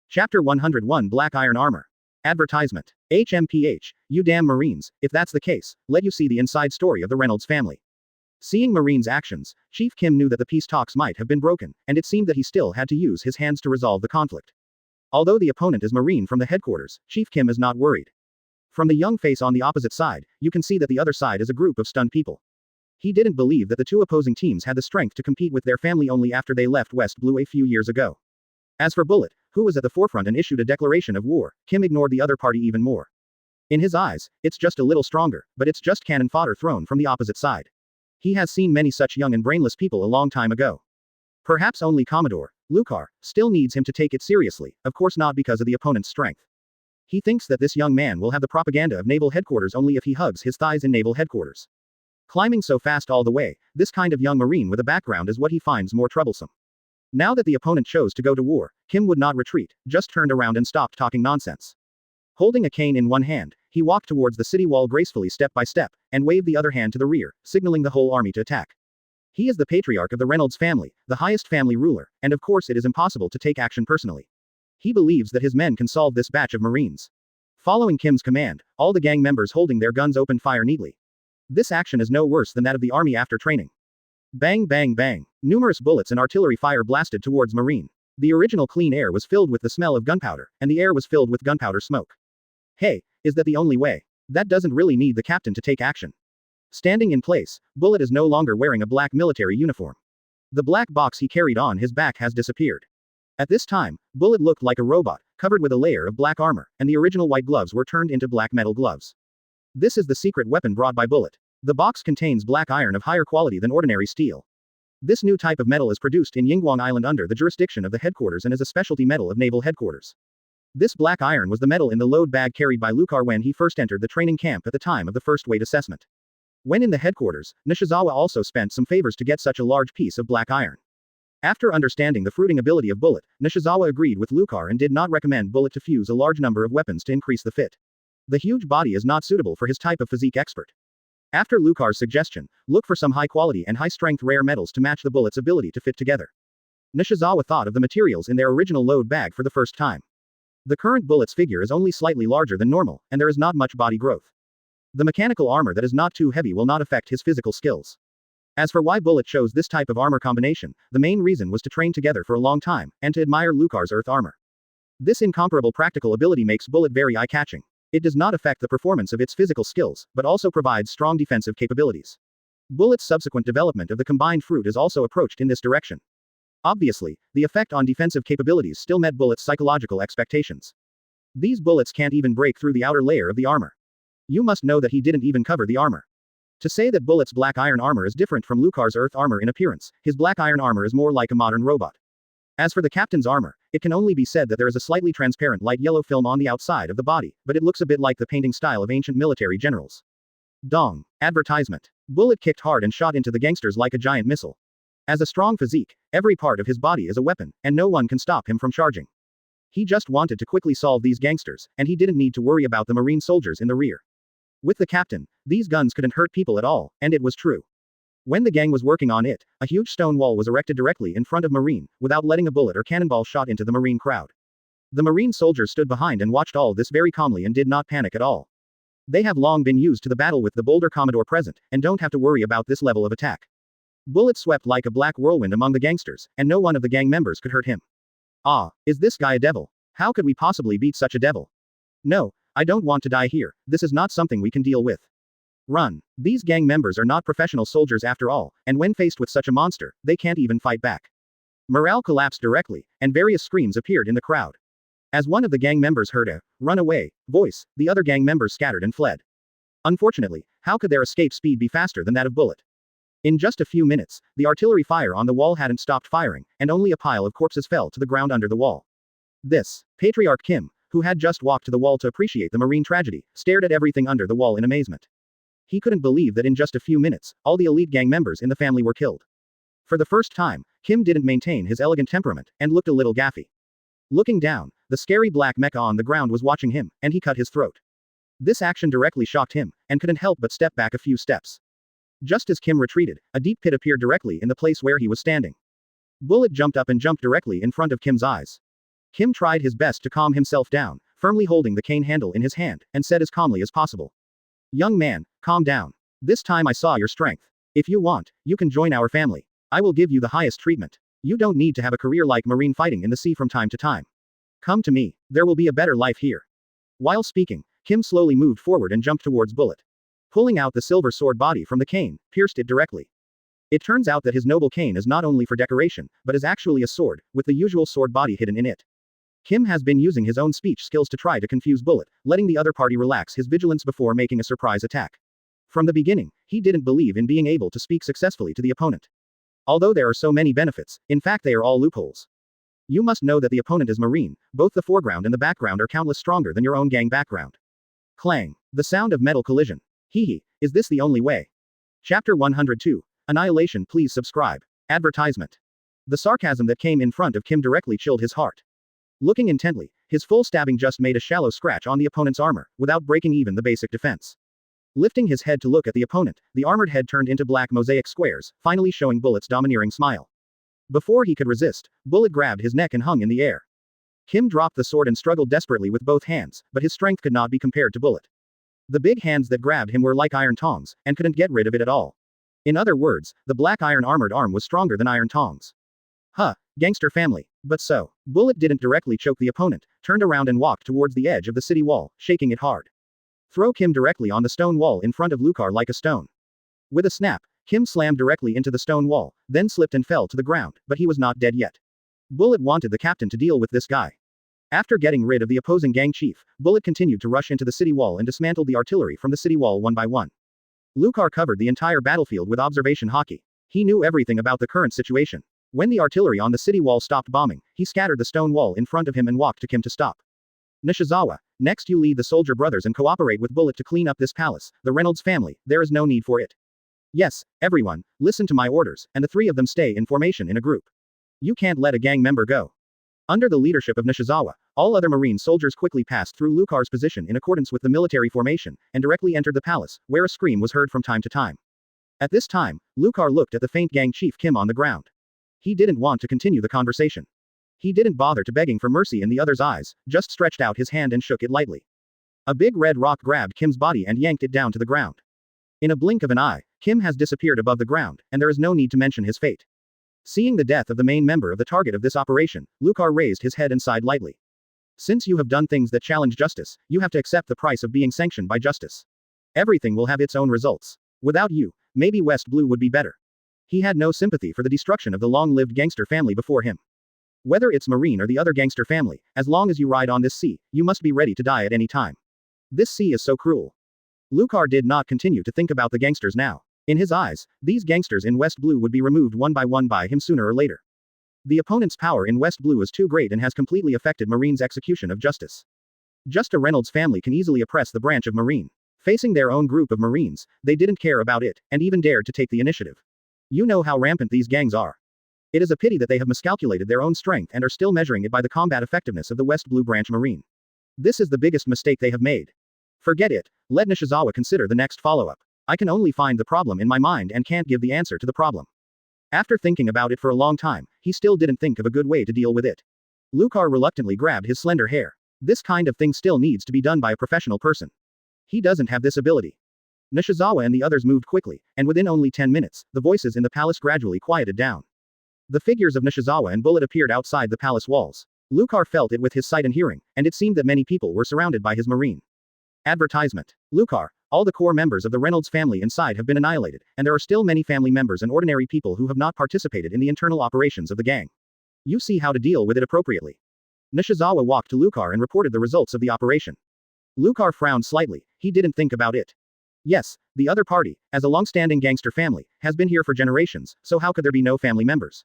Chapter 101 Black Iron Armor. Advertisement. HMPH, you damn Marines, if that's the case, let you see the inside story of the Reynolds family. Seeing Marine's actions, Chief Kim knew that the peace talks might have been broken, and it seemed that he still had to use his hands to resolve the conflict. Although the opponent is Marine from the headquarters, Chief Kim is not worried. From the young face on the opposite side, you can see that the other side is a group of stunned people. He didn't believe that the two opposing teams had the strength to compete with their family only after they left West Blue a few years ago. As for Bullet, who was at the forefront and issued a declaration of war, Kim ignored the other party even more. In his eyes, it's just a little stronger, but it's just cannon fodder thrown from the opposite side. He has seen many such young and brainless people a long time ago. Perhaps only Commodore Lucar still needs him to take it seriously, of course not because of the opponent's strength. He thinks that this young man will have the propaganda of naval headquarters only if he hugs his thighs in naval headquarters. Climbing so fast all the way, this kind of young Marine with a background is what he finds more troublesome. Now that the opponent chose to go to war, Kim would not retreat, just turned around and stopped talking nonsense. Holding a cane in one hand, he walked towards the city wall gracefully step by step, and waved the other hand to the rear, signaling the whole army to attack. He is the patriarch of the Reynolds family, the highest family ruler, and of course it is impossible to take action personally. He believes that his men can solve this batch of Marines. Following Kim's command, all the gang members holding their guns opened fire neatly. This action is no worse than that of the army after training. Bang bang bang. Numerous bullets and artillery fire blasted towards Marine. The original clean air was filled with the smell of gunpowder, and the air was filled with gunpowder smoke. Hey, is that the only way? That doesn't really need the captain to take action. Standing in place, Bullet is no longer wearing a black military uniform. The black box he carried on his back has disappeared. At this time, Bullet looked like a robot, covered with a layer of black armor, and the original white gloves were turned into black metal gloves. This is the secret weapon brought by Bullet. The box contains black iron of higher quality than ordinary steel. This new type of metal is produced in Yingguang Island under the jurisdiction of the headquarters and is a specialty metal of naval headquarters. This black iron was the metal in the load bag carried by Lucar when he first entered the training camp at the time of the first weight assessment. When in the headquarters, Nishizawa also spent some favors to get such a large piece of black iron. After understanding the fruiting ability of Bullet, Nishizawa agreed with Lucar and did not recommend Bullet to fuse a large number of weapons to increase the fit. The huge body is not suitable for his type of physique expert. After Lucar's suggestion, look for some high-quality and high-strength rare metals to match the Bullet's ability to fit together. Nishizawa thought of the materials in their original load bag for the first time. The current Bullet's figure is only slightly larger than normal, and there is not much body growth. The mechanical armor that is not too heavy will not affect his physical skills. As for why Bullet chose this type of armor combination, the main reason was to train together for a long time, and to admire Lucar's earth armor. This incomparable practical ability makes Bullet very eye-catching. It does not affect the performance of its physical skills, but also provides strong defensive capabilities. Bullet's subsequent development of the combined fruit is also approached in this direction. Obviously, the effect on defensive capabilities still met Bullet's psychological expectations. These bullets can't even break through the outer layer of the armor. You must know that he didn't even cover the armor. To say that Bullet's black iron armor is different from Lucar's earth armor in appearance, his black iron armor is more like a modern robot. As for the captain's armor, it can only be said that there is a slightly transparent light yellow film on the outside of the body, but it looks a bit like the painting style of ancient military generals. Dong. Advertisement. Bullet kicked hard and shot into the gangsters like a giant missile. As a strong physique, every part of his body is a weapon, and no one can stop him from charging. He just wanted to quickly solve these gangsters, and he didn't need to worry about the Marine soldiers in the rear. With the captain, these guns couldn't hurt people at all, and it was true. When the gang was working on it, a huge stone wall was erected directly in front of Marine, without letting a bullet or cannonball shot into the Marine crowd. The Marine soldiers stood behind and watched all this very calmly and did not panic at all. They have long been used to the battle with the Boulder Commodore present, and don't have to worry about this level of attack. Bullet swept like a black whirlwind among the gangsters, and no one of the gang members could hurt him. Ah, is this guy a devil? How could we possibly beat such a devil? No, I don't want to die here, this is not something we can deal with. Run. These gang members are not professional soldiers after all, and when faced with such a monster, they can't even fight back. Morale collapsed directly, and various screams appeared in the crowd. As one of the gang members heard a "run away" voice, the other gang members scattered and fled. Unfortunately, how could their escape speed be faster than that of Bullet? In just a few minutes, the artillery fire on the wall hadn't stopped firing, and only a pile of corpses fell to the ground under the wall. This, Patriarch Kim, who had just walked to the wall to appreciate the marine tragedy, stared at everything under the wall in amazement. He couldn't believe that in just a few minutes, all the elite gang members in the family were killed. For the first time, Kim didn't maintain his elegant temperament, and looked a little gaffy. Looking down, the scary black mecha on the ground was watching him, and he cut his throat. This action directly shocked him, and couldn't help but step back a few steps. Just as Kim retreated, a deep pit appeared directly in the place where he was standing. Bullet jumped up and jumped directly in front of Kim's eyes. Kim tried his best to calm himself down, firmly holding the cane handle in his hand, and said as calmly as possible. Young man, calm down. This time I saw your strength. If you want, you can join our family. I will give you the highest treatment. You don't need to have a career like marine fighting in the sea from time to time. Come to me, there will be a better life here. While speaking, Kim slowly moved forward and jumped towards Bullet. Pulling out the silver sword body from the cane, pierced it directly. It turns out that his noble cane is not only for decoration, but is actually a sword, with the usual sword body hidden in it. Kim has been using his own speech skills to try to confuse Bullet, letting the other party relax his vigilance before making a surprise attack. From the beginning, he didn't believe in being able to speak successfully to the opponent. Although there are so many benefits, in fact they are all loopholes. You must know that the opponent is marine, both the foreground and the background are countless stronger than your own gang background. Clang. The sound of metal collision. Hee, is this the only way? Chapter 102. Annihilation. Please subscribe. Advertisement. The sarcasm that came in front of Kim directly chilled his heart. Looking intently, his full stabbing just made a shallow scratch on the opponent's armor, without breaking even the basic defense. Lifting his head to look at the opponent, the armored head turned into black mosaic squares, finally showing Bullet's domineering smile. Before he could resist, Bullet grabbed his neck and hung in the air. Kim dropped the sword and struggled desperately with both hands, but his strength could not be compared to Bullet. The big hands that grabbed him were like iron tongs, and couldn't get rid of it at all. In other words, the black iron armored arm was stronger than iron tongs. Huh, gangster family. But so, Bullet didn't directly choke the opponent, turned around and walked towards the edge of the city wall, shaking it hard. Throw Kim directly on the stone wall in front of Lucar like a stone. With a snap, Kim slammed directly into the stone wall, then slipped and fell to the ground, but he was not dead yet. Bullet wanted the captain to deal with this guy. After getting rid of the opposing gang chief, Bullet continued to rush into the city wall and dismantled the artillery from the city wall one by one. Lucar covered the entire battlefield with observation hockey. He knew everything about the current situation. When the artillery on the city wall stopped bombing, he scattered the stone wall in front of him and walked to Kim to stop. Nishizawa, next you lead the soldier brothers and cooperate with Bullet to clean up this palace, the Reynolds family, there is no need for it. Yes, everyone, listen to my orders, and the three of them stay in formation in a group. You can't let a gang member go. Under the leadership of Nishizawa, all other marine soldiers quickly passed through Lucar's position in accordance with the military formation, and directly entered the palace, where a scream was heard from time to time. At this time, Lucar looked at the faint gang chief Kim on the ground. He didn't want to continue the conversation. He didn't bother to begging for mercy in the other's eyes, just stretched out his hand and shook it lightly. A big red rock grabbed Kim's body and yanked it down to the ground. In a blink of an eye, Kim has disappeared above the ground, and there is no need to mention his fate. Seeing the death of the main member of the target of this operation, Lucar raised his head and sighed lightly. Since you have done things that challenge justice, you have to accept the price of being sanctioned by justice. Everything will have its own results. Without you, maybe West Blue would be better. He had no sympathy for the destruction of the long-lived gangster family before him. Whether it's Marine or the other gangster family, as long as you ride on this sea, you must be ready to die at any time. This sea is so cruel. Lucar did not continue to think about the gangsters now. In his eyes, these gangsters in West Blue would be removed one by one by him sooner or later. The opponent's power in West Blue is too great and has completely affected Marine's execution of justice. Just a Reynolds family can easily oppress the branch of Marine. Facing their own group of Marines, they didn't care about it, and even dared to take the initiative. You know how rampant these gangs are. It is a pity that they have miscalculated their own strength and are still measuring it by the combat effectiveness of the West Blue branch Marine. This is the biggest mistake they have made. Forget it, let Nishizawa consider the next follow-up. I can only find the problem in my mind and can't give the answer to the problem. After thinking about it for a long time, he still didn't think of a good way to deal with it. Lucar reluctantly grabbed his slender hair. This kind of thing still needs to be done by a professional person. He doesn't have this ability. Nishizawa and the others moved quickly, and within only 10 minutes, the voices in the palace gradually quieted down. The figures of Nishizawa and Bullet appeared outside the palace walls. Lucar felt it with his sight and hearing, and it seemed that many people were surrounded by his marine. Advertisement. Lucar, all the core members of the Reynolds family inside have been annihilated, and there are still many family members and ordinary people who have not participated in the internal operations of the gang. You see how to deal with it appropriately. Nishizawa walked to Lucar and reported the results of the operation. Lucar frowned slightly, he didn't think about it. Yes, the other party, as a long-standing gangster family, has been here for generations, so how could there be no family members?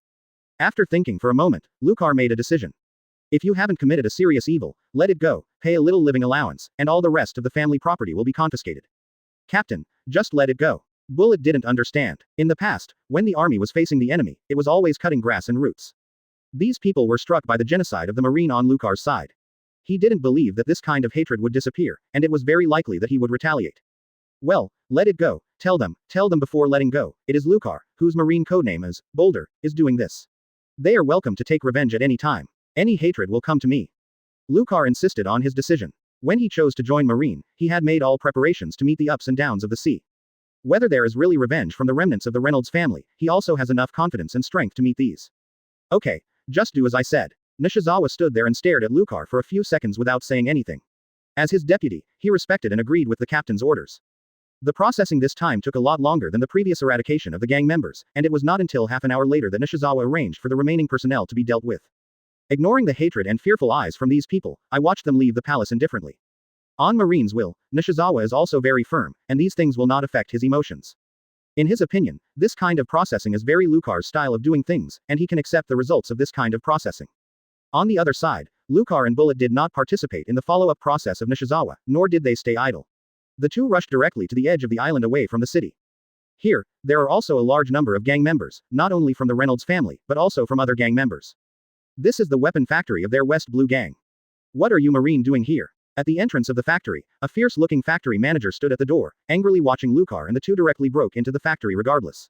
After thinking for a moment, Lucar made a decision. If you haven't committed a serious evil, let it go, pay a little living allowance, and all the rest of the family property will be confiscated. Captain, just let it go. Bullet didn't understand. In the past, when the army was facing the enemy, it was always cutting grass and roots. These people were struck by the genocide of the Marine on Lucar's side. He didn't believe that this kind of hatred would disappear, and it was very likely that he would retaliate. Well, let it go, tell them before letting go, it is Lucar, whose Marine codename is Boulder, is doing this. They are welcome to take revenge at any time. Any hatred will come to me. Lucar insisted on his decision. When he chose to join Marine, he had made all preparations to meet the ups and downs of the sea. Whether there is really revenge from the remnants of the Reynolds family, he also has enough confidence and strength to meet these. Okay, just do as I said. Nishizawa stood there and stared at Lucar for a few seconds without saying anything. As his deputy, he respected and agreed with the captain's orders. The processing this time took a lot longer than the previous eradication of the gang members, and it was not until half an hour later that Nishizawa arranged for the remaining personnel to be dealt with. Ignoring the hatred and fearful eyes from these people, I watched them leave the palace indifferently. On Marine's will, Nishizawa is also very firm, and these things will not affect his emotions. In his opinion, this kind of processing is very Lucar's style of doing things, and he can accept the results of this kind of processing. On the other side, Lucar and Bullet did not participate in the follow-up process of Nishizawa, nor did they stay idle. The two rushed directly to the edge of the island away from the city. Here, there are also a large number of gang members, not only from the Reynolds family, but also from other gang members. This is the weapon factory of their West Blue gang. What are you Marine doing here? At the entrance of the factory, a fierce-looking factory manager stood at the door, angrily watching Lucar, and the two directly broke into the factory regardless.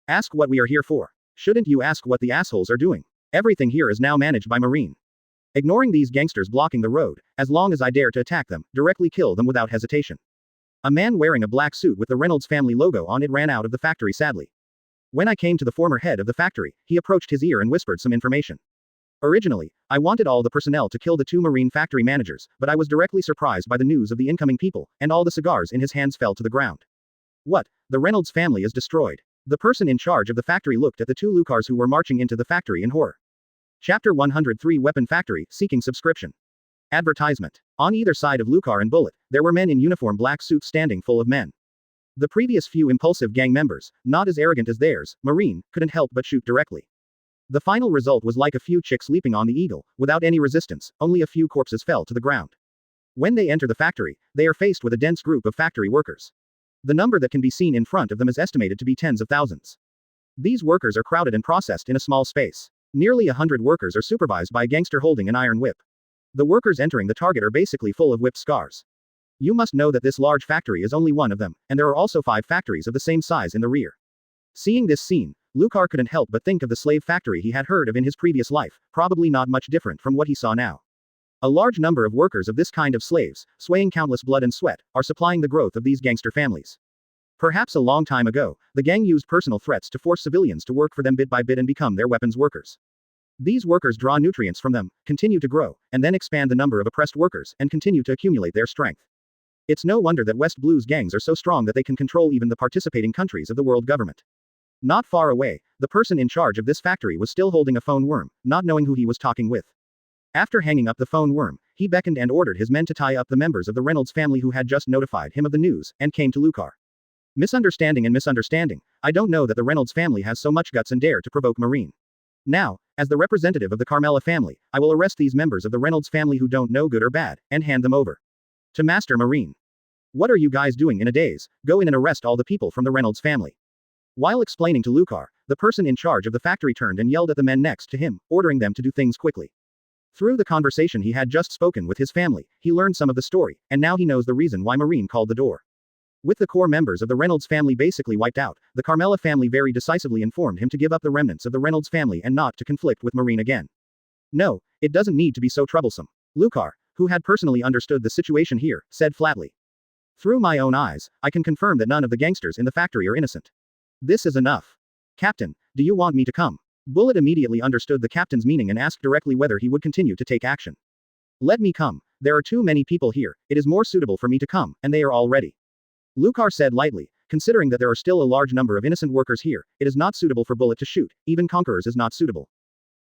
Ask what we are here for. Shouldn't you ask what the assholes are doing? Everything here is now managed by Marine. Ignoring these gangsters blocking the road, as long as I dare to attack them, directly kill them without hesitation. A man wearing a black suit with the Reynolds family logo on it ran out of the factory sadly. When I came to the former head of the factory, he approached his ear and whispered some information. Originally, I wanted all the personnel to kill the two Marine factory managers, but I was directly surprised by the news of the incoming people, and all the cigars in his hands fell to the ground. What? The Reynolds family is destroyed. The person in charge of the factory looked at the two Lucars who were marching into the factory in horror. Chapter 103 Weapon Factory, Seeking Subscription. Advertisement. On either side of Lucar and Bullet, there were men in uniform black suits standing full of men. The previous few impulsive gang members, not as arrogant as theirs, Marine, couldn't help but shoot directly. The final result was like a few chicks leaping on the eagle, without any resistance, only a few corpses fell to the ground. When they enter the factory, they are faced with a dense group of factory workers. The number that can be seen in front of them is estimated to be tens of thousands. These workers are crowded and processed in a small space. Nearly 100 workers are supervised by a gangster holding an iron whip. The workers entering the target are basically full of whip scars. You must know that this large factory is only one of them, and there are also 5 factories of the same size in the rear. Seeing this scene, Lucar couldn't help but think of the slave factory he had heard of in his previous life, probably not much different from what he saw now. A large number of workers of this kind of slaves, swaying countless blood and sweat, are supplying the growth of these gangster families. Perhaps a long time ago, the gang used personal threats to force civilians to work for them bit by bit and become their weapons workers. These workers draw nutrients from them, continue to grow, and then expand the number of oppressed workers, and continue to accumulate their strength. It's no wonder that West Blue's gangs are so strong that they can control even the participating countries of the world government. Not far away, the person in charge of this factory was still holding a phone worm, not knowing who he was talking with. After hanging up the phone worm, he beckoned and ordered his men to tie up the members of the Reynolds family who had just notified him of the news, and came to Lucar. Misunderstanding and misunderstanding, I don't know that the Reynolds family has so much guts and dare to provoke Marine. Now, as the representative of the Carmela family, I will arrest these members of the Reynolds family who don't know good or bad, and hand them over to Master Marine. What are you guys doing in a daze? Go in and arrest all the people from the Reynolds family. While explaining to Lucar, the person in charge of the factory turned and yelled at the men next to him, ordering them to do things quickly. Through the conversation he had just spoken with his family, he learned some of the story, and now he knows the reason why Marine called the door. With the core members of the Reynolds family basically wiped out, the Carmela family very decisively informed him to give up the remnants of the Reynolds family and not to conflict with Marine again. No, it doesn't need to be so troublesome. Lucar, who had personally understood the situation here, said flatly. Through my own eyes, I can confirm that none of the gangsters in the factory are innocent. This is enough. Captain, do you want me to come? Bullet immediately understood the captain's meaning and asked directly whether he would continue to take action. Let me come. There are too many people here, it is more suitable for me to come, and they are all ready. Lucar said lightly, considering that there are still a large number of innocent workers here, it is not suitable for Bullet to shoot, even conquerors is not suitable.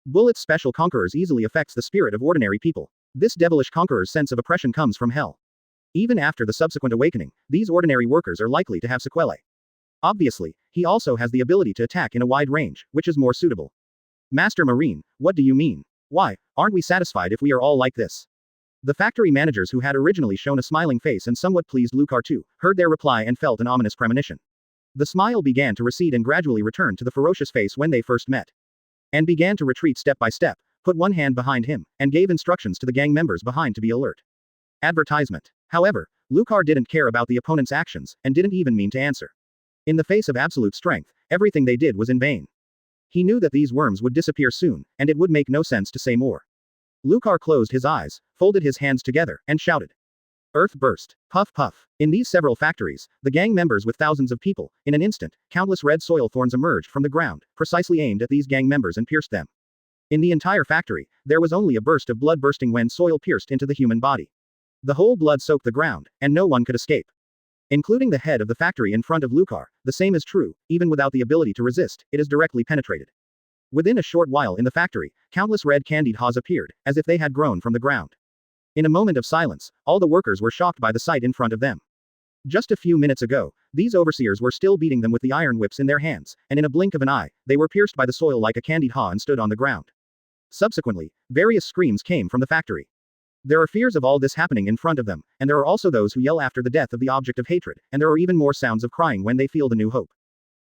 Bullet's special conquerors easily affects the spirit of ordinary people. This devilish conqueror's sense of oppression comes from hell. Even after the subsequent awakening, these ordinary workers are likely to have sequelae. Obviously, he also has the ability to attack in a wide range, which is more suitable. Master Marine, what do you mean? Why, aren't we satisfied if we are all like this? The factory managers who had originally shown a smiling face and somewhat pleased Lucar too, heard their reply and felt an ominous premonition. The smile began to recede and gradually returned to the ferocious face when they first met. And began to retreat step by step, put one hand behind him, and gave instructions to the gang members behind to be alert. Advertisement. However, Lucar didn't care about the opponent's actions, and didn't even mean to answer. In the face of absolute strength, everything they did was in vain. He knew that these worms would disappear soon, and it would make no sense to say more. Lucar closed his eyes, folded his hands together, and shouted. Earth burst. Puff puff. In these several factories, the gang members with thousands of people, in an instant, countless red soil thorns emerged from the ground, precisely aimed at these gang members and pierced them. In the entire factory, there was only a burst of blood bursting when soil pierced into the human body. The whole blood soaked the ground, and no one could escape. Including the head of the factory in front of Lucar, the same is true, even without the ability to resist, it is directly penetrated. Within a short while in the factory, countless red candied haws appeared, as if they had grown from the ground. In a moment of silence, all the workers were shocked by the sight in front of them. Just a few minutes ago, these overseers were still beating them with the iron whips in their hands, and in a blink of an eye, they were pierced by the soil like a candied haw and stood on the ground. Subsequently, various screams came from the factory. There are fears of all this happening in front of them, and there are also those who yell after the death of the object of hatred, and there are even more sounds of crying when they feel the new hope.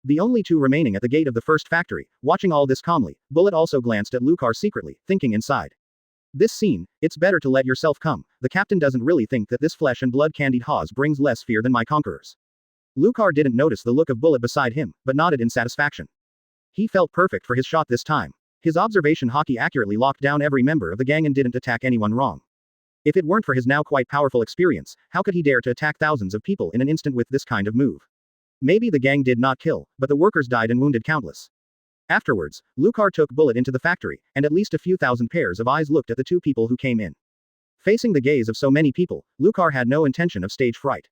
The only two remaining at the gate of the first factory, watching all this calmly, Bullet also glanced at Lucar secretly, thinking inside. This scene, it's better to let yourself come, the captain doesn't really think that this flesh and blood candied haws brings less fear than my conquerors. Lucar didn't notice the look of Bullet beside him, but nodded in satisfaction. He felt perfect for his shot this time. His observation hockey accurately locked down every member of the gang and didn't attack anyone wrong. If it weren't for his now quite powerful experience, how could he dare to attack thousands of people in an instant with this kind of move? Maybe the gang did not kill, but the workers died and wounded countless. Afterwards, Lucar took Bullet into the factory, and at least a few thousand pairs of eyes looked at the two people who came in. Facing the gaze of so many people, Lucar had no intention of stage fright.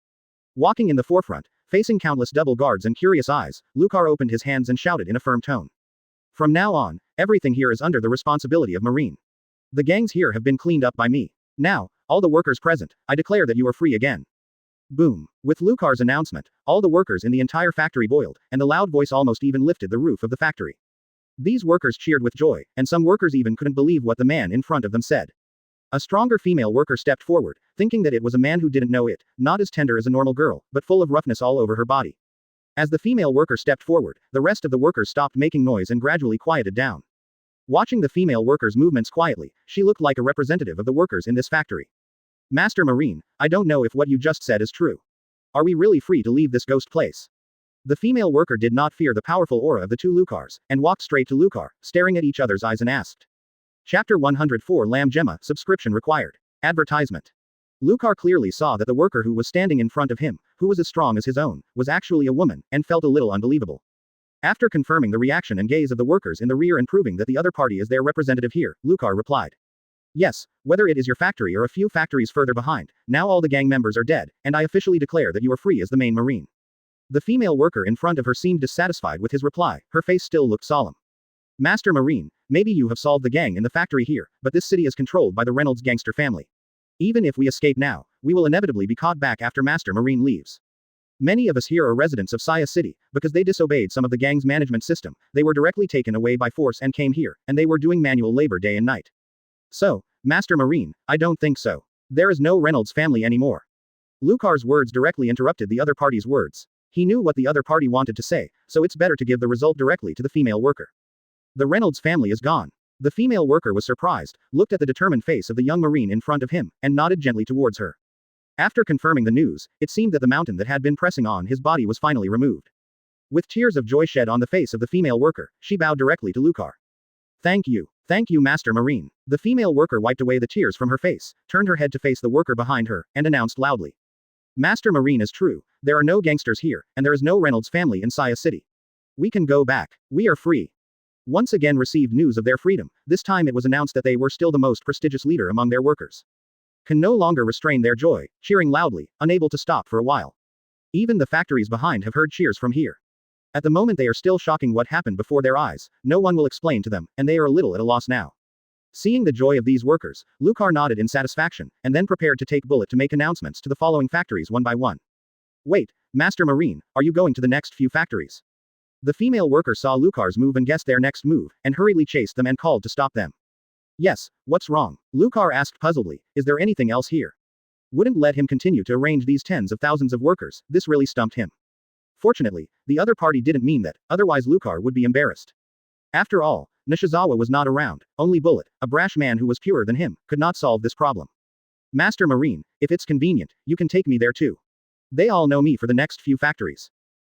Walking in the forefront, facing countless double guards and curious eyes, Lucar opened his hands and shouted in a firm tone. From now on, everything here is under the responsibility of Marine. The gangs here have been cleaned up by me. Now, all the workers present, I declare that you are free again. Boom. With Lucar's announcement, all the workers in the entire factory boiled, and the loud voice almost even lifted the roof of the factory. These workers cheered with joy, and some workers even couldn't believe what the man in front of them said. A stronger female worker stepped forward, thinking that it was a man who didn't know it, not as tender as a normal girl, but full of roughness all over her body. As the female worker stepped forward, the rest of the workers stopped making noise and gradually quieted down. Watching the female worker's movements quietly, she looked like a representative of the workers in this factory. Master Marine, I don't know if what you just said is true. Are we really free to leave this ghost place? The female worker did not fear the powerful aura of the two Lucars, and walked straight to Lucar, staring at each other's eyes and asked. Chapter 104 Lamb Gemma, subscription required. Advertisement. Lucar clearly saw that the worker who was standing in front of him, who was as strong as his own, was actually a woman, and felt a little unbelievable. After confirming the reaction and gaze of the workers in the rear and proving that the other party is their representative here, Lucar replied. Yes, whether it is your factory or a few factories further behind, now all the gang members are dead, and I officially declare that you are free as the main Marine. The female worker in front of her seemed dissatisfied with his reply, her face still looked solemn. Master Marine, maybe you have solved the gang in the factory here, but this city is controlled by the Reynolds gangster family. Even if we escape now, we will inevitably be caught back after Master Marine leaves. Many of us here are residents of Saya City, because they disobeyed some of the gang's management system, they were directly taken away by force and came here, and they were doing manual labor day and night. So, Master Marine, I don't think so. There is no Reynolds family anymore. Lucar's words directly interrupted the other party's words. He knew what the other party wanted to say, so it's better to give the result directly to the female worker. The Reynolds family is gone. The female worker was surprised, looked at the determined face of the young Marine in front of him, and nodded gently towards her. After confirming the news, it seemed that the mountain that had been pressing on his body was finally removed. With tears of joy shed on the face of the female worker, she bowed directly to Lucar. Thank you, Master Marine. The female worker wiped away the tears from her face, turned her head to face the worker behind her, and announced loudly. Master Marine is true, there are no gangsters here, and there is no Reynolds family in Saya City. We can go back. We are free. Once again received news of their freedom, this time it was announced that they were still the most prestigious leader among their workers. Can no longer restrain their joy, cheering loudly, unable to stop for a while. Even the factories behind have heard cheers from here. At the moment they are still shocking what happened before their eyes, no one will explain to them, and they are a little at a loss now. Seeing the joy of these workers, Lucar nodded in satisfaction, and then prepared to take Bullet to make announcements to the following factories one by one. Wait, Master Marine, are you going to the next few factories? The female worker saw Lucar's move and guessed their next move, and hurriedly chased them and called to stop them. Yes, what's wrong? Lucar asked puzzledly, is there anything else here? Wouldn't let him continue to arrange these tens of thousands of workers, this really stumped him. Fortunately, the other party didn't mean that, otherwise Lucar would be embarrassed. After all, Nishizawa was not around, only Bullet, a brash man who was purer than him, could not solve this problem. Master Marine, if it's convenient, you can take me there too. They all know me for the next few factories.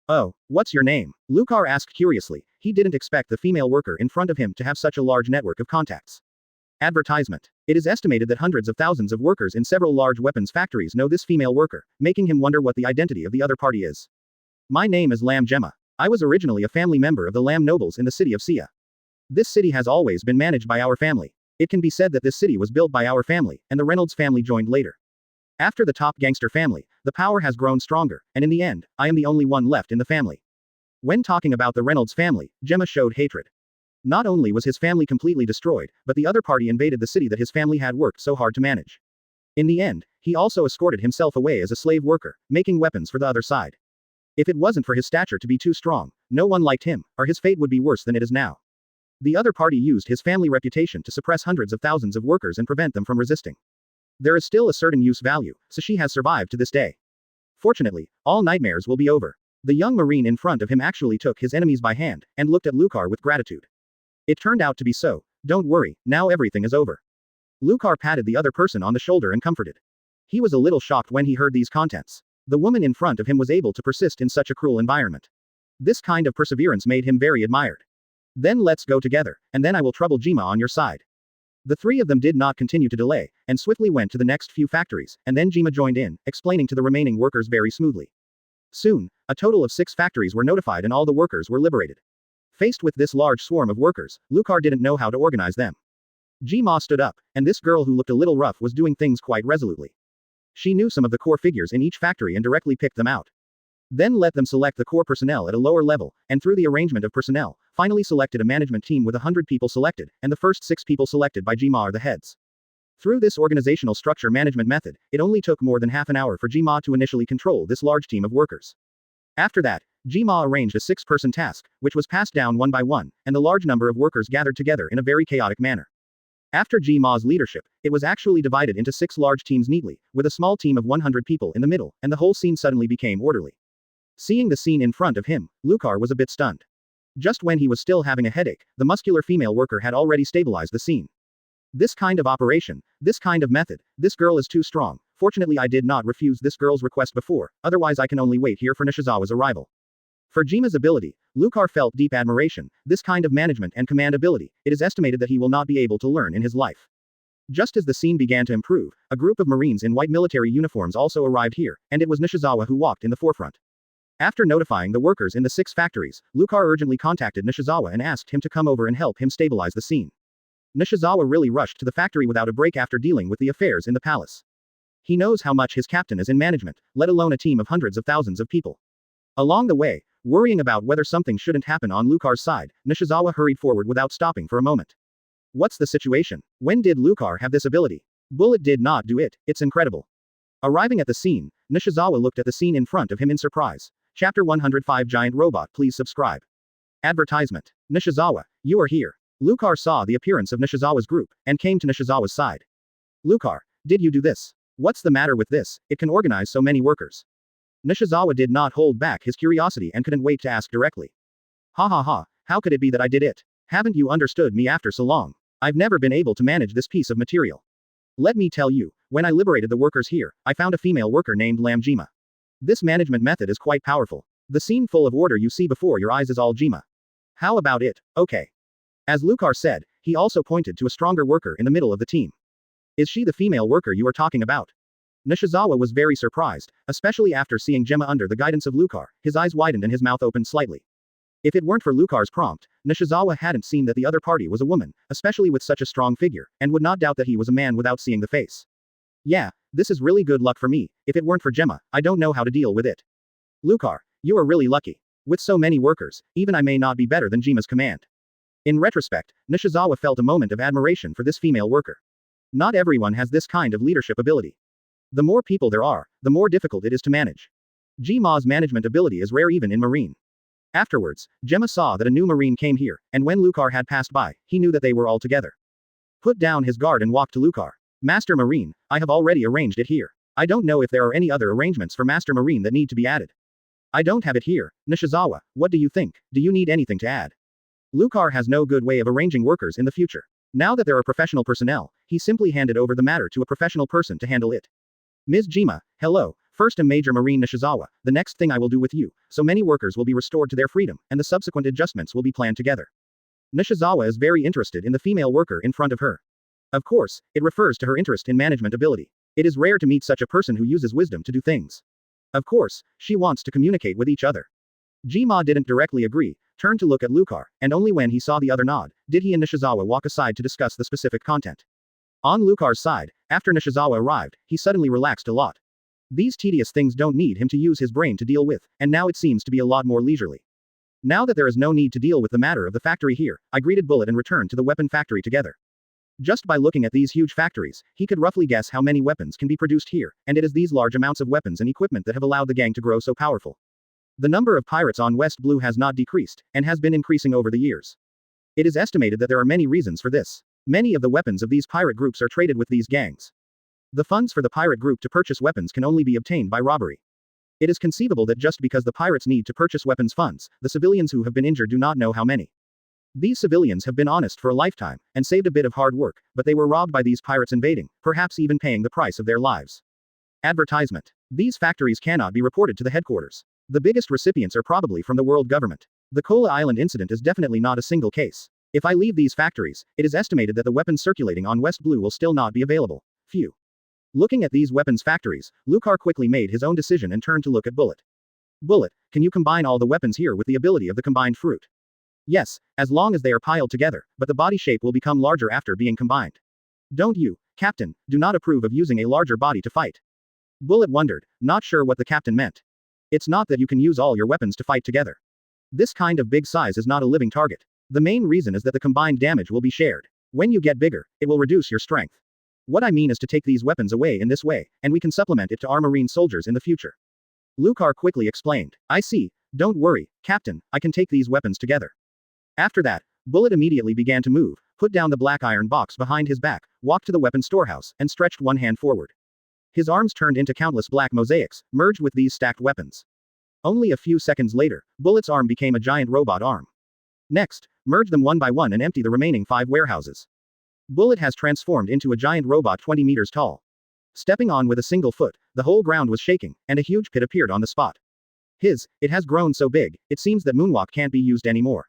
Oh, what's your name? Lucar asked curiously, he didn't expect the female worker in front of him to have such a large network of contacts. Advertisement. It is estimated that hundreds of thousands of workers in several large weapons factories know this female worker, making him wonder what the identity of the other party is. My name is Lam Gemma. I was originally a family member of the Lam nobles in the city of Sia. This city has always been managed by our family. It can be said that this city was built by our family, and the Reynolds family joined later. After the top gangster family, the power has grown stronger, and in the end, I am the only one left in the family. When talking about the Reynolds family, Gemma showed hatred. Not only was his family completely destroyed, but the other party invaded the city that his family had worked so hard to manage. In the end, he also escorted himself away as a slave worker, making weapons for the other side. If it wasn't for his stature to be too strong, no one liked him, or his fate would be worse than it is now. The other party used his family reputation to suppress hundreds of thousands of workers and prevent them from resisting. There is still a certain use value, so she has survived to this day. Fortunately, all nightmares will be over. The young Marine in front of him actually took his enemies by hand, and looked at Lucar with gratitude. It turned out to be so. Don't worry, now everything is over. Lucar patted the other person on the shoulder and comforted. He was a little shocked when he heard these contents. The woman in front of him was able to persist in such a cruel environment. This kind of perseverance made him very admired. Then let's go together, and then I will trouble Jima on your side. The three of them did not continue to delay, and swiftly went to the next few factories, and then Jima joined in, explaining to the remaining workers very smoothly. Soon, a total of 6 factories were notified and all the workers were liberated. Faced with this large swarm of workers, Lucar didn't know how to organize them. Jima stood up, and this girl who looked a little rough was doing things quite resolutely. She knew some of the core figures in each factory and directly picked them out. Then let them select the core personnel at a lower level, and through the arrangement of personnel, finally selected a management team with 100 people selected, and the first 6 people selected by Jima are the heads. Through this organizational structure management method, it only took more than half an hour for Jima to initially control this large team of workers. After that, Jima arranged a 6-person task, which was passed down one by one, and the large number of workers gathered together in a very chaotic manner. After Jima's leadership, it was actually divided into 6 large teams neatly, with a small team of 100 people in the middle, and the whole scene suddenly became orderly. Seeing the scene in front of him, Lucar was a bit stunned. Just when he was still having a headache, the muscular female worker had already stabilized the scene. This kind of operation, this kind of method, this girl is too strong. Fortunately I did not refuse this girl's request before, otherwise I can only wait here for Nishizawa's arrival. For Jima's ability, Lucar felt deep admiration. This kind of management and command ability, it is estimated that he will not be able to learn in his life. Just as the scene began to improve, a group of Marines in white military uniforms also arrived here, and it was Nishizawa who walked in the forefront. After notifying the workers in the 6 factories, Lucar urgently contacted Nishizawa and asked him to come over and help him stabilize the scene. Nishizawa really rushed to the factory without a break after dealing with the affairs in the palace. He knows how much his captain is in management, let alone a team of hundreds of thousands of people. Along the way, worrying about whether something shouldn't happen on Lucar's side, Nishizawa hurried forward without stopping for a moment. What's the situation? When did Lucar have this ability? Bullet did not do it, it's incredible. Arriving at the scene, Nishizawa looked at the scene in front of him in surprise. Chapter 105 Giant Robot, please subscribe. Advertisement. Nishizawa, you are here. Lucar saw the appearance of Nishizawa's group, and came to Nishizawa's side. Lucar, did you do this? What's the matter with this? It can organize so many workers. Nishizawa did not hold back his curiosity and couldn't wait to ask directly. Ha ha ha, how could it be that I did it? Haven't you understood me after so long? I've never been able to manage this piece of material. Let me tell you, when I liberated the workers here, I found a female worker named Lam Jima. This management method is quite powerful. The scene full of order you see before your eyes is all Jima. How about it? Okay. As Lucar said, he also pointed to a stronger worker in the middle of the team. Is she the female worker you are talking about? Nishizawa was very surprised, especially after seeing Gemma under the guidance of Lucar. His eyes widened and his mouth opened slightly. If it weren't for Lucar's prompt, Nishizawa hadn't seen that the other party was a woman, especially with such a strong figure, and would not doubt that he was a man without seeing the face. Yeah, this is really good luck for me. If it weren't for Gemma, I don't know how to deal with it. Lucar, you are really lucky. With so many workers, even I may not be better than Jima's command. In retrospect, Nishizawa felt a moment of admiration for this female worker. Not everyone has this kind of leadership ability. The more people there are, the more difficult it is to manage. G-Ma's management ability is rare even in Marine. Afterwards, Gemma saw that a new Marine came here, and when Lucar had passed by, he knew that they were all together. Put down his guard and walked to Lucar. Master Marine, I have already arranged it here. I don't know if there are any other arrangements for Master Marine that need to be added. I don't have it here. Nishizawa, what do you think? Do you need anything to add? Lucar has no good way of arranging workers in the future. Now that there are professional personnel, he simply handed over the matter to a professional person to handle it. Ms. Jima, hello. First am Major Marine Nishizawa, the next thing I will do with you, so many workers will be restored to their freedom, and the subsequent adjustments will be planned together. Nishizawa is very interested in the female worker in front of her. Of course, it refers to her interest in management ability. It is rare to meet such a person who uses wisdom to do things. Of course, she wants to communicate with each other. Jima didn't directly agree, turned to look at Lucar, and only when he saw the other nod, did he and Nishizawa walk aside to discuss the specific content. On Lucar's side, after Nishizawa arrived, he suddenly relaxed a lot. These tedious things don't need him to use his brain to deal with, and now it seems to be a lot more leisurely. Now that there is no need to deal with the matter of the factory here, I greeted Bullet and returned to the weapon factory together. Just by looking at these huge factories, he could roughly guess how many weapons can be produced here, and it is these large amounts of weapons and equipment that have allowed the gang to grow so powerful. The number of pirates on West Blue has not decreased, and has been increasing over the years. It is estimated that there are many reasons for this. Many of the weapons of these pirate groups are traded with these gangs. The funds for the pirate group to purchase weapons can only be obtained by robbery. It is conceivable that just because the pirates need to purchase weapons funds, the civilians who have been injured do not know how many. These civilians have been honest for a lifetime, and saved a bit of hard work, but they were robbed by these pirates invading, perhaps even paying the price of their lives. Advertisement. These factories cannot be reported to the headquarters. The biggest recipients are probably from the world government. The Kola Island incident is definitely not a single case. If I leave these factories, it is estimated that the weapons circulating on West Blue will still not be available. Phew. Looking at these weapons factories, Lucar quickly made his own decision and turned to look at Bullet. Bullet, can you combine all the weapons here with the ability of the combined fruit? Yes, as long as they are piled together, but the body shape will become larger after being combined. Don't you, Captain, do not approve of using a larger body to fight? Bullet wondered, not sure what the captain meant. It's not that you can use all your weapons to fight together. This kind of big size is not a living target. The main reason is that the combined damage will be shared. When you get bigger, it will reduce your strength. What I mean is to take these weapons away in this way, and we can supplement it to our marine soldiers in the future. Lucar quickly explained. I see, don't worry, Captain, I can take these weapons together. After that, Bullet immediately began to move, put down the black iron box behind his back, walked to the weapon storehouse, and stretched one hand forward. His arms turned into countless black mosaics, merged with these stacked weapons. Only a few seconds later, Bullet's arm became a giant robot arm. Next, merge them one by one and empty the remaining 5 warehouses. Bullet has transformed into a giant robot 20 meters tall. Stepping on with a single foot, the whole ground was shaking, and a huge pit appeared on the spot. It has grown so big, it seems that moonwalk can't be used anymore.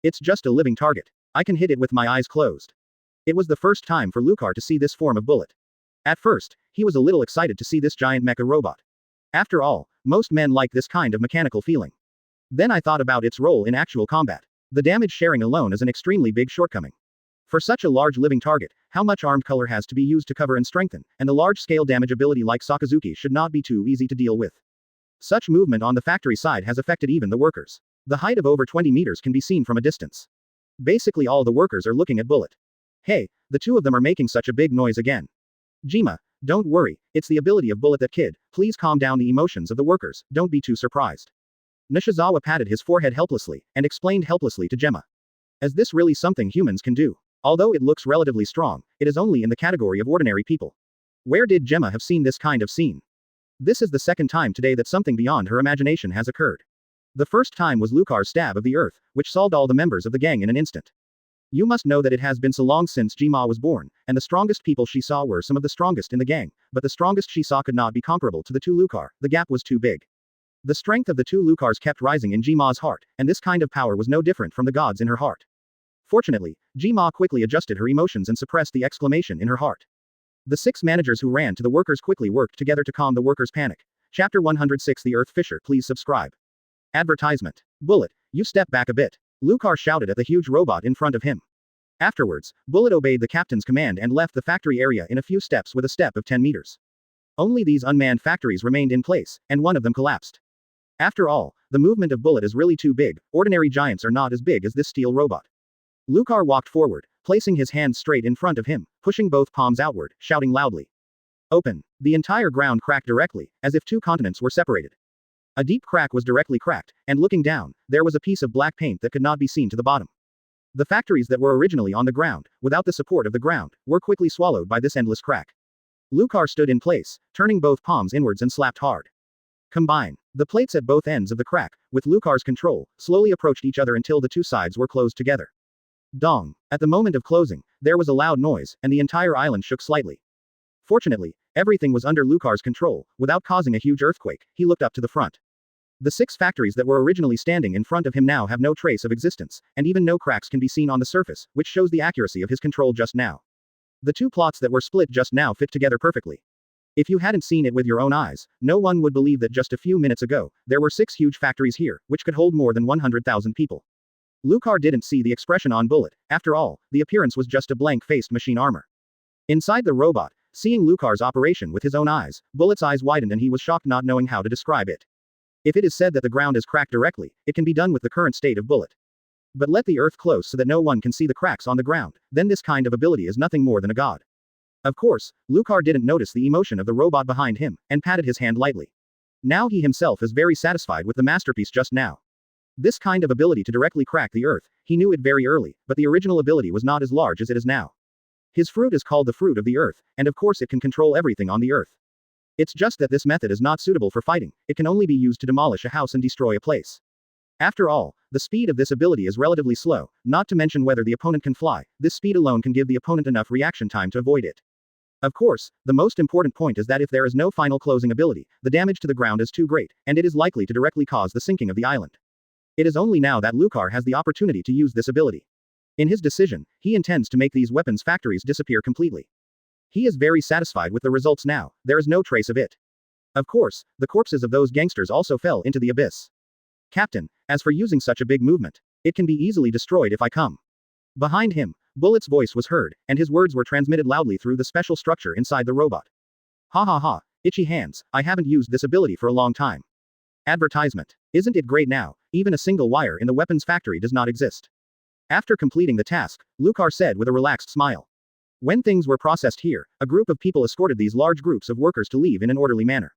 It's just a living target. I can hit it with my eyes closed. It was the first time for Lucar to see this form of Bullet. At first, he was a little excited to see this giant mecha robot. After all, most men like this kind of mechanical feeling. Then I thought about its role in actual combat. The damage sharing alone is an extremely big shortcoming. For such a large living target, how much armed color has to be used to cover and strengthen, and the large-scale damage ability like Sakazuki should not be too easy to deal with. Such movement on the factory side has affected even the workers. The height of over 20 meters can be seen from a distance. Basically all the workers are looking at Bullet. Hey, the two of them are making such a big noise again. Jima, don't worry, it's the ability of Bullet that kid, please calm down the emotions of the workers, don't be too surprised. Nishizawa patted his forehead helplessly, and explained helplessly to Gemma. Is this really something humans can do? Although it looks relatively strong, it is only in the category of ordinary people. Where did Gemma have seen this kind of scene? This is the second time today that something beyond her imagination has occurred. The first time was Lucar's stab of the earth, which solved all the members of the gang in an instant. You must know that it has been so long since Jima was born, and the strongest people she saw were some of the strongest in the gang, but the strongest she saw could not be comparable to the two Lucar, the gap was too big. The strength of the two Lucars kept rising in Jima's heart, and this kind of power was no different from the gods in her heart. Fortunately, Jima quickly adjusted her emotions and suppressed the exclamation in her heart. The 6 managers who ran to the workers quickly worked together to calm the workers' panic. Chapter 106 The Earth Fisher, please subscribe. Advertisement. Bullet, you step back a bit. Lucar shouted at the huge robot in front of him. Afterwards, Bullet obeyed the captain's command and left the factory area in a few steps with a step of 10 meters. Only these unmanned factories remained in place, and one of them collapsed. After all, the movement of Bullet is really too big, ordinary giants are not as big as this steel robot. Lucar walked forward, placing his hands straight in front of him, pushing both palms outward, shouting loudly. Open. The entire ground cracked directly, as if two continents were separated. A deep crack was directly cracked, and looking down, there was a piece of black paint that could not be seen to the bottom. The factories that were originally on the ground, without the support of the ground, were quickly swallowed by this endless crack. Lucar stood in place, turning both palms inwards and slapped hard. Combine. The plates at both ends of the crack, with Lucar's control, slowly approached each other until the two sides were closed together. Dong. At the moment of closing, there was a loud noise, and the entire island shook slightly. Fortunately, everything was under Lucar's control, without causing a huge earthquake. He looked up to the front. The 6 factories that were originally standing in front of him now have no trace of existence, and even no cracks can be seen on the surface, which shows the accuracy of his control just now. The 2 plots that were split just now fit together perfectly. If you hadn't seen it with your own eyes, no one would believe that just a few minutes ago, there were 6 huge factories here, which could hold more than 100,000 people. Lucar didn't see the expression on Bullet. After all, the appearance was just a blank-faced machine armor. Inside the robot, seeing Lucar's operation with his own eyes, Bullet's eyes widened and he was shocked, not knowing how to describe it. If it is said that the ground is cracked directly, it can be done with the current state of Bullet. But let the earth close so that no one can see the cracks on the ground, then this kind of ability is nothing more than a god. Of course, Lucar didn't notice the emotion of the robot behind him, and patted his hand lightly. Now he himself is very satisfied with the masterpiece just now. This kind of ability to directly crack the earth, he knew it very early, but the original ability was not as large as it is now. His fruit is called the fruit of the earth, and of course it can control everything on the earth. It's just that this method is not suitable for fighting, it can only be used to demolish a house and destroy a place. After all, the speed of this ability is relatively slow, not to mention whether the opponent can fly. This speed alone can give the opponent enough reaction time to avoid it. Of course, the most important point is that if there is no final closing ability, the damage to the ground is too great, and it is likely to directly cause the sinking of the island. It is only now that Lucar has the opportunity to use this ability. In his decision, he intends to make these weapons factories disappear completely. He is very satisfied with the results now, there is no trace of it. Of course, the corpses of those gangsters also fell into the abyss. Captain, as for using such a big movement, it can be easily destroyed if I come. Behind him, Bullet's voice was heard, and his words were transmitted loudly through the special structure inside the robot. Ha ha ha, itchy hands, I haven't used this ability for a long time. Advertisement. Isn't it great now, even a single wire in the weapons factory does not exist. After completing the task, Lucar said with a relaxed smile. When things were processed here, a group of people escorted these large groups of workers to leave in an orderly manner.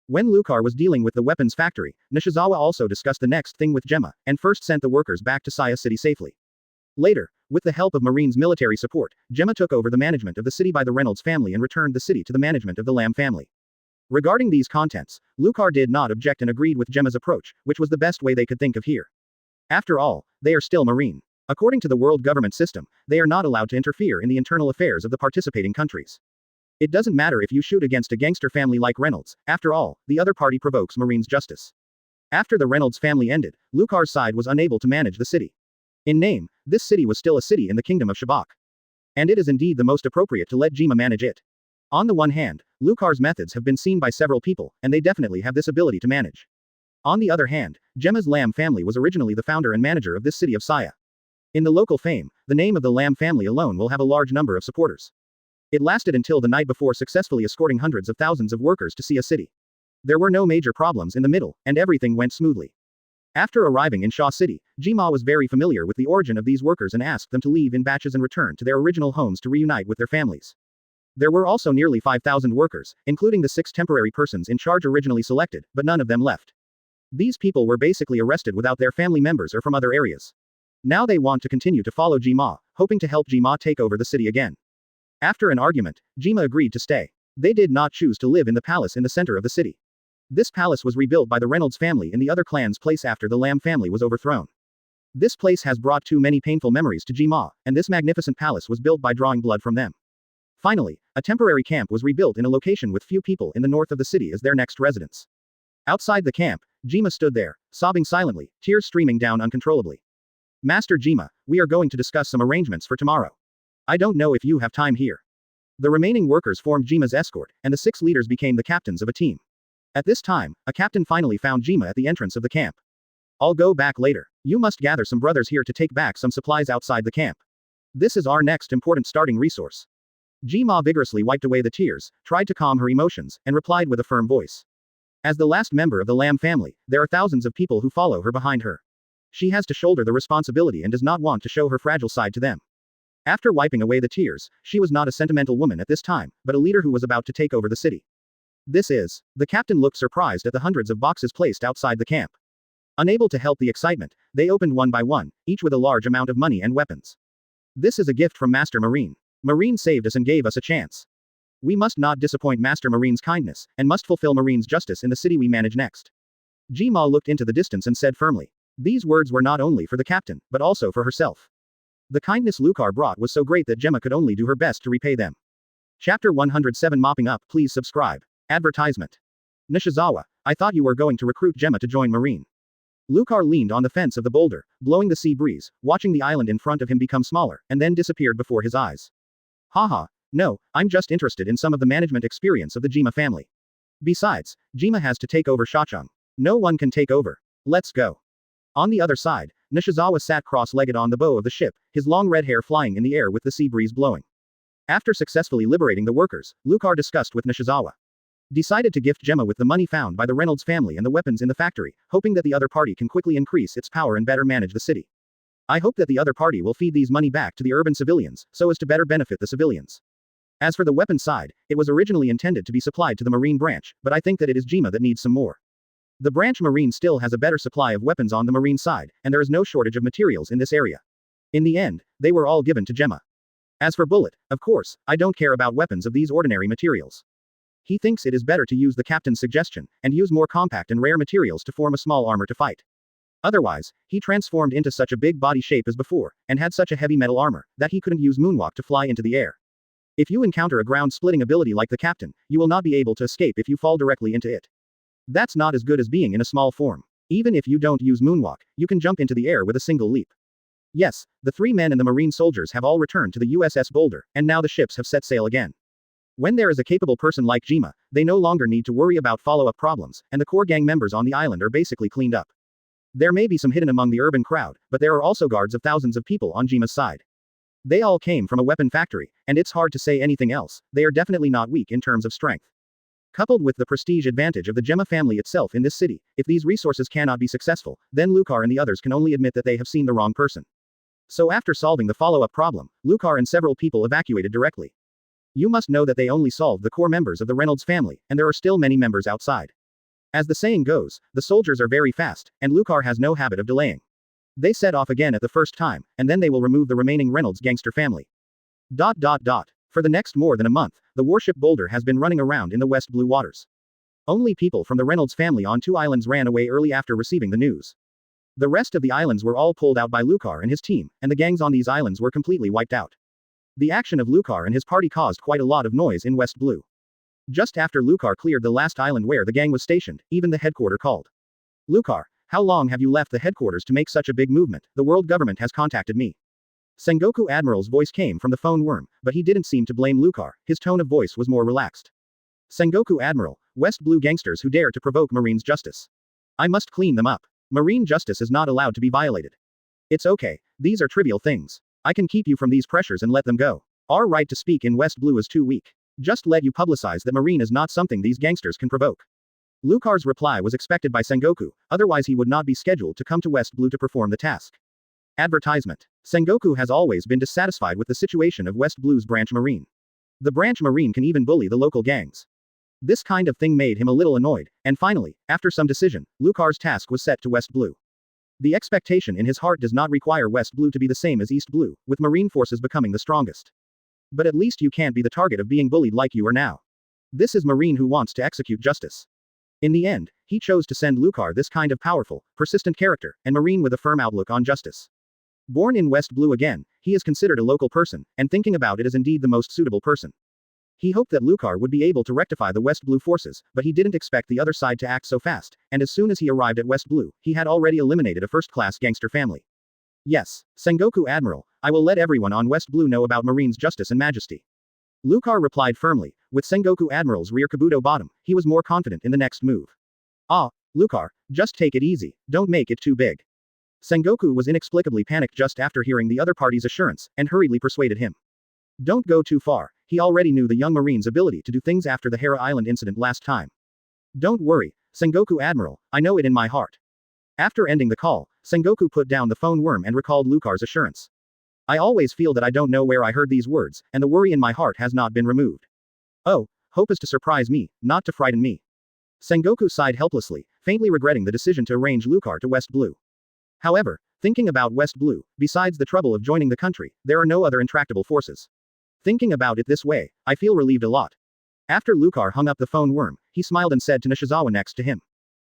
When Lucar was dealing with the weapons factory, Nishizawa also discussed the next thing with Gemma, and first sent the workers back to Saya City safely. Later, with the help of Marine's military support, Gemma took over the management of the city by the Reynolds family and returned the city to the management of the Lamb family. Regarding these contents, Lucar did not object and agreed with Gemma's approach, which was the best way they could think of here. After all, they are still Marine. According to the world government system, they are not allowed to interfere in the internal affairs of the participating countries. It doesn't matter if you shoot against a gangster family like Reynolds, after all, the other party provokes Marine's justice. After the Reynolds family ended, Lucar's side was unable to manage the city. In name, this city was still a city in the kingdom of Shabak. And it is indeed the most appropriate to let Jima manage it. On the one hand, Lucar's methods have been seen by several people, and they definitely have this ability to manage. On the other hand, Gemma's Lamb family was originally the founder and manager of this city of Saya. In the local fame, the name of the Lamb family alone will have a large number of supporters. It lasted until the night before, successfully escorting hundreds of thousands of workers to Sia City. There were no major problems in the middle, and everything went smoothly. After arriving in Shaw City, Jima was very familiar with the origin of these workers and asked them to leave in batches and return to their original homes to reunite with their families. There were also nearly 5,000 workers, including the 6 temporary persons in charge originally selected, but none of them left. These people were basically arrested without their family members or from other areas. Now they want to continue to follow Jima, hoping to help Jima take over the city again. After an argument, Jima agreed to stay. They did not choose to live in the palace in the center of the city. This palace was rebuilt by the Reynolds family in the other clan's place after the Lamb family was overthrown. This place has brought too many painful memories to Jima, and this magnificent palace was built by drawing blood from them. Finally, a temporary camp was rebuilt in a location with few people in the north of the city as their next residence. Outside the camp, Jima stood there, sobbing silently, tears streaming down uncontrollably. Master Jima, we are going to discuss some arrangements for tomorrow. I don't know if you have time here. The remaining workers formed Jima's escort, and the 6 leaders became the captains of a team. At this time, a captain finally found Jima at the entrance of the camp. I'll go back later. You must gather some brothers here to take back some supplies outside the camp. This is our next important starting resource. Jima vigorously wiped away the tears, tried to calm her emotions, and replied with a firm voice. As the last member of the Lamb family, there are thousands of people who follow her behind her. She has to shoulder the responsibility and does not want to show her fragile side to them. After wiping away the tears, she was not a sentimental woman at this time, but a leader who was about to take over the city. The captain looked surprised at the hundreds of boxes placed outside the camp. Unable to help the excitement, they opened one by one, each with a large amount of money and weapons. This is a gift from Master Marine. Marine saved us and gave us a chance. We must not disappoint Master Marine's kindness, and must fulfill Marine's justice in the city we manage next. Jima looked into the distance and said firmly. These words were not only for the captain, but also for herself. The kindness Lucar brought was so great that Gemma could only do her best to repay them. Chapter 107 Mopping Up. Please subscribe. Advertisement. Nishizawa, I thought you were going to recruit Gemma to join Marine. Lucar leaned on the fence of the boulder, blowing the sea breeze, watching the island in front of him become smaller, and then disappeared before his eyes. Haha, no, I'm just interested in some of the management experience of the Jima family. Besides, Jima has to take over Shachung. No one can take over. Let's go. On the other side, Nishizawa sat cross-legged on the bow of the ship, his long red hair flying in the air with the sea breeze blowing. After successfully liberating the workers, Lucar discussed with Nishizawa. Decided to gift Gemma with the money found by the Reynolds family and the weapons in the factory, hoping that the other party can quickly increase its power and better manage the city. I hope that the other party will feed these money back to the urban civilians, so as to better benefit the civilians. As for the weapon side, it was originally intended to be supplied to the Marine branch, but I think that it is Jima that needs some more. The branch Marine still has a better supply of weapons on the Marine side, and there is no shortage of materials in this area. In the end, they were all given to Gemma. As for Bullet, of course, I don't care about weapons of these ordinary materials. He thinks it is better to use the captain's suggestion, and use more compact and rare materials to form a small armor to fight. Otherwise, he transformed into such a big body shape as before, and had such a heavy metal armor, that he couldn't use moonwalk to fly into the air. If you encounter a ground-splitting ability like the captain, you will not be able to escape if you fall directly into it. That's not as good as being in a small form. Even if you don't use moonwalk, you can jump into the air with a single leap. Yes, the 3 men and the Marine soldiers have all returned to the USS Boulder, and now the ships have set sail again. When there is a capable person like Jima, they no longer need to worry about follow-up problems, and the core gang members on the island are basically cleaned up. There may be some hidden among the urban crowd, but there are also guards of thousands of people on Jima's side. They all came from a weapon factory, and it's hard to say anything else, they are definitely not weak in terms of strength. Coupled with the prestige advantage of the Gemma family itself in this city, if these resources cannot be successful, then Lucar and the others can only admit that they have seen the wrong person. So after solving the follow-up problem, Lucar and several people evacuated directly. You must know that they only solved the core members of the Reynolds family, and there are still many members outside. As the saying goes, the soldiers are very fast, and Lucar has no habit of delaying. They set off again at the first time, and then they will remove the remaining Reynolds gangster family. For the next more than a month, the warship Boulder has been running around in the West Blue waters. Only people from the Reynolds family on 2 islands ran away early after receiving the news. The rest of the islands were all pulled out by Lucar and his team, and the gangs on these islands were completely wiped out. The action of Lucar and his party caused quite a lot of noise in West Blue. Just after Lucar cleared the last island where the gang was stationed, even the headquarters called. Lucar, how long have you left the headquarters to make such a big movement? The world government has contacted me. Sengoku Admiral's voice came from the phone worm, but he didn't seem to blame Lucar, his tone of voice was more relaxed. Sengoku Admiral, West Blue gangsters who dare to provoke Marine's justice. I must clean them up. Marine justice is not allowed to be violated. It's okay, these are trivial things. I can keep you from these pressures and let them go. Our right to speak in West Blue is too weak. Just let you publicize that Marine is not something these gangsters can provoke. Lucar's reply was expected by Sengoku, otherwise he would not be scheduled to come to West Blue to perform the task. Advertisement. Sengoku has always been dissatisfied with the situation of West Blue's branch Marine. The branch Marine can even bully the local gangs. This kind of thing made him a little annoyed, and finally, after some decision, Lucar's task was set to West Blue. The expectation in his heart does not require West Blue to be the same as East Blue, with Marine forces becoming the strongest. But at least you can't be the target of being bullied like you are now. This is Marine who wants to execute justice. In the end, he chose to send Lucar this kind of powerful, persistent character, and Marine with a firm outlook on justice. Born in West Blue again, he is considered a local person, and thinking about it is indeed the most suitable person. He hoped that Lucar would be able to rectify the West Blue forces, but he didn't expect the other side to act so fast, and as soon as he arrived at West Blue, he had already eliminated a first-class gangster family. Yes, Sengoku Admiral, I will let everyone on West Blue know about Marine's justice and majesty. Lucar replied firmly. With Sengoku Admiral's rear kabuto bottom, he was more confident in the next move. Ah, Lucar, just take it easy, don't make it too big. Sengoku was inexplicably panicked just after hearing the other party's assurance, and hurriedly persuaded him. Don't go too far, he already knew the young Marine's ability to do things after the Hera Island incident last time. Don't worry, Sengoku Admiral, I know it in my heart. After ending the call, Sengoku put down the phone worm and recalled Lucar's assurance. I always feel that I don't know where I heard these words, and the worry in my heart has not been removed. Oh, hope is to surprise me, not to frighten me. Sengoku sighed helplessly, faintly regretting the decision to arrange Lucar to West Blue. However, thinking about West Blue, besides the trouble of joining the country, there are no other intractable forces. Thinking about it this way, I feel relieved a lot. After Lucar hung up the phone worm, he smiled and said to Nishizawa next to him.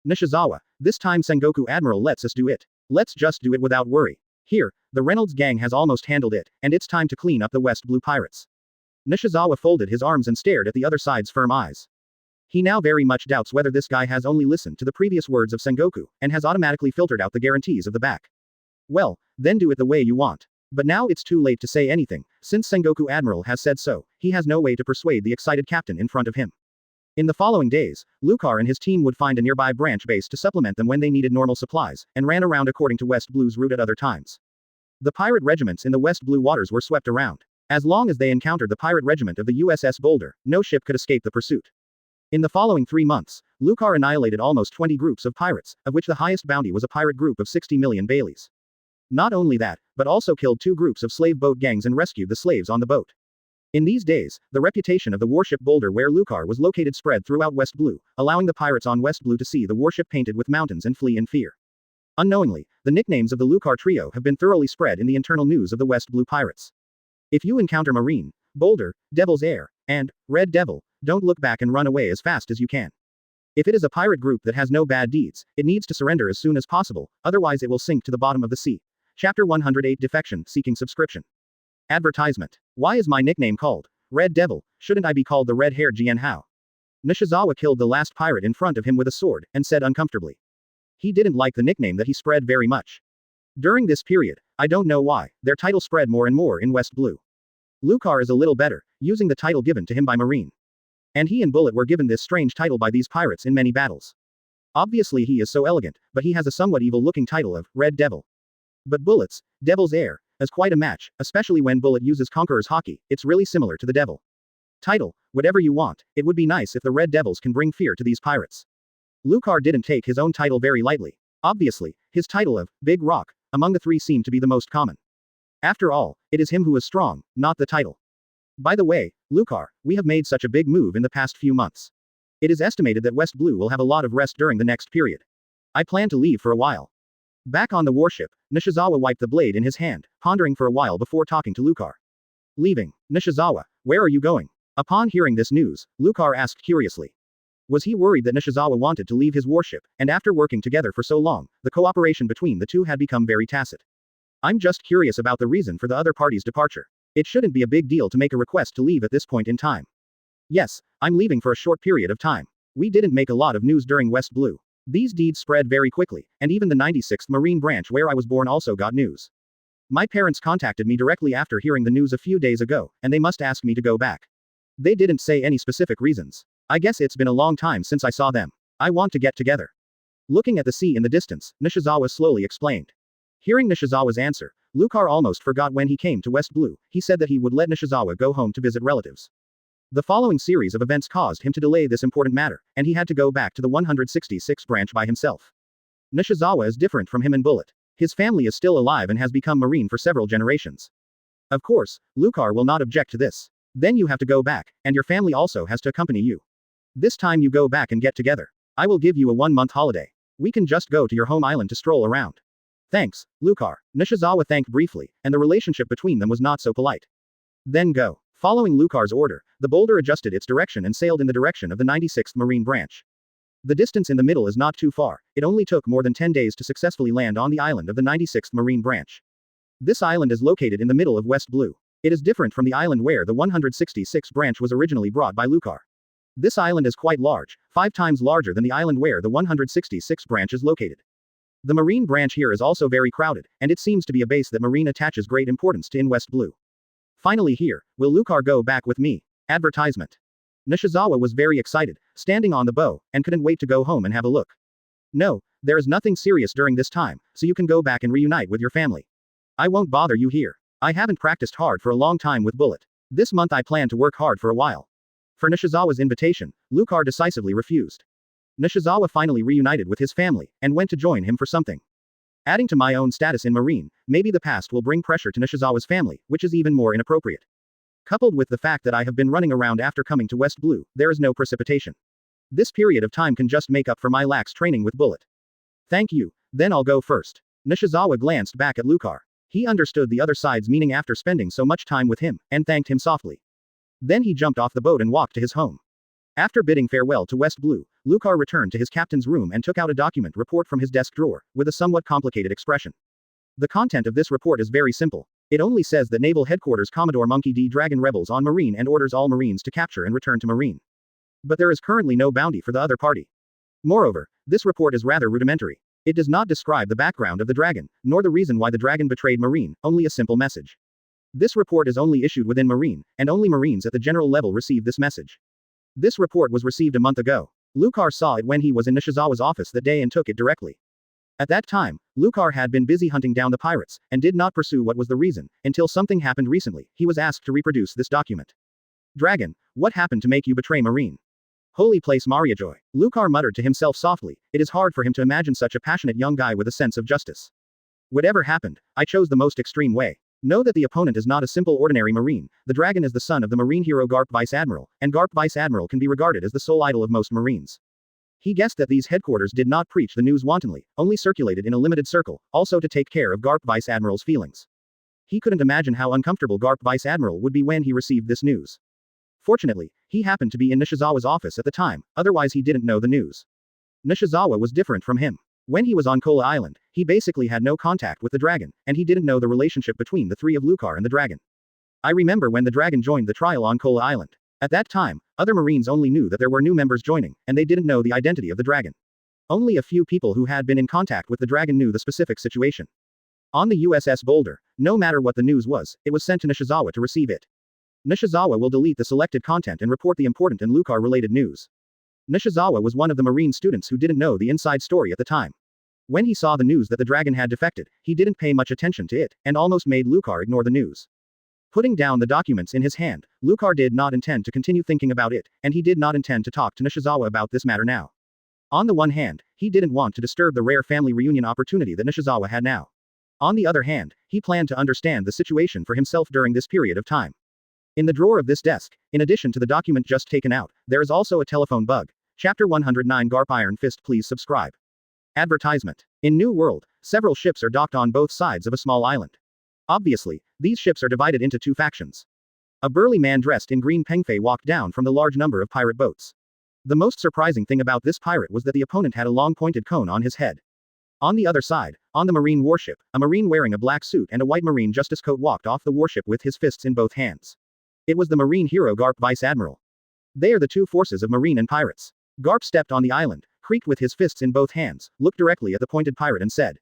Nishizawa, this time Sengoku Admiral lets us do it. Let's just do it without worry. Here, the Reynolds gang has almost handled it, and it's time to clean up the West Blue pirates. Nishizawa folded his arms and stared at the other side's firm eyes. He now very much doubts whether this guy has only listened to the previous words of Sengoku, and has automatically filtered out the guarantees of the back. Well, then do it the way you want. But now it's too late to say anything, since Sengoku Admiral has said so, he has no way to persuade the excited captain in front of him. In the following days, Lucar and his team would find a nearby branch base to supplement them when they needed normal supplies, and ran around according to West Blue's route at other times. The pirate regiments in the West Blue waters were swept around. As long as they encountered the pirate regiment of the USS Boulder, no ship could escape the pursuit. In the following 3 months, Lucar annihilated almost 20 groups of pirates, of which the highest bounty was a pirate group of 60 million Baileys. Not only that, but also killed 2 groups of slave boat gangs and rescued the slaves on the boat. In these days, the reputation of the warship Boulder where Lucar was located spread throughout West Blue, allowing the pirates on West Blue to see the warship painted with mountains and flee in fear. Unknowingly, the nicknames of the Lucar trio have been thoroughly spread in the internal news of the West Blue pirates. If you encounter Marine, Boulder, Devil's Air, and Red Devil, don't look back and run away as fast as you can. If it is a pirate group that has no bad deeds, it needs to surrender as soon as possible, otherwise it will sink to the bottom of the sea. Chapter 108 Defection Seeking Subscription. Advertisement. Why is my nickname called Red Devil? Shouldn't I be called the red-haired Jian Hao? Nishizawa killed the last pirate in front of him with a sword, and said uncomfortably. He didn't like the nickname that he spread very much. During this period, I don't know why, their title spread more and more in West Blue. Lucar is a little better, using the title given to him by Marine. And he and Bullet were given this strange title by these pirates in many battles. Obviously he is so elegant, but he has a somewhat evil-looking title of Red Devil. But Bullet's Devil's Air is quite a match, especially when Bullet uses Conqueror's Hockey. It's really similar to the Devil. Title, whatever you want, it would be nice if the Red Devils can bring fear to these pirates. Lucar didn't take his own title very lightly. Obviously, his title of Big Rock, among the 3 seemed to be the most common. After all, it is him who is strong, not the title. By the way, Lucar, we have made such a big move in the past few months. It is estimated that West Blue will have a lot of rest during the next period. I plan to leave for a while. Back on the warship, Nishizawa wiped the blade in his hand, pondering for a while before talking to Lucar. Leaving. Nishizawa, where are you going? Upon hearing this news, Lucar asked curiously. Was he worried that Nishizawa wanted to leave his warship, and after working together for so long, the cooperation between the two had become very tacit? I'm just curious about the reason for the other party's departure. It shouldn't be a big deal to make a request to leave at this point in time. Yes, I'm leaving for a short period of time. We didn't make a lot of news during West Blue. These deeds spread very quickly, and even the 96th Marine Branch where I was born also got news. My parents contacted me directly after hearing the news a few days ago, and they must ask me to go back. They didn't say any specific reasons. I guess it's been a long time since I saw them. I want to get together. Looking at the sea in the distance, Nishizawa slowly explained. Hearing Nishizawa's answer, Lucar almost forgot when he came to West Blue. He said that he would let Nishizawa go home to visit relatives. The following series of events caused him to delay this important matter, and he had to go back to the 166th branch by himself. Nishizawa is different from him and Bullet. His family is still alive and has become Marine for several generations. Of course, Lucar will not object to this. Then you have to go back, and your family also has to accompany you. This time you go back and get together. I will give you a 1-month holiday. We can just go to your home island to stroll around. Thanks, Lucar. Nishizawa thanked briefly, and the relationship between them was not so polite. Then go. Following Lucar's order, the Boulder adjusted its direction and sailed in the direction of the 96th Marine Branch. The distance in the middle is not too far. It only took more than 10 days to successfully land on the island of the 96th Marine Branch. This island is located in the middle of West Blue. It is different from the island where the 166th branch was originally brought by Lucar. This island is quite large, 5 times larger than the island where the 166th branch is located. The Marine branch here is also very crowded, and it seems to be a base that Marine attaches great importance to in West Blue. Finally here, will Lucar go back with me? Advertisement. Nishizawa was very excited, standing on the bow, and couldn't wait to go home and have a look. No, there is nothing serious during this time, so you can go back and reunite with your family. I won't bother you here. I haven't practiced hard for a long time with Bullet. This month I plan to work hard for a while. For Nishizawa's invitation, Lucar decisively refused. Nishizawa finally reunited with his family, and went to join him for something. Adding to my own status in Marine, maybe the past will bring pressure to Nishizawa's family, which is even more inappropriate. Coupled with the fact that I have been running around after coming to West Blue, there is no precipitation. This period of time can just make up for my lax training with Bullet. Thank you, then I'll go first. Nishizawa glanced back at Lucar. He understood the other side's meaning after spending so much time with him, and thanked him softly. Then he jumped off the boat and walked to his home. After bidding farewell to West Blue, Lucar returned to his captain's room and took out a document report from his desk drawer, with a somewhat complicated expression. The content of this report is very simple. It only says that Naval Headquarters Commodore Monkey D. Dragon rebels on Marine and orders all Marines to capture and return to Marine. But there is currently no bounty for the other party. Moreover, this report is rather rudimentary. It does not describe the background of the dragon, nor the reason why the dragon betrayed Marine, only a simple message. This report is only issued within Marine, and only Marines at the general level receive this message. This report was received a month ago. Lucar saw it when he was in Nishizawa's office that day and took it directly. At that time, Lucar had been busy hunting down the pirates, and did not pursue what was the reason, until something happened recently. He was asked to reproduce this document. Dragon, what happened to make you betray Marine? Holy place Mariajoy. Lucar muttered to himself softly. It is hard for him to imagine such a passionate young guy with a sense of justice. Whatever happened, I chose the most extreme way. Know that the opponent is not a simple ordinary Marine. The dragon is the son of the Marine hero Garp Vice Admiral, and Garp Vice Admiral can be regarded as the sole idol of most Marines. He guessed that these headquarters did not preach the news wantonly, only circulated in a limited circle, also to take care of Garp Vice Admiral's feelings. He couldn't imagine how uncomfortable Garp Vice Admiral would be when he received this news. Fortunately, he happened to be in Nishizawa's office at the time, otherwise he didn't know the news. Nishizawa was different from him. When he was on Kola Island, he basically had no contact with the dragon, and he didn't know the relationship between the three of Lucar and the dragon. I remember when the dragon joined the trial on Kola Island. At that time, other Marines only knew that there were new members joining, and they didn't know the identity of the dragon. Only a few people who had been in contact with the dragon knew the specific situation. On the USS Boulder, no matter what the news was, it was sent to Nishizawa to receive it. Nishizawa will delete the selected content and report the important and Lucar-related news. Nishizawa was one of the Marine students who didn't know the inside story at the time. When he saw the news that the dragon had defected, he didn't pay much attention to it, and almost made Lucar ignore the news. Putting down the documents in his hand, Lucar did not intend to continue thinking about it, and he did not intend to talk to Nishizawa about this matter now. On the one hand, he didn't want to disturb the rare family reunion opportunity that Nishizawa had now. On the other hand, he planned to understand the situation for himself during this period of time. In the drawer of this desk, in addition to the document just taken out, there is also a telephone bug. Chapter 109 Garp Iron Fist. Please subscribe. Advertisement. In New World, several ships are docked on both sides of a small island. Obviously, these ships are divided into two factions. A burly man dressed in green pengfei walked down from the large number of pirate boats. The most surprising thing about this pirate was that the opponent had a long pointed cone on his head. On the other side, on the Marine warship, a Marine wearing a black suit and a white Marine justice coat walked off the warship with his fists in both hands. It was the Marine hero Garp Vice Admiral. They are the two forces of Marine and pirates. Garp stepped on the island, creaked with his fists in both hands, looked directly at the pointed pirate and said,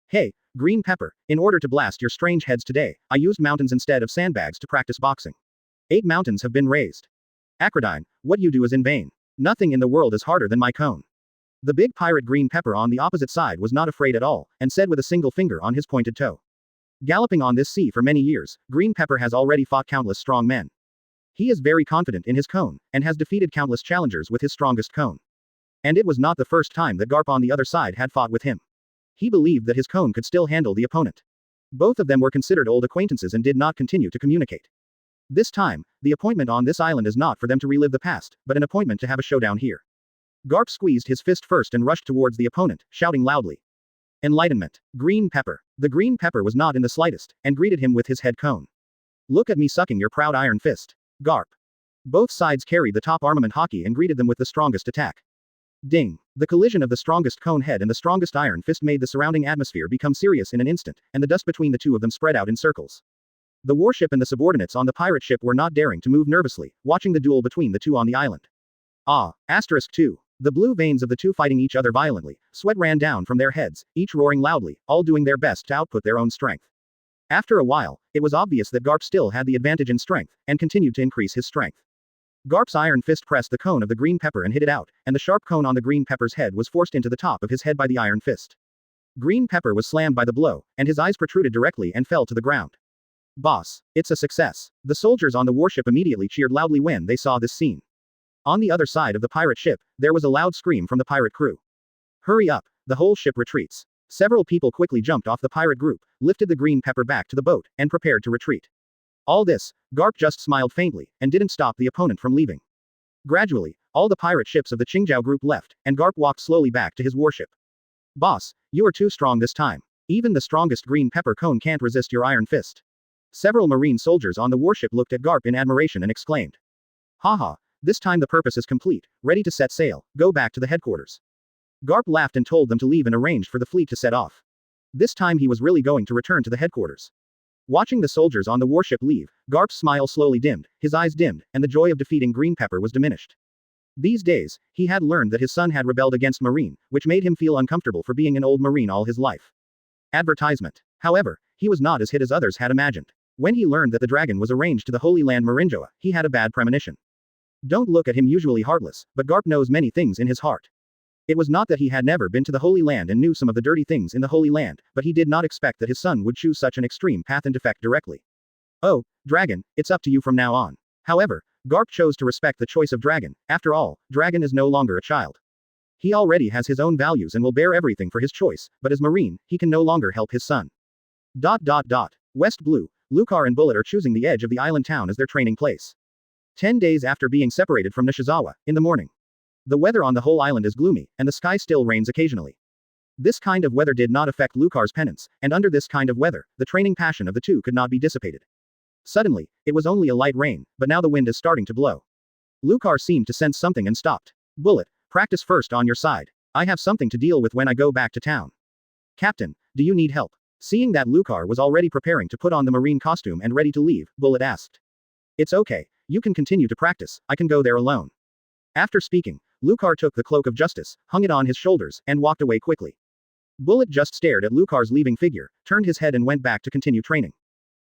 "Hey, Green Pepper, in order to blast your strange heads today, I used mountains instead of sandbags to practice boxing. 8 mountains have been raised. Acrodine, what you do is in vain. Nothing in the world is harder than my cone." The big pirate Green Pepper on the opposite side was not afraid at all, and said with a single finger on his pointed toe. Galloping on this sea for many years, Green Pepper has already fought countless strong men. He is very confident in his cone, and has defeated countless challengers with his strongest cone. And it was not the first time that Garp on the other side had fought with him. He believed that his cone could still handle the opponent. Both of them were considered old acquaintances and did not continue to communicate. This time, the appointment on this island is not for them to relive the past, but an appointment to have a showdown here. Garp squeezed his fist first and rushed towards the opponent, shouting loudly. Enlightenment. Green Pepper. The Green Pepper was not in the slightest, and greeted him with his head cone. Look at me sucking your proud iron fist. Garp. Both sides carried the top armament hockey and greeted them with the strongest attack. Ding. The collision of the strongest cone head and the strongest iron fist made the surrounding atmosphere become serious in an instant, and the dust between the two of them spread out in circles. The warship and the subordinates on the pirate ship were not daring to move nervously, watching the duel between the two on the island. Asterisk 2. The blue veins of the two fighting each other violently, sweat ran down from their heads, each roaring loudly, all doing their best to output their own strength. After a while, it was obvious that Garp still had the advantage in strength, and continued to increase his strength. Garp's iron fist pressed the cone of the Green Pepper and hit it out, and the sharp cone on the Green Pepper's head was forced into the top of his head by the iron fist. Green Pepper was slammed by the blow, and his eyes protruded directly and fell to the ground. Boss, it's a success. The soldiers on the warship immediately cheered loudly when they saw this scene. On the other side of the pirate ship, there was a loud scream from the pirate crew. Hurry up, the whole ship retreats. Several people quickly jumped off the pirate group, lifted the green pepper back to the boat, and prepared to retreat. All this, Garp just smiled faintly, and didn't stop the opponent from leaving. Gradually, all the pirate ships of the Qingjiao group left, and Garp walked slowly back to his warship. Boss, you are too strong this time. Even the strongest green pepper cone can't resist your iron fist. Several marine soldiers on the warship looked at Garp in admiration and exclaimed. Haha, this time the purpose is complete, ready to set sail, go back to the headquarters. Garp laughed and told them to leave and arranged for the fleet to set off. This time he was really going to return to the headquarters. Watching the soldiers on the warship leave, Garp's smile slowly dimmed, his eyes dimmed, and the joy of defeating Green Pepper was diminished. These days, he had learned that his son had rebelled against Marine, which made him feel uncomfortable for being an old Marine all his life. Advertisement. However, he was not as hit as others had imagined. When he learned that the dragon was arranged to the Holy Land Marinjoa, he had a bad premonition. Don't look at him usually heartless, but Garp knows many things in his heart. It was not that he had never been to the Holy Land and knew some of the dirty things in the Holy Land, but he did not expect that his son would choose such an extreme path and defect directly. Oh, Dragon, it's up to you from now on. However, Garp chose to respect the choice of Dragon. After all, Dragon is no longer a child. He already has his own values and will bear everything for his choice, but as Marine, he can no longer help his son. West Blue, Lucar and Bullet are choosing the edge of the island town as their training place. 10 days after being separated from Nishizawa, in the morning. The weather on the whole island is gloomy, and the sky still rains occasionally. This kind of weather did not affect Lucar's penance, and under this kind of weather, the training passion of the two could not be dissipated. Suddenly, it was only a light rain, but now the wind is starting to blow. Lucar seemed to sense something and stopped. Bullet, practice first on your side. I have something to deal with when I go back to town. Captain, do you need help? Seeing that Lucar was already preparing to put on the marine costume and ready to leave, Bullet asked. It's okay, you can continue to practice, I can go there alone. After speaking, Lucar took the cloak of justice, hung it on his shoulders, and walked away quickly. Bullet just stared at Lucar's leaving figure, turned his head and went back to continue training.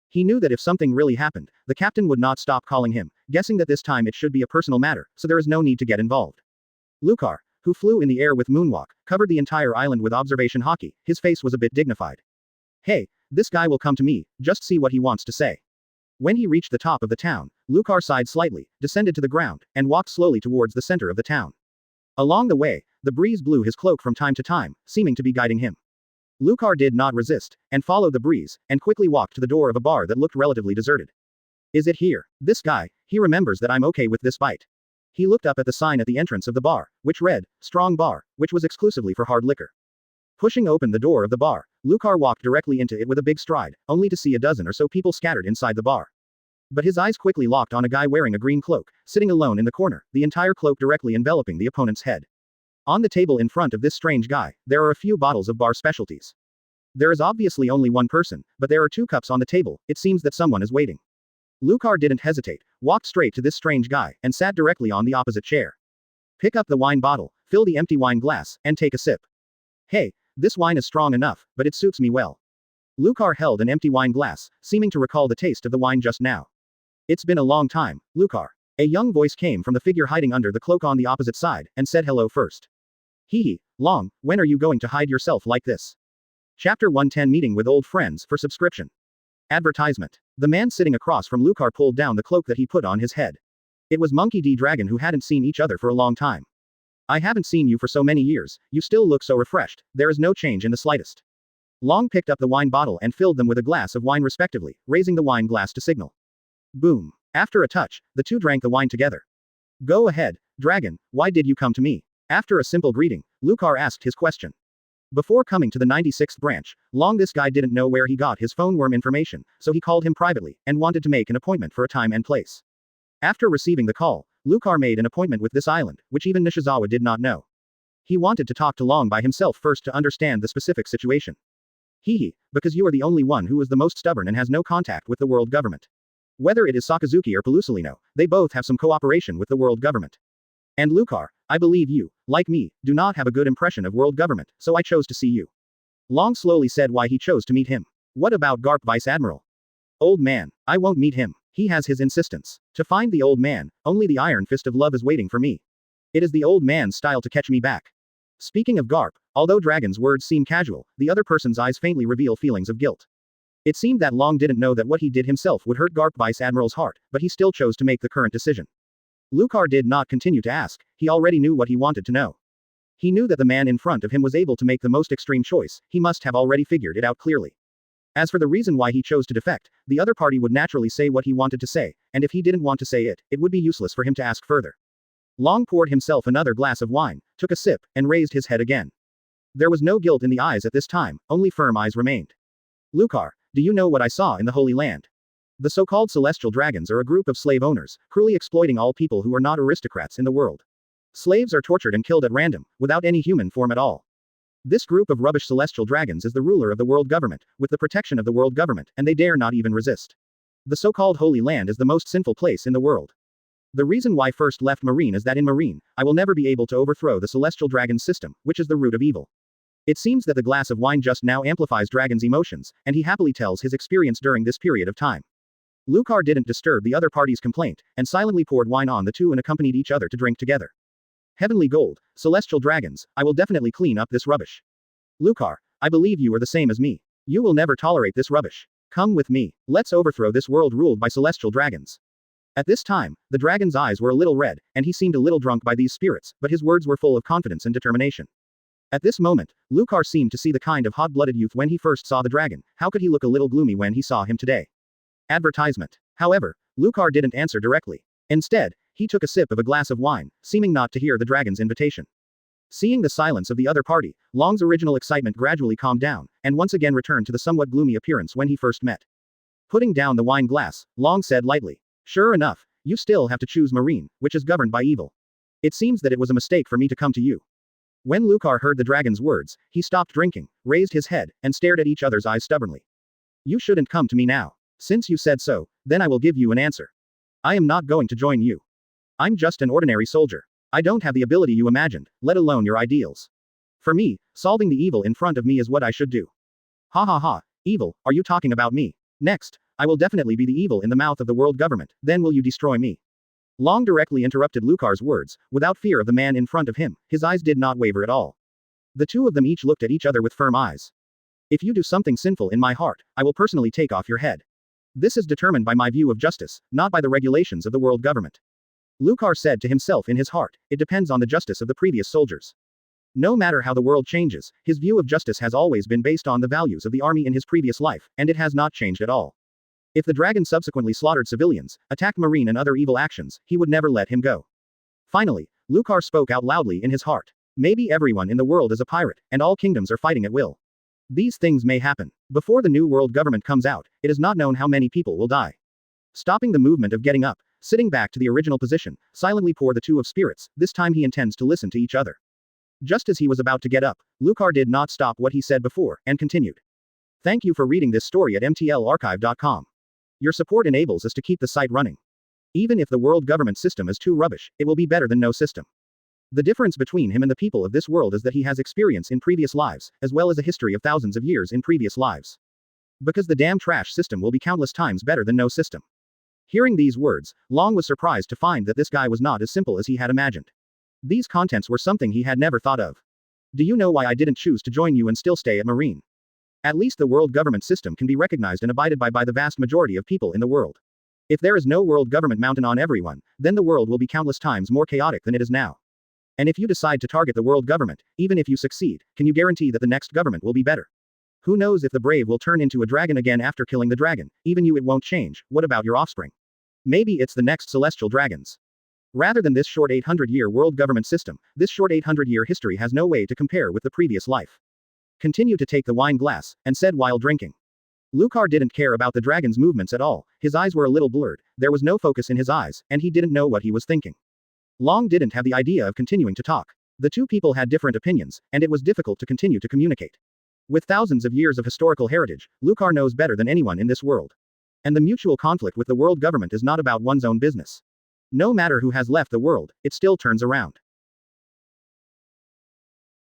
He knew that if something really happened, the captain would not stop calling him, guessing that this time it should be a personal matter, so there is no need to get involved. Lucar, who flew in the air with moonwalk, covered the entire island with observation hockey, his face was a bit dignified. Hey, this guy will come to me, just see what he wants to say. When he reached the top of the town, Lucar sighed slightly, descended to the ground, and walked slowly towards the center of the town. Along the way, the breeze blew his cloak from time to time, seeming to be guiding him. Lucar did not resist, and followed the breeze, and quickly walked to the door of a bar that looked relatively deserted. Is it here? This guy, he remembers that I'm okay with this bite. He looked up at the sign at the entrance of the bar, which read, Strong Bar, which was exclusively for hard liquor. Pushing open the door of the bar, Lucar walked directly into it with a big stride, only to see a dozen or so people scattered inside the bar. But his eyes quickly locked on a guy wearing a green cloak, sitting alone in the corner, the entire cloak directly enveloping the opponent's head. On the table in front of this strange guy, there are a few bottles of bar specialties. There is obviously only one person, but there are 2 cups on the table, it seems that someone is waiting. Lucar didn't hesitate, walked straight to this strange guy, and sat directly on the opposite chair. Pick up the wine bottle, fill the empty wine glass, and take a sip. Hey, this wine is strong enough, but it suits me well. Lucar held an empty wine glass, seeming to recall the taste of the wine just now. It's been a long time, Lucar. A young voice came from the figure hiding under the cloak on the opposite side, and said hello first. Hee, Long, when are you going to hide yourself like this? Chapter 110 Meeting with Old Friends for subscription. Advertisement. The man sitting across from Lucar pulled down the cloak that he put on his head. It was Monkey D. Dragon, who hadn't seen each other for a long time. I haven't seen you for so many years, you still look so refreshed, there is no change in the slightest. Long picked up the wine bottle and filled them with a glass of wine respectively, raising the wine glass to signal. Boom. After a touch, the two drank the wine together. Go ahead, Dragon, why did you come to me? After a simple greeting, Lucar asked his question. Before coming to the 96th branch, Long this guy didn't know where he got his phone worm information, so he called him privately, and wanted to make an appointment for a time and place. After receiving the call, Lucar made an appointment with this island, which even Nishizawa did not know. He wanted to talk to Long by himself first to understand the specific situation. Because you are the only one who is the most stubborn and has no contact with the world government. Whether it is Sakazuki or Pelusolino, they both have some cooperation with the world government. And Lucar, I believe you, like me, do not have a good impression of world government, so I chose to see you. Long slowly said why he chose to meet him. What about Garp Vice Admiral? Old man, I won't meet him, he has his insistence. To find the old man, only the iron fist of love is waiting for me. It is the old man's style to catch me back. Speaking of Garp, although Dragon's words seem casual, the other person's eyes faintly reveal feelings of guilt. It seemed that Long didn't know that what he did himself would hurt Garp Vice Admiral's heart, but he still chose to make the current decision. Lucar did not continue to ask, he already knew what he wanted to know. He knew that the man in front of him was able to make the most extreme choice, he must have already figured it out clearly. As for the reason why he chose to defect, the other party would naturally say what he wanted to say, and if he didn't want to say it, it would be useless for him to ask further. Long poured himself another glass of wine, took a sip, and raised his head again. There was no guilt in the eyes at this time, only firm eyes remained. Lucar, do you know what I saw in the Holy Land? The so-called celestial dragons are a group of slave owners, cruelly exploiting all people who are not aristocrats in the world. Slaves are tortured and killed at random, without any human form at all. This group of rubbish celestial dragons is the ruler of the world government, with the protection of the world government, and they dare not even resist. The so-called Holy Land is the most sinful place in the world. The reason why first left Marine is that in Marine, I will never be able to overthrow the celestial dragon system, which is the root of evil. It seems that the glass of wine just now amplifies Dragon's emotions, and he happily tells his experience during this period of time. Lucar didn't disturb the other party's complaint, and silently poured wine on the two and accompanied each other to drink together. Heavenly gold, celestial dragons, I will definitely clean up this rubbish. Lucar, I believe you are the same as me. You will never tolerate this rubbish. Come with me, let's overthrow this world ruled by celestial dragons. At this time, the dragon's eyes were a little red, and he seemed a little drunk by these spirits, but his words were full of confidence and determination. At this moment, Lucar seemed to see the kind of hot-blooded youth when he first saw the dragon. How could he look a little gloomy when he saw him today? Advertisement. However, Lucar didn't answer directly. Instead, he took a sip of a glass of wine, seeming not to hear the dragon's invitation. Seeing the silence of the other party, Long's original excitement gradually calmed down, and once again returned to the somewhat gloomy appearance when he first met. Putting down the wine glass, Long said lightly, "Sure enough, you still have to choose Marine, which is governed by evil. It seems that it was a mistake for me to come to you." When Lucar heard the dragon's words, he stopped drinking, raised his head, and stared at each other's eyes stubbornly. "You shouldn't come to me now. Since you said so, then I will give you an answer. I am not going to join you. I'm just an ordinary soldier. I don't have the ability you imagined, let alone your ideals. For me, solving the evil in front of me is what I should do." "Ha ha ha, evil, are you talking about me? Next, I will definitely be the evil in the mouth of the world government, then will you destroy me?" Long directly interrupted Lucar's words, without fear of the man in front of him, his eyes did not waver at all. The two of them each looked at each other with firm eyes. "If you do something sinful in my heart, I will personally take off your head. This is determined by my view of justice, not by the regulations of the world government." Lucar said to himself in his heart, it depends on the justice of the previous soldiers. No matter how the world changes, his view of justice has always been based on the values of the army in his previous life, and it has not changed at all. If the dragon subsequently slaughtered civilians, attacked Marine and other evil actions, he would never let him go. Finally, Lucar spoke out loudly in his heart. Maybe everyone in the world is a pirate, and all kingdoms are fighting at will. These things may happen. Before the new world government comes out, it is not known how many people will die. Stopping the movement of getting up, sitting back to the original position, silently pour the two of spirits, this time he intends to listen to each other. Just as he was about to get up, Lucar did not stop what he said before, and continued. "Thank you for reading this story at mtlarchive.com. Your support enables us to keep the site running. Even if the world government system is too rubbish, it will be better than no system. The difference between him and the people of this world is that he has experience in previous lives, as well as a history of thousands of years in previous lives. Because the damn trash system will be countless times better than no system." Hearing these words, Long was surprised to find that this guy was not as simple as he had imagined. These contents were something he had never thought of. "Do you know why I didn't choose to join you and still stay at Marine? At least the world government system can be recognized and abided by the vast majority of people in the world. If there is no world government mountain on everyone, then the world will be countless times more chaotic than it is now. And if you decide to target the world government, even if you succeed, can you guarantee that the next government will be better? Who knows if the brave will turn into a dragon again after killing the dragon? Even you, it won't change. What about your offspring? Maybe it's the next celestial dragons. Rather than this short 800-year world government system, this short 800-year history has no way to compare with the previous life." Continued to take the wine glass, and said while drinking. Lucar didn't care about the dragon's movements at all, his eyes were a little blurred, there was no focus in his eyes, and he didn't know what he was thinking. Long didn't have the idea of continuing to talk. The two people had different opinions, and it was difficult to continue to communicate. With thousands of years of historical heritage, Lucar knows better than anyone in this world. And the mutual conflict with the world government is not about one's own business. No matter who has left the world, it still turns around.